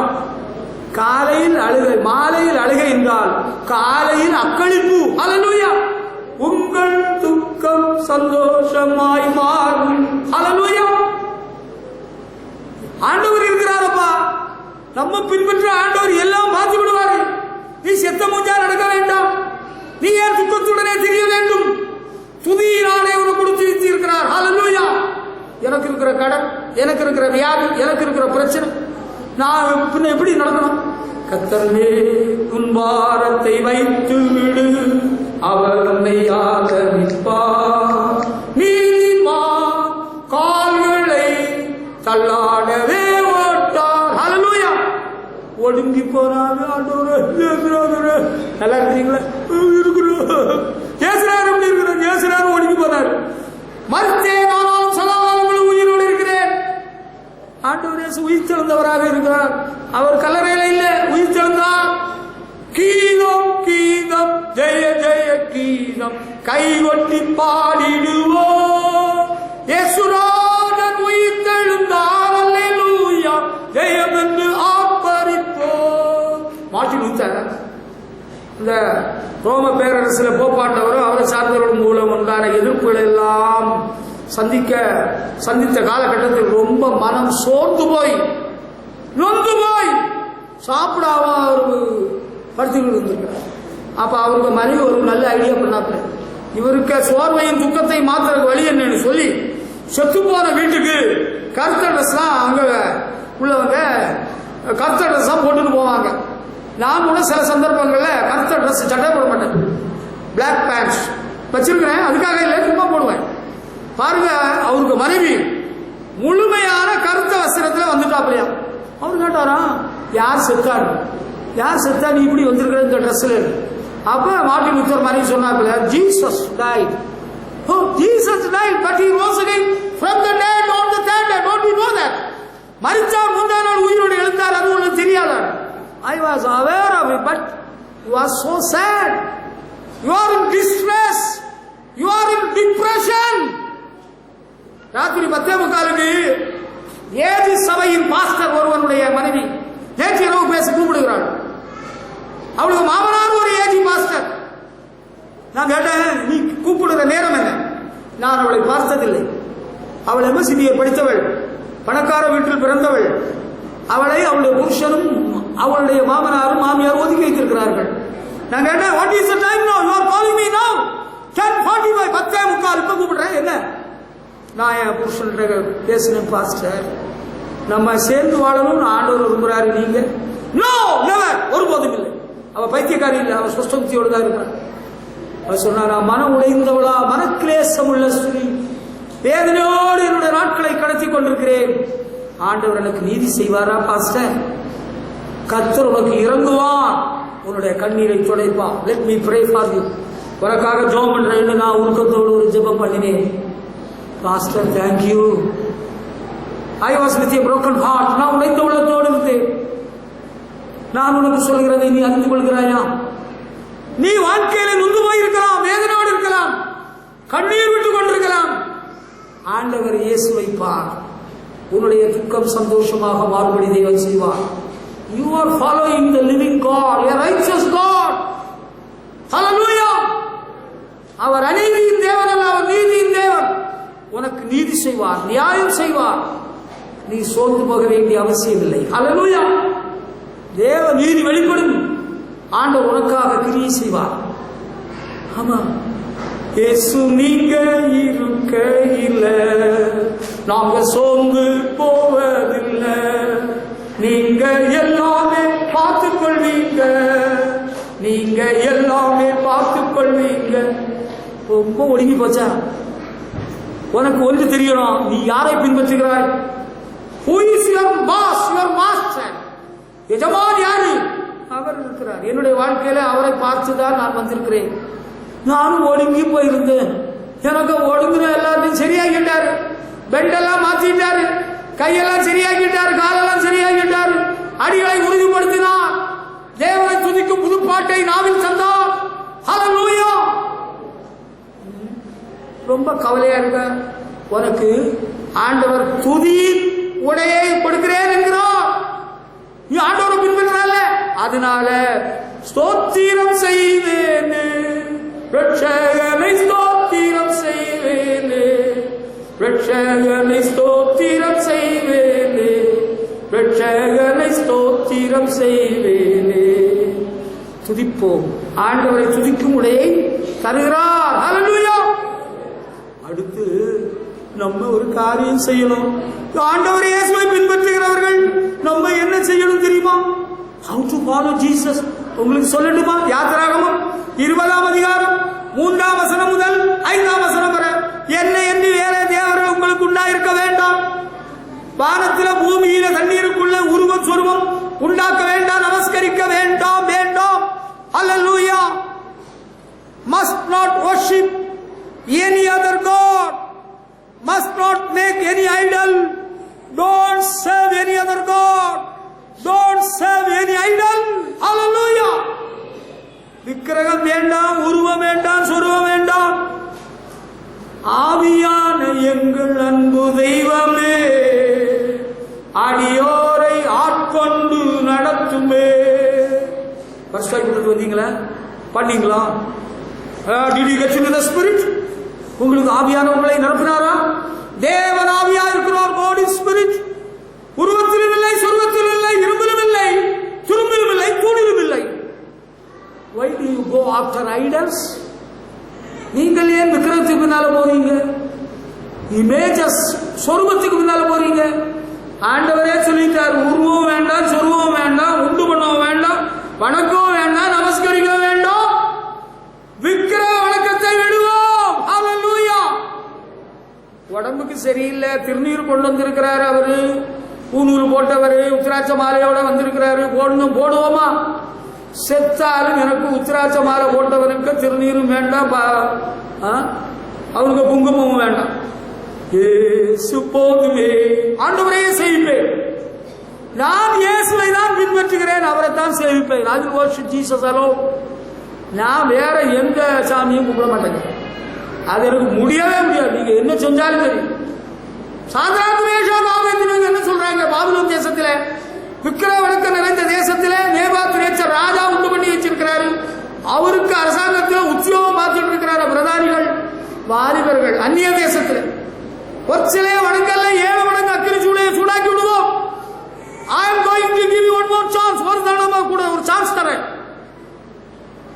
காலையில் அழுகை, மாலையில் அழுகை என்றால் காலையில் அக்களிப்பு. ஹல்லேலூயா! உங்கள் துக்கம் சந்தோஷமாய் மாறும். ஹல்லேலூயா! ஆண்டவர் இருக்கிறாரப்பா, நம்ம பின்பற்ற ஆண்டவர் எல்லாம் பார்த்து விடுவாரு. நீ செத்த மூஞ்சா நடக்க வேண்டாம், நீ ஏன் துக்கத்துடனே தெரிய வேண்டும்? துதியினாலே உனக்கு கொடுத்து வைத்திருக்கிறார். ஹல்லேலூயா! எனக்கு இருக்கிற கடன், எனக்கு இருக்கிற வியாதி, எனக்கு இருக்கிற பிரச்சனை, நான் பின்ன எப்படி நடக்கணும்? கர்த்தரே உன் பாரத்தை வைத்து விடு, அவர் உன்னை ஆதரிப்பார். நீதிமான் கால்களை தள்ளாடவே ஓட்டார். ஹல்லேலூயா! ஒடுங்கி போறாங்க. ஆண்டவரே நல்லா இருக்கிறீங்களா? இருக்கிறோம். ஏசுனார் எப்படி இருக்கிறார்? ஏசுனார் ஒடுங்கி போனார். மரித்தேன் ஆனாலும் சதாகாலங்களும் உயிரோடு இருக்கிறேன். ஆண்டவர் இயேசு உயிர் தெழுந்தவராக இருக்கிறார். அவர் கல்லறையில இல்ல, உயிர் தெழுந்தார். கீதம் கீதம் ஜெய ஜெய கீதம் கைகொட்டி பாடிடுவோம். இயேசுராஜன் உயிர் தெழுந்தார். அல்லேலூயா! ஜெயம் என்று ஆர்ப்பரிப்போம். மார்ட்டின் லூத்தர் இந்த ரோம பேரரசில் போப்பாண்டவரும் அவரை சார்ந்தவர்கள் மூலம் உண்டான எதிர்ப்புகள் எல்லாம் சந்தித்த காலகட்டத்தில் ரொம்ப மனம் சோர்ந்து போய் நொந்து போய் சாப்பிடாம அவர் படுத்துக்கிட்டு இருந்திருக்கிறார். அப்ப அவருக்கு மனைவி ஒரு நல்ல ஐடியா பண்ணாப்புல, இவருக்கு சோர்வையும் துக்கத்தை மாத்துறதுக்கு வழி என்னன்னு சொல்லி செத்து போன வீட்டுக்கு கருத்த ட்ரெஸ் தான் அங்க உள்ளவங்க கருத்த ட்ரெஸ் தான் போட்டுட்டு போவாங்க. நான் கூட சில சந்தர்ப்பங்கள்ல கருத்த ட்ரெஸ் சட்டை போட மாட்டேன், பிளாக் பேண்ட்ஸ் வச்சிருக்கிறேன், அதுக்காக இல்லை, சும்மா போடுவேன். பாருங்க, அவருக்கு மனைவி முழுமையான கருத்த வஸ்திரத்துல வந்துட்டாப்லையா. அவர் கேட்டாரா, யார் செத்தாரு, யார் செத்தா நீ இப்படி வந்திருக்கிற இந்த ட்ரெஸ்ல? அப்ப மார்ட்டின் லூத்தர் மனைவி சொன்னாப்ல, Jesus died. Oh, Jesus died, but he rose again from the dead on the third day. Don't you know that? மரித்தார் முந்தான நாள் உயிரோடு எழுந்தார், அது உங்களுக்கு தெரியாதா? I was aware of it, but you are so sad. You are in distress. You are in depression. ராத்திரி 10:45 ஏஜி சபையின் பாஸ்டர் ஒருவனுடைய மனைவி நேற்று இரவு பேச கூப்பிடுகிறாள். அவளுக்கு மாமனார் ஒரு ஏஜி பாஸ்டர். நான் கேட்டேன், நீ கூப்பிடுற நேரம் என்ன? நான் அவளை பார்த்ததில்லை. அவள் MSCBA படித்தவள், பணக்கார வீட்டில் பிறந்தவள். அவளை அவளுடைய புருஷனும் அவளுடைய மாமனாரும் மாமியார் ஒதுக்கி வைத்திருக்கிறார்கள். நான் கேட்டேன், வாட் இஸ் தி டைம் நவ? யூ ஆர் காலிங் மீ நவ 10:45. 10:45 இப்ப கூப்பிடுறேன். என்ன? நான் என் புருஷன்கிட்ட பேசினேன், பாஸ்டர் நம்ம சேர்ந்து வாழணும்னு ஆண்டவர் விரும்புறாரு. நீங்க நோ நெவர், ஒருபோதும் இல்லை. அவ பைத்தியக்காரி இல்லை, அவ சுஷ்டபுத்தியோடு தான் இருக்கிறார். அவர் சொன்னாரா, மன உடைந்தவளா, மனக்கிலேசம் உள்ள ஸ்திரீ, வேதனையோடு என்னுடைய நாட்களை கடத்தி கொண்டிருக்கிறேன். ஆண்டவர் எனக்கு நீதி செய்வாரா பாஸ்டர்? கர்த்தர் உனக்கு இறங்குவான், உன்னுடைய கண்ணீரை துடைப்பான். Let me pray for you. உனக்காக ஜெபம் பண்றேன்னு நான் உருக்கத்தோடு ஒரு ஜெபம் பண்ணினேன். Pastor thank you. I was with a broken heart. நான் உடைந்த உள்ளத்தோடு இருந்தேன். நான் உனக்கு சொல்கிறதை நீ அறிந்து கொள்கிறாயா? நீ வாழ்க்கையில நொந்து போயிருக்கலாம், வேதனையோடு இருக்கலாம், கண்ணீர் விட்டுக் கொண்டிருக்கலாம். ஆண்டவர் இயேசு வைப்பார். உன்னுடைய துக்கம் சந்தோஷமாக மாறுபடி தேவன் செய்வார். You are following the living God, a righteous God. Hallelujah. அவர் அநீதியின் தேவன் அல்ல, அவர் நீதியின் தேவன். உனக்கு நீதி செய்வார், நியாயம் செய்வார். நீ சோர்ந்து போக வேண்டிய அவசியம் இல்லை. ஹல்லேலூயா. தேவ நீதி வெளிப்படும். ஆண்டவர் உனக்காக கிரியை செய்வார். ஆமா, இயேசு நீங்க இருக்கையில நாங்க சோர்ந்து போவதில்லை. நீங்க எல்லாமே பார்த்துக் கொள்வீங்க, நீங்க எல்லாமே பார்த்துக் கொள்வீங்க. ரொம்ப ஒடுங்கி போச்சா? உனக்கு ஒன்று தெரியணும், நீ யாரை பின்பற்றுகிறாய்? Who is your boss, your master? எஜமான் யாரு? அவர் இருக்கிறார். என்னுடைய வாழ்க்கையில அவரை பார்த்துதான் நான் வந்திருக்கிறேன். நானும் ஒடுங்கி போயிருந்தேன். எனக்கு ஒடுங்குற எல்லாத்தையும் சரியாகிட்டாரு. பெண்டெல்லாம் மாத்திட்டாரு, கையெல்லாம் சரியாகிட்டாரு, காலெல்லாம் சரியாகிட்டாரு. அடிகளை உறுதிப்படுத்தினார். தேவனை துதிக்கும் புதுப்பாட்டை நாவில் தந்தார். ஹல்லேலூயா. ரொம்ப கவலையா இருக்க, உனக்கு ஆண்டவர் துதி உடையை கொடுக்கிறேன் என்கிறார். நீ ஆண்டவரை பின்பற்றால, அதனால ஸ்தோத்திரம் செய்வேன், ரட்சகனை ஸ்தோத்திரம் செய்வேன், ரட்சகனை ஸ்தோத்திரம் செய்வேன், ரட்சகனை ஸ்தோத்திரம் செய்வேன். துதிப்போம். ஆண்டவரை துதிக்கும் உடையை தருகிறார். ஹல்லேலூயா. அடுத்து நம்ம ஒரு காரியம் செய்யணும். ஆண்டவர் இயேசுவை பின்பற்றுகிறவர்கள் நம்ம என்ன செய்யணும் தெரியுமா? How to follow Jesus. உங்களுக்கு சொல்லட்டுமா? யாத்திராகமம் 20ஆம் அதிகாரம் 3ஆம் வசனம் முதல் 5ஆம் வசனம் வரை. என்னை எண்ணி வேற தேவர்கள் உங்களுக்கு உண்டாயிருக்க வேண்டாம். வானத்தில பூமியில தண்ணீருக்குள்ள உருவம் சொருவம் உண்டாக்க வேண்டாம், நமஸ்கரிக்க வேண்டாம். வேண்டாம். ஹல்லேலூயா. Must not worship any other God. Must not make any idol. Don't serve any other God. Don't serve any idol. Hallelujah. விக்கிரகம் வேண்டாம், உருவம் வேண்டாம், சொருவம் வேண்டாம். ஆவியான எங்கள் அன்பு தெய்வமே, அடியோரை ஆட்கொண்டு நடத்துமே. ஃபர்ஸ்ட் டைம் வந்தீங்களா? பண்ணீங்களா? Did you get into the spirit? உங்களுக்கு ஆவியான உங்களை நிரப்பினாரா? தேவன் ஆவியா இருக்கிறார். God is spirit. உருவத்திலும் இல்லை, சொர்வத்திலும் இல்லை, இரும்பிலும் இல்லை, துரும்பிலும் இல்லை, தூணிலும் இல்லை. Why do you go after idols? நீங்கள் ஏன் விக்கிரகத்துக்கு பின்னால போறீங்க? இமேஜஸ் சொரூபத்துக்கு பின்னால போறீங்க. ஆண்டவரே சொல்லிட்டார், உருவம் வேண்டாம், சொருவம் வேண்டாம், உண்டு பண்ணவும் வேண்டாம், வணக்கம் வேண்டாம், நமஸ்கரிக்க வேண்டாம், விக்கிரக வணக்கத்தை விடுவோம். ஹல்லேலூயா. உடம்புக்கு சரியில்லை, திருநீர் கொண்டு வந்திருக்கிறாரு அவரு, பூநூறு போட்டவர், உத்திராட்ச மாலையோட வந்திருக்கிறாரு, போடுவோமா? செத்தாலும் எனக்கு உத்திராட்ச மாலை போட்டவனுக்கு திருநீரும் வேண்டாம், அவனுக்கு குங்குமமும் வேண்டாம். போதுமே, ஆண்டவரையே சேவிப்பேன். நான் இயேசுவை தான் பின்பற்றுகிறேன், அவரை தான் சேவிப்பேன். I will worship Jesus alone. நான் வேற எந்த சாமியும் கும்பிட மாட்டேங்க. அது எனக்கு முடியவே முடியாது. நீங்க என்ன செஞ்சாலும் சரி. சாதாரண என்ன சொல்றாங்க? பாபிலோன் தேசத்துல விக்கிரக வணக்கம் நிறைந்த தேசத்துல நேபாத்திரேச்சர் ராஜா உண்டு பண்ணி வச்சிருக்கிறாரு. அவருக்கு அரசாங்கத்தில் உத்தியோகம் பார்த்துட்டு இருக்கிறாரு பிரதானிகள், வாலிபர்கள். அந்நிய தேசத்துல ஒரு சிலைய வணங்கல்ல, 7 மடங்கு அக்கினி சூளையை சூடாக்கி விடுவோம். I am going to give you one more chance. ஒரு தடவை கூட ஒரு சான்ஸ் தரேன்.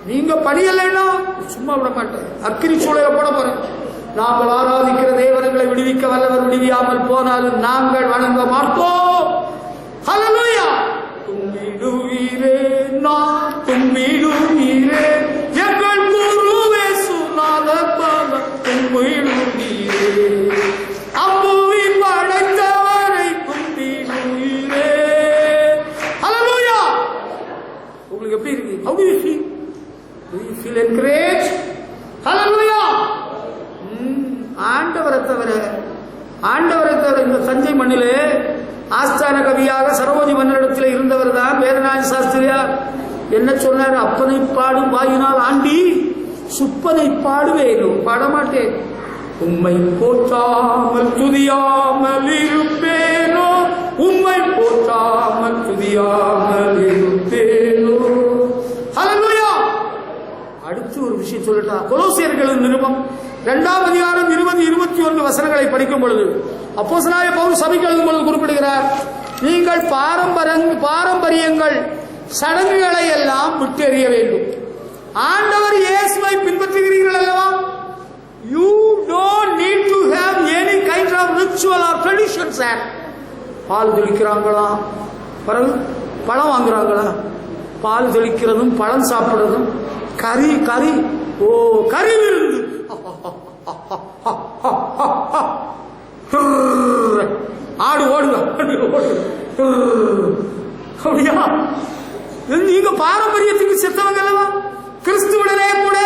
நீங்க படியலைன்னா சும்மா விட மாட்டேன், அக்கினி சூளையில போட போறேன். நாங்கள் ஆராதிக்கிற தேவர்களை விடுவிக்க வல்லவர் விடுவியாமல் போனாலும் நாங்கள் வணங்க மாட்டோம். ஹல்லேலூயா. தும்மிடுவீரே, நான் தும்மிடுவீரே, எங்கள் குருவே சுனாத பால தும்மிடுவீரே, அம்புவி படைத்தவரை கும்பிடுவீரே. ஹல்லேலூயா. உங்களுக்கு எப்படி இருக்கு? How do you feel? Do you feel encouraged? Hallelujah. ஆண்டவரை தவிர இந்த தஞ்சை மண்ணிலே ஆஸ்தான கவியாக சரோஜி மன்னரிடத்தில் இருந்தவர் தான் வேதநாயக சாஸ்திரியார். என்ன சொன்னார்? அப்பனை பாடும் வாயினால் ஆண்டி சுப்பனை பாடுவேனோ, பாடமாட்டேன். உம்மை போற்றாமல் துதியாமல் இருப்பேனோ, உம்மை போற்றாமல் துதியாமல் இருப்பேனோ. ஹல்லேலூயா. அடுத்து ஒரு விஷயம் சொல்லட்டா? கொலோசியர்களின் நிருபம் 2ஆம் அதிகாரம் 20-21 வசனங்களை படிக்கும் பொழுது அப்போஸ்தலனாகிய பவுல் சபைக்கு எழுதும் பொழுது குறிப்பிடுகிறார், நீங்கள் பாரம்பரியங்கள் சடங்குகளை எல்லாம் விட்டெறிய வேண்டும். ஆண்டவர் இயேசுவை பின்பற்றுகிறீர்கள் அல்லவா? You don't need to have any kind of ritual or traditions. பால் தெளிக்கிறாங்களா, பழம் வாங்குறாங்களா? பால் தெளிக்கிறதும் பழம் சாப்பிடுறதும், கறி ஓ கறி விருந்து, ஆடு ஓடுங்க அப்படியா? நீங்க பாரம்பரியத்துக்கு செத்தவங்க அல்லவா? கிறிஸ்துவனே கூட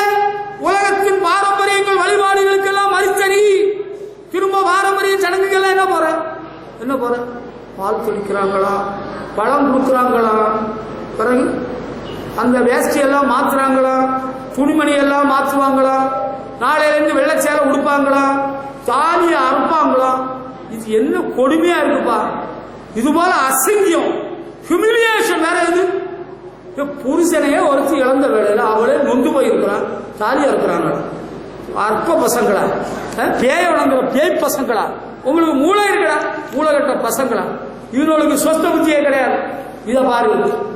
உலகத்தின் பாரம்பரியங்கள் வழிபாடுகளுக்கெல்லாம் மறுத்தறி திரும்ப பாரம்பரிய சடங்குகள் என்ன போற? பால் தெளிக்கிறாங்களா, பழம் கொடுக்குறாங்களா, பிறகு அந்த வேஷ்டி எல்லாம் மாத்துறாங்களா, துணிமணி எல்லாம் மாற்றுவாங்களா, நாளையிலிருந்து வெள்ளச்சேலை உடுப்பாங்களா, தாலியை அறுப்பாங்களா? இது என்ன கொடுமையா இருக்குப்பா! இது போல அசிங்கம், ஹியூமிலியேஷன் வேற எது? புருஷனையே ஒருத்தி இழந்த வேலையில அவளே நொந்து போயிருக்கிறான், தாலியா இருக்கிறாங்க. அற்ப பசங்களா, பேய வணங்குற பேய் பசங்களா, உங்களுக்கு மூளை இருக்கடா, மூளை கட்ட பசங்களா, இவங்களுக்கு சொஸ்த புத்தியே கிடையாது. இதை பாரு,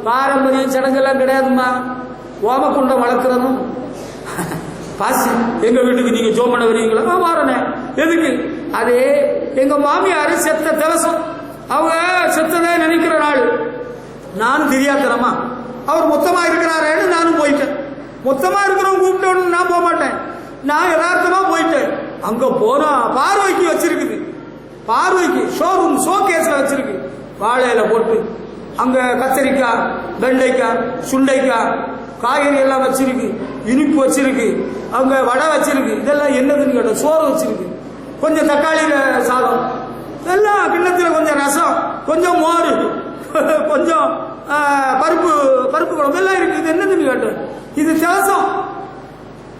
பாரம்பரிய சடங்கெல்லாம் கிடையாதுமா. ஓமக்குண்டம் வளர்க்கிறதும் பாசி. எங்க வீட்டுக்கு நீங்க ஜோம் பண்ண வரீங்களா? வாரனே. எதுக்கு? அதே எங்க மாமியாரு செத்த திவசம், அவங்க செத்ததே நினைக்கிற நாள். நான் தெரியாதனமா அவர் மொத்தமா இருக்கிறாரேன்னு நானும் போயிட்டேன். மொத்தமா இருக்கிறவங்க கூப்பிட்டு நான் போக மாட்டேன், நான் யதார்த்தமா போயிட்டேன். அங்க போனா பார்வைக்கு வச்சிருக்குது, பார்வைக்கு ஷோரூம் ஷோகேஸ்ல வச்சிருக்கு. வாழையில போட்டு அங்க கத்தரிக்காய், வெண்டைக்காய், சுண்டைக்காய், காய்கறி எல்லாம் வச்சிருக்கு, இனிப்பு வச்சிருக்கு, அவங்க வடை வச்சிருக்கு. இதெல்லாம் என்னதுன்னு கேட்ட, சோறு வச்சிருக்கு, கொஞ்சம் தக்காளியில சாதம், எல்லாம் கிண்ணத்தில் கொஞ்சம் ரசம், கொஞ்சம் மோர், கொஞ்சம் பருப்பு குழம்பு எல்லாம் இருக்கு. இது என்னதுன்னு கேட்டேன். இது தேசம்.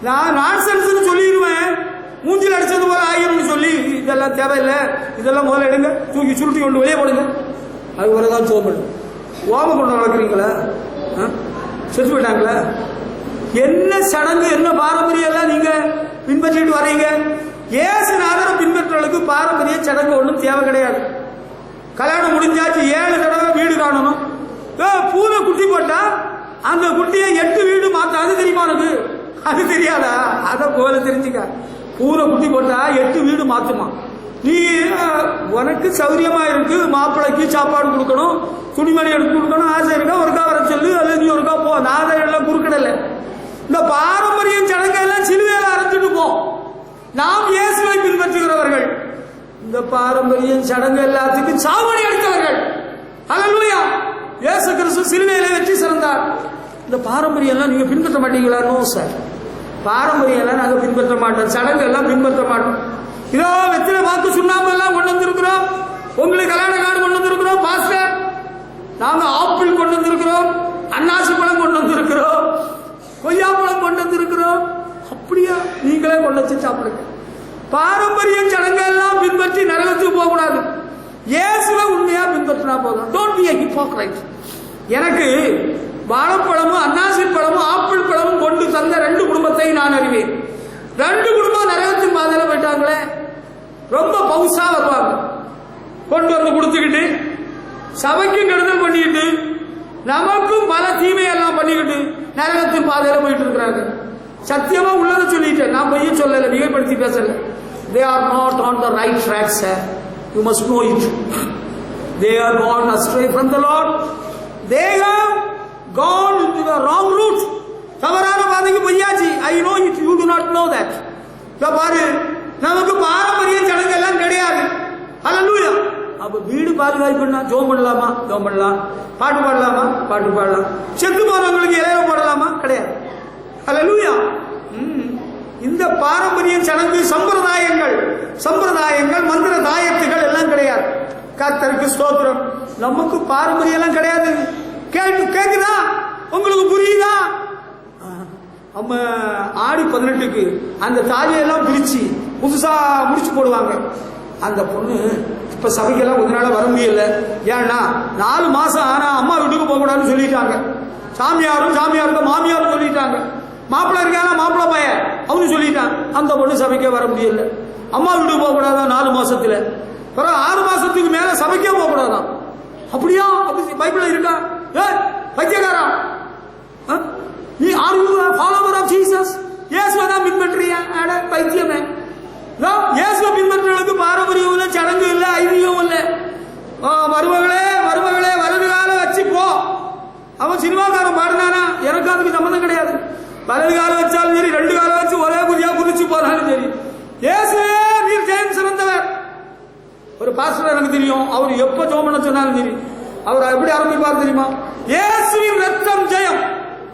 நான் நான்சென்ஸ் சொல்லிடுவேன், மூஞ்சில் அடிச்சது போல ஆயிரம் சொல்லி, இதெல்லாம் தேவையில்லை, இதெல்லாம் முதல்ல எடுங்க, தூக்கி சுருட்டி கொண்டு வெளியே போடுங்க. அது வரதான் சோம்பல். ஓம கொண்டு வளர்க்குறீங்களா? செத்து போயிட்டாங்களா? என்ன சடங்கு, என்ன பாரம்பரியம் எல்லாம் நீங்க பின்பற்றிட்டு வரீங்க? இயேசுநாதரை பின்பற்றவர்களுக்கு பாரம்பரிய சடங்கு ஒன்றும் தேவை கிடையாது. கல்யாணம் முடிஞ்சாச்சு, 7 தடவை வீடு காணணும். பூனை குட்டி போட்டா அந்த குட்டியை 8 வீடு மாத்த, அது தெரியுமா உனக்கு? அது தெரியாதா? அத போல தெரிஞ்சுக்க. பூனை குட்டி போட்டா 8 வீடு மாத்துமா. நீ உனக்கு சௌரியமா இருக்கு, மாப்பிள்ளைக்கு சாப்பாடு கொடுக்கணும், துணிமணி எடுத்து கொடுக்கணும், ஆசை இருக்கா, ஒருக்கா வர சொல்லு, அல்லது நீ ஒருக்கா போ. நான் எல்லாம் குறுக்கிடல. இந்த பாரம்பரியம் சடங்கு எல்லாம் சிலுவையில அரைச்சிட்டு போ. நாம் இயேசுவை பின்பற்றுகிறவர்கள். இந்த பாரம்பரியம் சடங்கு எல்லாத்துக்கும் சாவடி அடித்தவர்கள். அல்லேலூயா. இயேசு கிறிஸ்து சிலுவையில வெற்றி சிறந்தார். இந்த பாரம்பரியம் எல்லாம் நீங்க பின்பற்ற மாட்டீங்களா? நோ சார், பாரம்பரியம் எல்லாம் நாங்க பின்பற்ற மாட்டோம், சடங்கு எல்லாம் பின்பற்ற மாட்டோம். இதோ வெற்றில வாக்கு சுண்ணாம்பு எல்லாம் கொண்டு வந்திருக்கிறோம், உங்களுக்கு கல்யாண கார்டு கொண்டு வந்திருக்கிறோம் பாஸ்டர், நாங்க ஆப்பிள் கொண்டு வந்திருக்கிறோம், அன்னாசி பழம் கொண்டு வந்திருக்கிறோம், கொய்யா பழம் கொண்டு வந்திருக்கிறோம். அப்படியா? நீங்களே கொண்டு வச்சு சாப்பிடுங்க. பாரம்பரியம் சடங்கு எல்லாம் பின்பற்றி நரகத்துக்கு போக கூடாது. இயேசுவை உண்மையா பின்பற்றினா போதும். Don't be a hypocrite. எனக்கு வாழைப்பழமும் அன்னாசி பழமும் ஆப்பிள் பழமும் கொண்டு தந்த 2 குடும்பத்தை நான் அறிவேன். 2 குடும்பம் நரகத்தின் பாதையில போயிட்டாங்களே. ரொம்ப பவுசா வருவாங்க, கொண்டு வந்து கொடுத்துக்கிட்டு சபைக்கும் கெடுதல் பண்ணிக்கிட்டு நமக்கும் பல தீமையெல்லாம் பண்ணிக்கிட்டு நரகத்தின் பாதையில போயிட்டு இருக்கிறாங்க. சத்தியமா உள்ளதை சொல்லிட்டேன், நான் பொய்ய சொல்லல, மிகைப்படுத்தி பேசல. They are not on the right track, sir. You must know it. They are gone astray from the Lord. They have gone into the wrong route. தவறான பாதைக்கு போயாச்சு. I know it. You do not know that. பாரு, நமக்கு பாரம்பரிய சடங்கு எல்லாம் கிடையாது. ஹல்லேலூயா. அப்ப வீடு பாதுகாப்புன்னா ஜோம் பண்ணலாமா? ஜோம் பண்ணலாம். பாட்டு பாடலாமா? பாட்டு பாடலாம். செத்து போறவங்களுக்கு இலையில போடலாமா? கிடையாது. ஹல்லேலூயா. இந்த பாரம்பரிய சடங்கு சம்பிரதாயங்கள் மந்திர தாயத்துகள் எல்லாம் கிடையாது. கர்த்தருக்கு ஸ்தோத்திரம். நமக்கு பாரம்பரியம் எல்லாம் கிடையாது. கேக்குதா? உங்களுக்கு புரியுதா? நம்ம ஆடி 18க்கு அந்த தாலியெல்லாம் பிரிச்சு புதுசா முடிச்சு போடுவாங்க. அந்த பொண்ணு இப்ப சபைக்கெல்லாம் கொஞ்ச நாள வர முடியல. ஏன்னா 4 மாசம் ஆனா அம்மா வீட்டுக்கு போக கூடாதுன்னு சொல்லிட்டாங்க. சாமியாருக்கும் மாமியாரும் சொல்லிட்டாங்க. மாப்பிள்ள இருக்காங்க, மாப்பிள்ள பையன் அவனு சொல்லிட்டான். அந்த பொண்ணு சபைக்கே வர முடியல. அம்மா வீட்டுக்கு போக கூடாதான் 4 மாசத்துல. 6 மாசத்துக்கு மேல சபைக்கே போக கூடாதான். அப்படியா? அப்படி பைபிள்ல இருக்கா? பைத்தியக்காரா, நீ are you follower of Jesus? இயேசுவை தான் பின்பற்றியா? பைத்தியமே. இயேசுவை பின்பற்றுவதற்கு பாரம்பரியம் இல்லை, சடங்கு இல்லை, ஐதீகம் இல்லை. மருமகளே வலது கால வச்சு போ. அவன் சினிமாக்காரன் பாடினானா? எனக்கு அதுக்கு சம்பந்தம் கிடையாது. வலது கால வச்சாலும் சரி, 2 கால வச்சு ஒரே குதியா குதிச்சு போனாலும் சரி, இயேசுவே நீர் ஜெயம் சிறந்தவர். ஒரு பாஸ்டர் எனக்கு தெரியும், அவர் எப்ப ஜெபம் பண்ண சொன்னாலும் சரி, அவர் எப்படி ஆரம்பிப்பார் தெரியுமா? இயேசுவின் ரத்தம் ஜெயம்,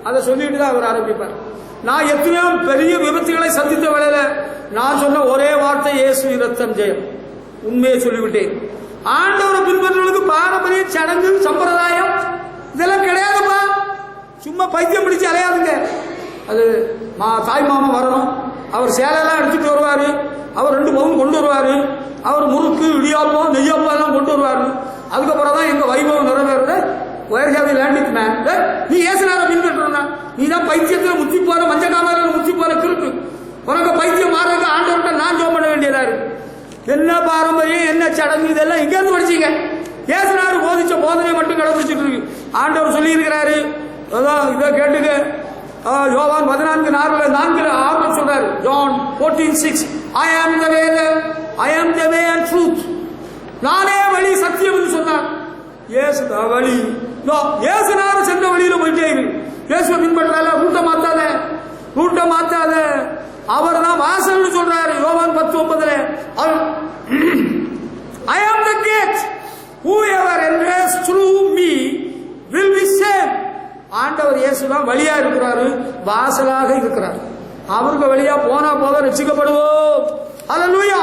அதை சொல்லிட்டு தான் அவர் ஆரம்பிப்பார். நான் எத்தனையோ பெரிய விபத்துகளை சந்தித்த வேளையில நான் சொன்ன ஒரே வார்த்தை இயேசுவின் ரத்தம் ஜெயம். உண்மையை சொல்லிவிட்டேன். ஆண்டவரை பின்பற்றுவதற்கு பாரம்பரிய சடங்கு சம்பிரதாயம் இதெல்லாம் கிடையாதுப்பா. சும்மா பைத்தியம் பிடிச்சு அலையாதுங்க. அது தாய் மாமா வரணும், அவர் சேலையெல்லாம் எடுத்துட்டு வருவாரு, அவர் 2 பவுன் கொண்டு வருவாரு, அவர் முறுக்கு இடியாப்பம் நெய்யப்பம் எல்லாம் கொண்டு வருவாரு. அதுக்கப்புறம் தான் எங்க வைபவம் நிறைவேறது. நீ ஏசுனார பின்பற்றா? நீ தான் பைத்தியத்துல முத்தி போற, மஞ்ச காமரில முத்தி போற கிருக்கு. உனக்கு பைத்தியம் மாறதுக்கு ஆண்டவர்கிட்ட நான் ஜெபம் பண்ண வேண்டியதா இருக்கு. என்ன பாரம்பரியம், என்ன சடங்கு, இதெல்லாம் எங்க இருந்து படிச்சீங்க? ஏசுனாரு போதிச்ச போதனை மட்டும் கடைபிடிச்சிட்டு இருக்கு. ஆண்டவர் சொல்லி இருக்கிறாரு, இதை கேட்டுக்க. யோவான் 14:4 சொல்றாரு. John 14:6, I am the way and truth. நானே வழி சத்தியம் என்று சொன்னார். இயேசு வழி. இயேசுனாரு சென்ற வழியில போயிட்டே இரு. இயேசுவை பின்பற்றால ரூட்ட மாத்தாத. அவர் தான் வாசல் சொல்றாரு. யோவான் 10:9, I am the gate. Whoever enters through me will be saved. ஆண்டவர் இயேசு தான் வழியா இருக்கிறாரு, வாசலாக இருக்கிறார். அவருக்கு வழியா போனா போக ரட்சிக்கப்படுவோம். ஹல்லேலூயா.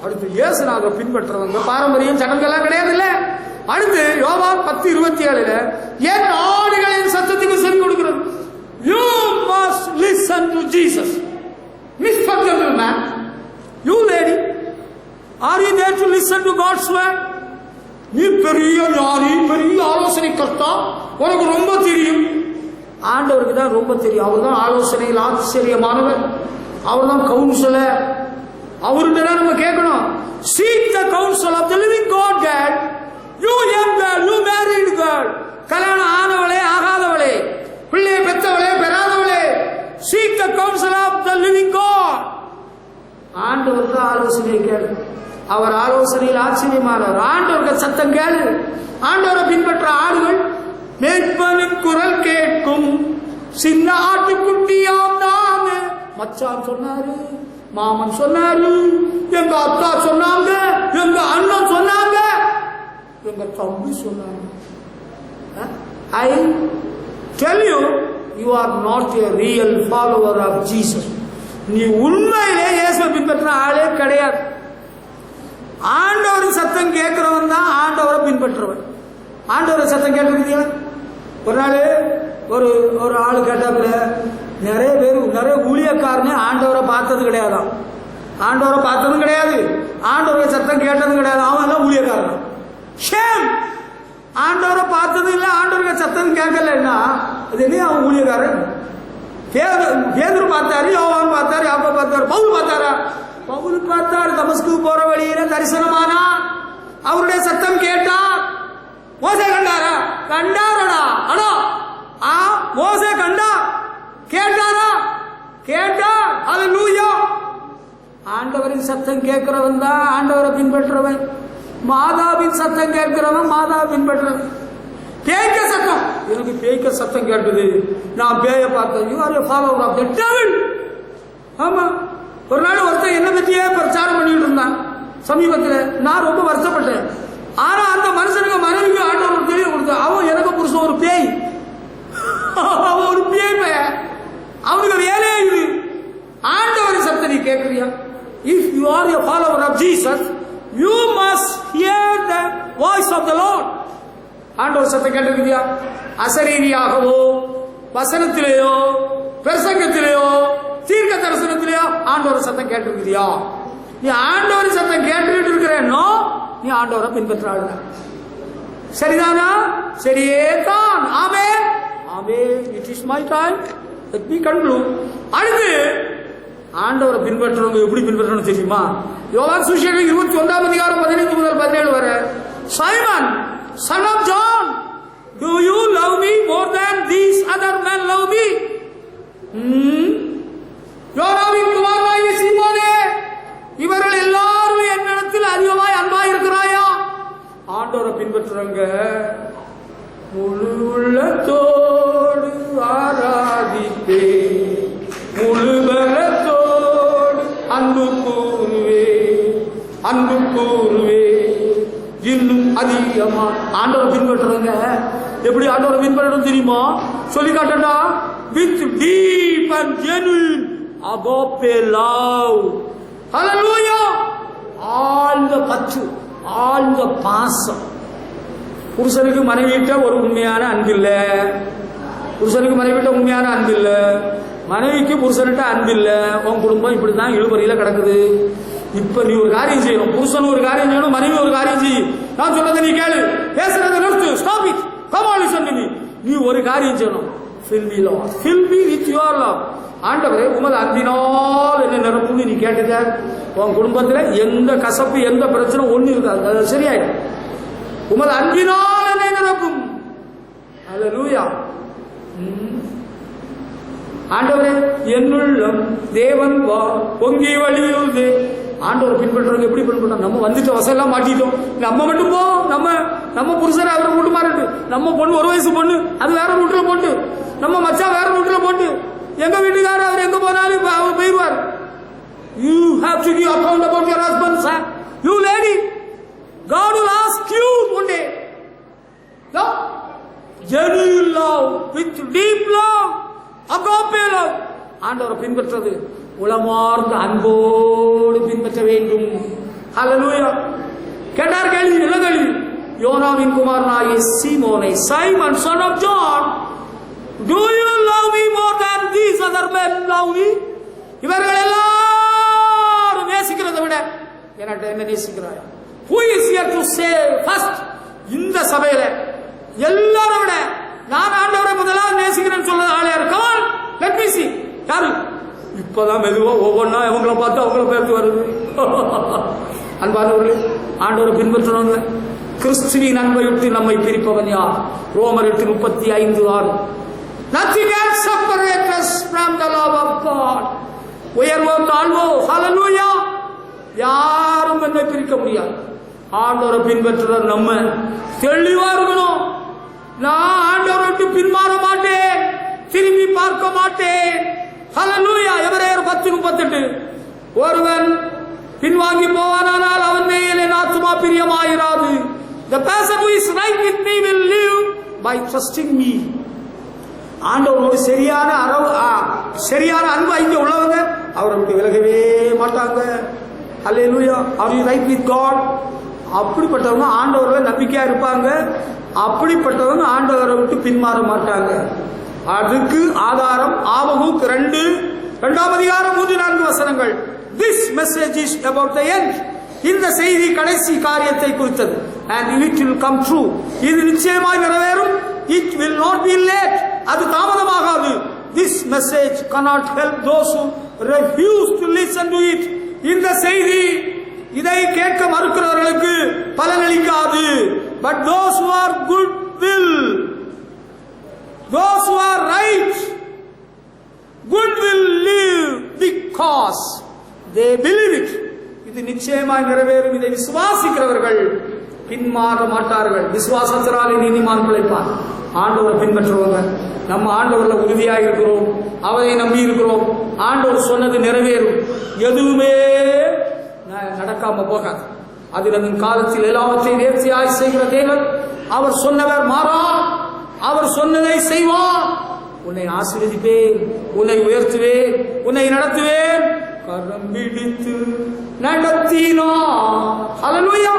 அடுத்து இயேசுநாத பின்பற்றவங்க பாரம்பரியம் சடங்கெல்லாம் கிடையாது இல்ல. அடுத்து யோவான் 10:27, என் ஆடுகளின் சத்தத்துக்கு செவி கொடுக்கிறது. You must listen to Jesus. Mr. Gentleman, you lady, are you there to listen to God's word? நீ பெரிய ஞானி, பெரிய ஆலோசனை கர்த்தா, உனக்கு ரொம்ப தெரியும். ஆண்டவருக்கு தான் ரொம்ப தெரியும். அவர் தான் ஆலோசனையில் ஆச்சரியமானவர். அவர் தான் கவுன்சிலர். அவர்கிட்ட தான் நம்ம கேட்கணும். Seek the counsel of the living God, girl. You young girl, you married girl, கல்யாணம் ஆனவளே ஆகாதவளே, பிள்ளையை பெற்றவளே பெறாதவளே, seek the counsel of the living God. ஆண்டவருக்கு ஆலோசனை கேளு. அவர் ஆலோசனையில் ஆச்சரியமானவர். ஆண்டவருக்கு சத்தம் கேளு. ஆண்டவரை பின்பற்ற ஆடுகள் மேய்ப்பனின் குரல் கேட்கும் சின்ன ஆட்டுக்குட்டியாம் நாம. மச்சான் சொன்னாரு, மாமன் சொன்னாரு, எங்க அக்கா சொன்னாங்க, எங்க அண்ணன் சொன்னாங்க, எங்க தம்பி சொன்னாங்க. I tell you, you are not a real follower of Jesus. நீ உண்மையிலே இயேசுவை பின்பற்ற ஆளே கிடையாது. ஆண்டவர் சத்தம் கேட்கிறவன் தான் ஆண்டவரை பின்பற்றுவன். ஆண்டவர் சத்தம் கேட்டிருக்கீங்க? ஒரு நாள் ஒரு ஆளு கேட்டாப்புல, நிறைய பேர் நிறைய ஊழியக்காரனே ஆண்டவரை பார்த்தது கிடையாதான். ஆண்டவரை பார்த்ததும் கிடையாது, ஆண்டவரை சத்தம் கேட்டதும் கிடையாது. அவன் எல்லாம் ஊழியக்காரன். ஷேம். ஆண்டவரை பார்த்தது இல்லை, ஆண்டவருக்கு சத்தம் கேட்கலன்னா அது என்ன? அவன் ஊழியக்காரன். பேதுரு பார்த்தாரு, யோவான் பார்த்தாரு, யாக்கோபு பார்த்தாரு, பவுல் பார்த்தாரா? பவுல் பார்த்தாரு. தமஸ்கு போற வழியில தரிசனமானா, அவருடைய சத்தம் கேட்டார். மோசே கண்டாரா? கண்டாரடா. அடோ மோசே கண்டா, கேட்டாரா? கேட்டார். அல்லேலூயா. ஆண்டவரின் சத்தம் கேட்கிறவன் தான் ஆண்டவரை பின்பற்றவன். மாதாவின் சத்தம் கேட்கிறவன் மாதாவை பின்பற்றவன். பேய்க்க சத்தம், எனக்கு பேய்க்க சத்தம் கேட்டது, நான் பேயை பார்த்தேன். You are a follower of the devil. ஆமா. ஒரு நாள் ஒருத்தர் என்ன பத்தியே பிரச்சாரம் பண்ணிட்டு இருந்தான் சமீபத்தில். நான் ரொம்ப வருத்தப்பட்டேன். ஆனா அந்த மனுஷனுக்கு மனைவிக்கு ஆண்டவர் தெரிய கொடுத்த, அவன் எனக்கு புருஷன் ஒரு பேய். அவன் ஒரு பேய் பையன். அவனுக்கு வேலையே இது. ஆண்டவரின் சத்தம் நீ கேட்கறியா? If you are a follower of Jesus, you must hear the voice of the Lord. ஆண்டவர் சத்தம் கேட்டிருக்கியா? அசரீரியாகவோ, வசனத்திலேயோ, பிரசங்கத்திலேயோ, தீர்க்க தரிசனத்திலேயோ ஆண்டவர் சத்தம் கேட்டிருக்கியா? நீ ஆண்டவர் சத்தம் கேட்டுக்கிட்டு இருக்கிறேன்னோ நீ ஆண்டவரை பின்பற்றாள். சரிதானா? சரியே தான். ஆமே ஆமே. It is my time. Let me conclude. அடுத்து ஆண்டவரை பின்பற்றவங்க எப்படி பின்பற்றணும் தெரியுமா? யோவான் சுவிசேஷம் 21 அதிகாரம் 15 முதல் 17 வரை. Simon, son of John, do you love me more than these other men love me? யோனாவின் குமாரனாகிய சீமோனே, இவர்கள் எல்லாரும் என்னிடத்தில் அதிகமாய் அன்பாய் இருக்கிறாயா? ஆண்டவரை பின்பற்றுறவங்க முழு உள்ளத்தோடு ஆராதிப்பே, முழு பலத்தோடு அன்பு கூறுவே, இன்னும் அதிகமா. ஆண்டவரை பின்பற்றுறவங்க எப்படி ஆண்டவரை பின்பற்றணும் தெரியுமா? சொல்லி காட்டா. With deep and genuine agape love. Hallelujah. ஆழ்ந்த பற்று, ஆழ்ந்த பாசம். புருஷனுக்கு மனைவிட்ட ஒரு உண்மையான அன்பில்ல, புருஷனுக்கு மனைவிட்ட உண்மையான அன்பில்ல, மனைவிக்கு புருஷன்கிட்ட அன்பில்ல. உன் குடும்பம் இப்படிதான் இழுபறியில கிடக்குது. இப்ப நீ ஒரு காரியம் செய்யணும். புருஷன் ஒரு காரியம் செய்யணும், மனைவி ஒரு காரியம் செய்யும். நான் சொல்றதை நீ கேளு, பேசுறதை நிறுத்து. Stop it. Come on listen to me. நீ ஒரு காரியம் செய்யணும். Fill me Lord, fill me with your love. ஆண்டவரே உமது அன்பினால் என்ன நிரப்புன்னு நீ கேட்டுக்க. உன் குடும்பத்துல எந்த கசப்பு, எந்த பிரச்சனை ஒண்ணு இருக்காது. அது சரியாயிடும். உமது அன்பினால் என்னை நிரப்பும். அல்லேலூயா. ஆண்டவரே என்னுள்ளம் தேவன் வா பொங்கி வழியுது. ஆண்டவரை பின்பற்றுறவங்க எப்படி பின்பற்றோம்? நம்ம வந்துட்டு வசெல்லாம் மாட்டிட்டோம். நம்ம மட்டும் போ, நம்ம புருஷரை அவரை கூட்டு மாறிட்டு, நம்ம பொண்ணு ஒரு வயசு பொண்ணு அது வேற ரூட்ல போட்டு, நம்ம மச்சா வேற ரூட்ல போட்டு, எங்க வீட்டுக்காரர் அவர் எங்க போனாலும் அவர் போயிடுவார். You have to give account about your husband, sir. You lady, God will ask you one day. No? Genuine love with deep love, agape love. ஆண்டவரை பின்பற்றது உளமார்ந்த அன்போடு பின்பற்ற வேண்டும். ஹல்லேலூயா. கேட்டார் கேள்வி, நல்ல கேள்வி. யோனாவின் குமாரனாகிய சீமோனை, Simon son of John, do you love me more than these other men love me? இவர்கள் எல்லாரும் நேசிக்கிறதை விட என்கிட்ட என்ன நேசிக்கிறாய்? Who is here to say first? இந்த சபையில எல்லாரும் விட நான் ஆண்டவரை முதலாவது நேசிக்கிறேன்னு சொல்றது ஆளே யாரு? Come on, let me see. யாரு? இப்பதான் மெதுவா ஒவ்வொன்னா அவங்கள பார்த்து அவங்கள பேர்த்து வருது. அன்பானவர்களே, ஆண்டவரை பின்பற்றவங்க. கிறிஸ்துவின் அன்பை விட்டு நம்மை பிரிப்பவன் யார்? ரோமர் 8:35-6. Nothing can separate us from the love of God. உயர்வோ தாழ்வோ, ஹல்லேலூயா, யாரும் என்னை பிரிக்க முடியாது. ஆண்டவரை பின்பற்றுற நம்ம தெளிவா இருக்கணும். நான் ஆண்டவரை விட்டு பின்மாற மாட்டேன், திரும்பி பார்க்க மாட்டேன். ஹல்லேலூயா. எபிரேயர் 10:38. ஒருவன் பின்வாங்கி போவானால் அவன் மேல் என் ஆத்துமா பிரியமாயிராது. The person who is right with me will live by trusting me. ஆண்டவரோடு சரியான அன்பு இங்க உள்ளவங்க அவரை விட்டு விலகவே மாட்டாங்க. ஹல்லேலூயா. Are you right with God? அப்படிப்பட்டவங்க ஆண்டவர்ல நம்பிக்கையா இருப்பாங்க. அப்படிப்பட்டவங்க ஆண்டவரை விட்டு பின்மாற மாட்டாங்க. அதுக்கு ஆதாரம் Habakkuk 2:3-4 This message is about the end. இந்த செய்தி கடைசி காரியத்தை குறித்தது. And it will come true. இது நிச்சயமாய் நிறைவேறும். It will not be late. அது தாமதமாகாது. This message cannot help those who refuse to listen to it. இந்த செய்தி இதை கேட்க மறுக்கிறவர்களுக்கு பலனளிக்காது. But those who are good will, those who are right, good will live because they believe it. இது நிச்சயமாய் நிறைவேறும். இதை விசுவாசிக்கிறவர்கள் பின்மாற மாட்டார்கள். விசுவாசத்தினாலே நீதிமான் பிழைப்பான். ஆண்டவர் பின்பற்றுவாங்க. நம்ம ஆண்டவர்ல உறுதியாக இருக்கிறோம், அவரை நம்பி இருக்கிறோம். ஆண்டவர் சொன்னது நிறைவேறும். எதுவுமே நடக்காம போகாது. அதில் காலத்தில் எல்லாவற்றையும் நேர்த்தியாய் செய்கிற தேவன். அவர் சொன்னவர் மாறார். அவர் சொன்னதை செய்வார். உன்னை ஆசீர்வதிப்பேன், உன்னை உயர்த்துவேன், உன்னை நடத்துவேன், கரம் பிடித்து நடத்தினார். ஹல்லேலூயா.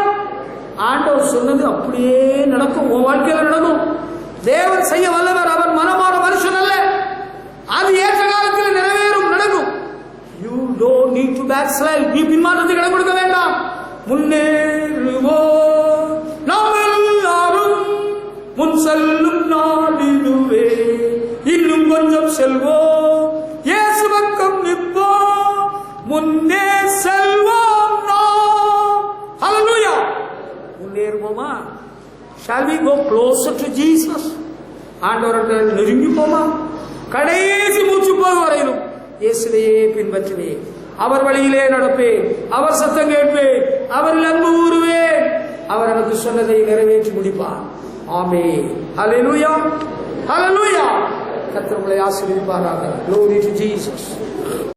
ஆண்டவர் சொன்னது அப்படியே நடக்கும். உன் வாழ்க்கையில நடக்கும். தேவன் செய்ய வல்லவர். அவர் மனமான மனுஷன் அல்ல. அது ஏற்ற காலத்தில் நிறைவேறும், நடக்கும். You don't need to backslide. நீ பின்மாற்றத்துக்கு இடம் கொடுக்க வேண்டாம். முன்னேறுவோம் நாம் எல்லாரும், முன் செல்லும் நாளிலுவே இன்னும் கொஞ்சம் செல்வோம், இயேசு பக்கம் நிற்போம், முன்னே செல்வோம் நாம். ஹல்லேலூயா. முன்னேறுவோமா? Shall we go closer to Jesus? ஆண்டவரை நெருங்கி போமா? கடைசி மூச்சு போகும் வரையிலும் இயேசுவையே பின்பற்றுவேன், அவர் வழியிலே நடப்பேன், அவர் சத்தம் கேட்பேன், அவரில் அன்பு கூறுவேன், அவர் எனக்கு சொன்னதை நிறைவேற்றி முடிப்பார். ஆமென். ஹல்லேலூயா. ஹல்லேலூயா. கர்த்தர் உங்களை ஆசீர்வதிப்பாராக. Glory to Jesus.